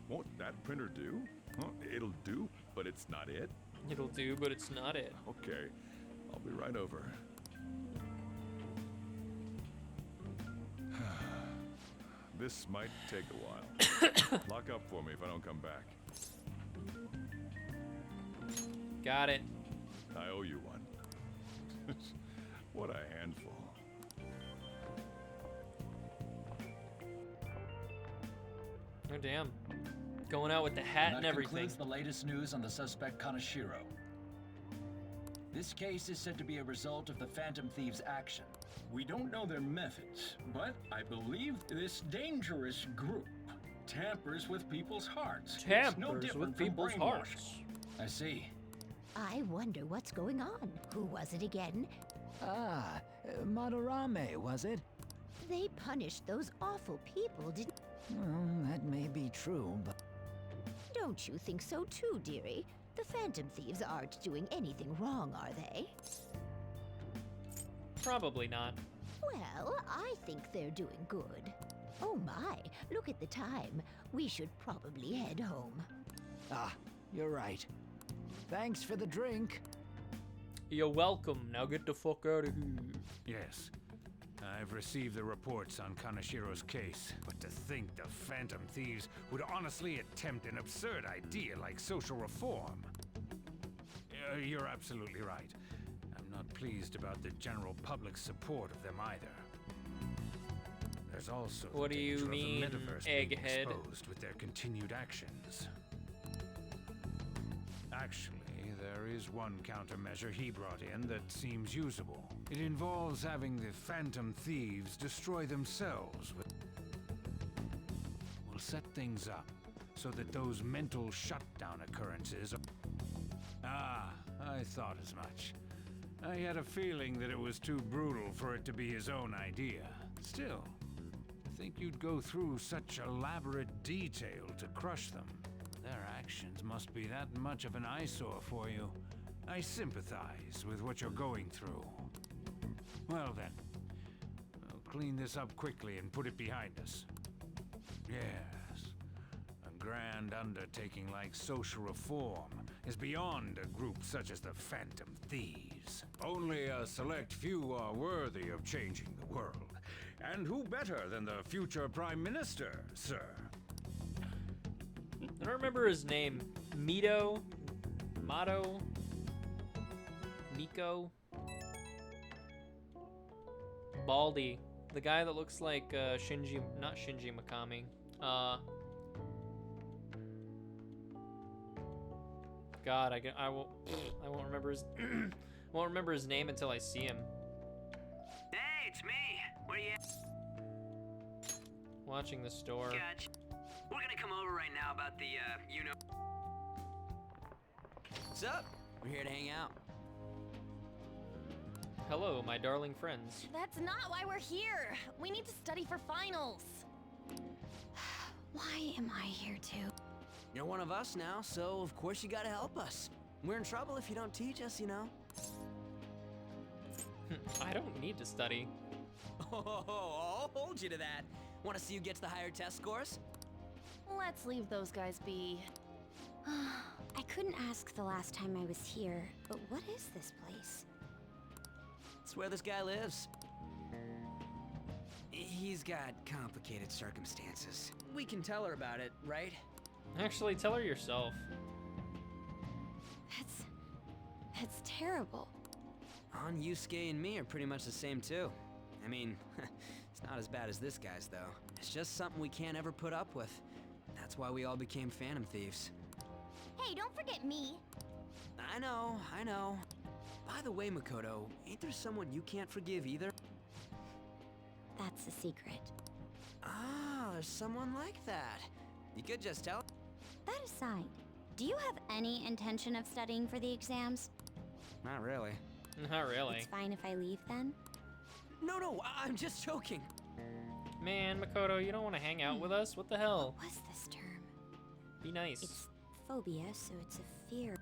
Won't that printer do? Huh? It'll do, but it's not it? It'll do, but it's not it. Okay, I'll be right over. This might take a while. Lock up for me if I don't come back. Got it. I owe you one. What a handful. Oh, damn. Going out with the hat and everything. That concludes the latest news on the suspect Kaneshiro. This case is said to be a result of the Phantom Thieves' action. We don't know their methods, but I believe this dangerous group tampers with people's hearts. It's no Tampers different with from people's brainwashing. hearts. I see. I wonder what's going on. Who was it again? Ah, Madarame, was it? They punished those awful people, didn't... Well, that may be true, but... Don't you think so too, dearie? The Phantom Thieves aren't doing anything wrong, are they? Probably not. Well, I think they're doing good. Oh my, look at the time. We should probably head home. Ah, you're right. Thanks for the drink. You're welcome. Now get the fuck out of here. Yes. I've received the reports on Kaneshiro's case, but to think the Phantom Thieves would honestly attempt an absurd idea like social reform. You're absolutely right. I'm not pleased about the general public's support of them either. There's also What do you the danger mean, of the metaverse being egghead? exposed with their continued actions. Actually, there is one countermeasure he brought in that seems usable. It involves having the Phantom Thieves destroy themselves. We'll set things up so that those mental shutdown occurrences... Ah, I thought as much. I had a feeling that it was too brutal for it to be his own idea. Still, I think you'd go through such elaborate detail to crush them. Their actions must be that much of an eyesore for you. I sympathize with what you're going through. Well then, I'll clean this up quickly and put it behind us. Yes, a grand undertaking like social reform is beyond a group such as the Phantom Thieves. Only a select few are worthy of changing the world. And who better than the future Prime Minister, sir? I don't remember his name. Mito? Mato? Nico? Baldy. The guy that looks like Shinji, not Shinji Mikami. God, I won't remember his won't remember his name until I see him. Hey, it's me. Where you at? Watching the store. Gotcha. We're gonna come over right now about the, What's up? We're here to hang out. Hello, my darling friends. That's not why we're here. We need to study for finals. Why am I here too? You're one of us now, so of course you gotta help us. We're in trouble if you don't teach us, you know. I don't need to study. Oh, I'll hold you to that. Want to see who gets the higher test scores? Let's leave those guys be. I couldn't ask the last time I was here, but what is this place? It's where this guy lives. He's got complicated circumstances. We can tell her about it, right? Actually, tell her yourself. That's terrible. On Yusuke and me are pretty much the same too. I mean, it's not as bad as this guy's though. It's just something we can't ever put up with. That's why we all became Phantom Thieves. Hey, don't forget me. I know. By the way, Makoto, ain't there someone you can't forgive either? That's a secret. Ah, there's someone like that. You could just tell. That aside, do you have any intention of studying for the exams? Not really. Not really. It's fine if I leave then? No, I'm just joking. Man, Makoto, you don't want to hang out with us? What the hell? What's this term? Be nice. It's phobia, so it's a fear.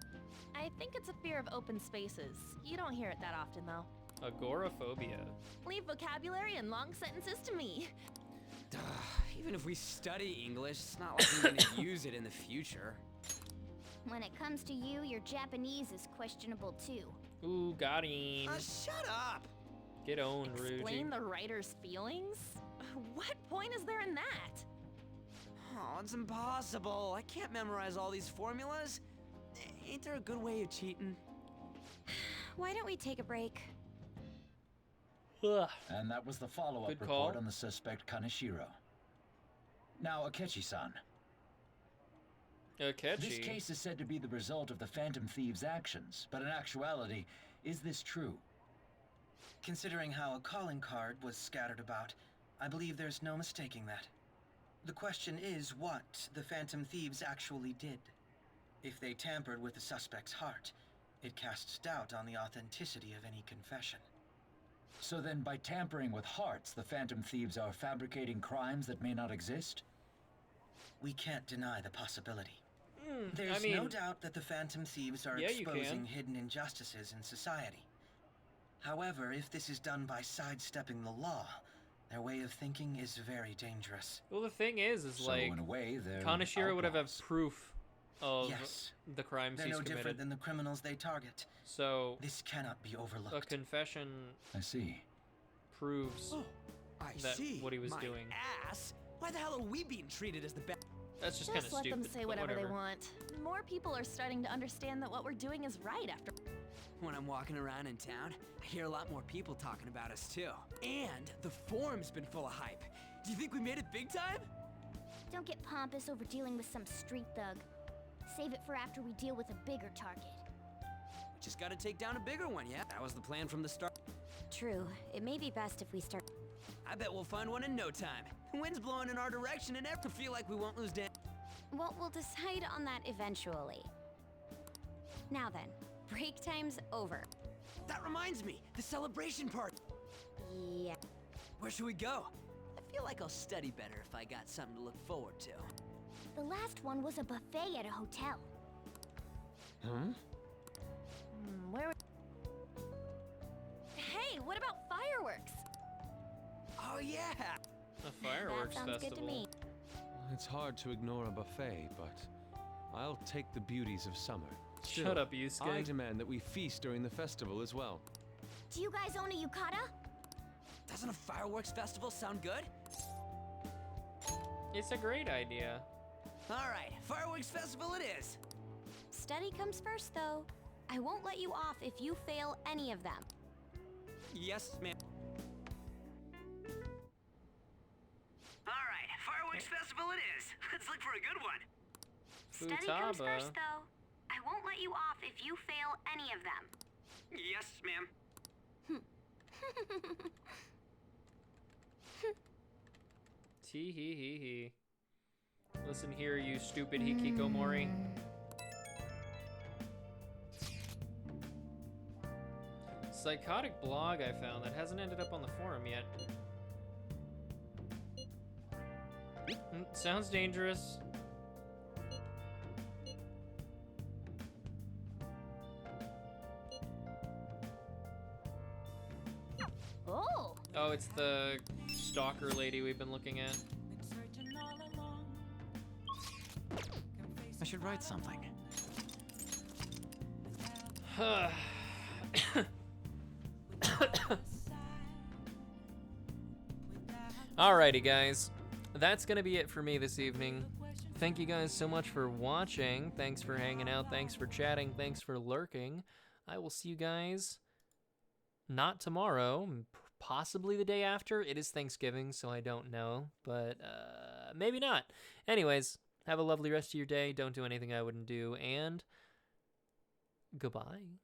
I think it's a fear of open spaces. You don't hear it that often, though. Agoraphobia. Leave vocabulary and long sentences to me. Even if we study English, it's not like we're gonna use it in the future. When it comes to you, your Japanese is questionable too. Ooh, got him. Shut up! Get owned, Ruji. Explain the writer's feelings? What point is there in that? Oh, it's impossible. I can't memorize all these formulas. Ain't there a good way of cheating? Why don't we take a break? Ugh. And that was the follow-up Good report call. on the suspect Kaneshiro. Now, Akechi-san. Akechi? This case is said to be the result of the Phantom Thieves' actions, but in actuality, Is this true? Considering how a calling card was scattered about, I believe there's no mistaking that. The question is what the Phantom Thieves actually did. If they tampered with the suspect's heart, it casts doubt on the authenticity of any confession. So then by tampering with hearts, the Phantom Thieves are fabricating crimes that may not exist? We can't deny the possibility. I There's mean, no doubt that the Phantom Thieves are yeah, you exposing can. hidden injustices in society. However, if this is done by sidestepping the law, their way of thinking is very dangerous. Well, the thing is So like, in a way, they're Kaneshiro would have outlaws. proof of Yes. the crimes They're he's no committed. different than the criminals they target. So this cannot be overlooked. A confession. I see. Proves I that see. what he was My doing. ass. Why the hell are we being treated as the bad? That's just kind of let stupid. them say but whatever they whatever. want. More people are starting to understand that what we're doing is right after. When I'm walking around in town, I hear a lot more people talking about us too. And the forum's been full of hype. Do you think we made it big time? Don't get pompous over dealing with some street thug. Save it for after we deal with a bigger target. We just gotta take down a bigger one, yeah? That was the plan from the start. True. It may be best if we start. I bet we'll find one in no time. The wind's blowing in our direction and I feel like we won't lose Dan. Well, we'll decide on that eventually. Now then, break time's over. That reminds me, the celebration party. Yeah. Where should we go? I feel like I'll study better if I got something to look forward to. The last one was a buffet at a hotel. Huh? Where? Hey, what about fireworks? Oh yeah! A fireworks That sounds festival. good to me. It's hard to ignore a buffet, but I'll take the beauties of summer. Shut up, Yusuke. I demand that we feast during the festival as well. Do you guys own a yukata? Doesn't a fireworks festival sound good? It's a great idea. Alright, fireworks festival it is! Study comes first, though. I won't let you off if you fail any of them. Yes, ma'am. Alright, fireworks festival it is. Let's look for a good one. Study comes Futaba. first, though. I won't let you off if you fail any of them. Yes, ma'am. Tee hee hee hee. Listen here, you stupid hikikomori. Psychotic blog I found that hasn't ended up on the forum yet. Sounds dangerous. Oh! Oh, it's the stalker lady we've been looking at. I should write something. Alrighty, guys. That's gonna be it for me this evening. Thank you guys so much for watching. Thanks for hanging out. Thanks for chatting. Thanks for lurking. I will see you guys not tomorrow, possibly the day after. It is Thanksgiving, so I don't know, but maybe not. Anyways, have a lovely rest of your day. Don't do anything I wouldn't do, and goodbye.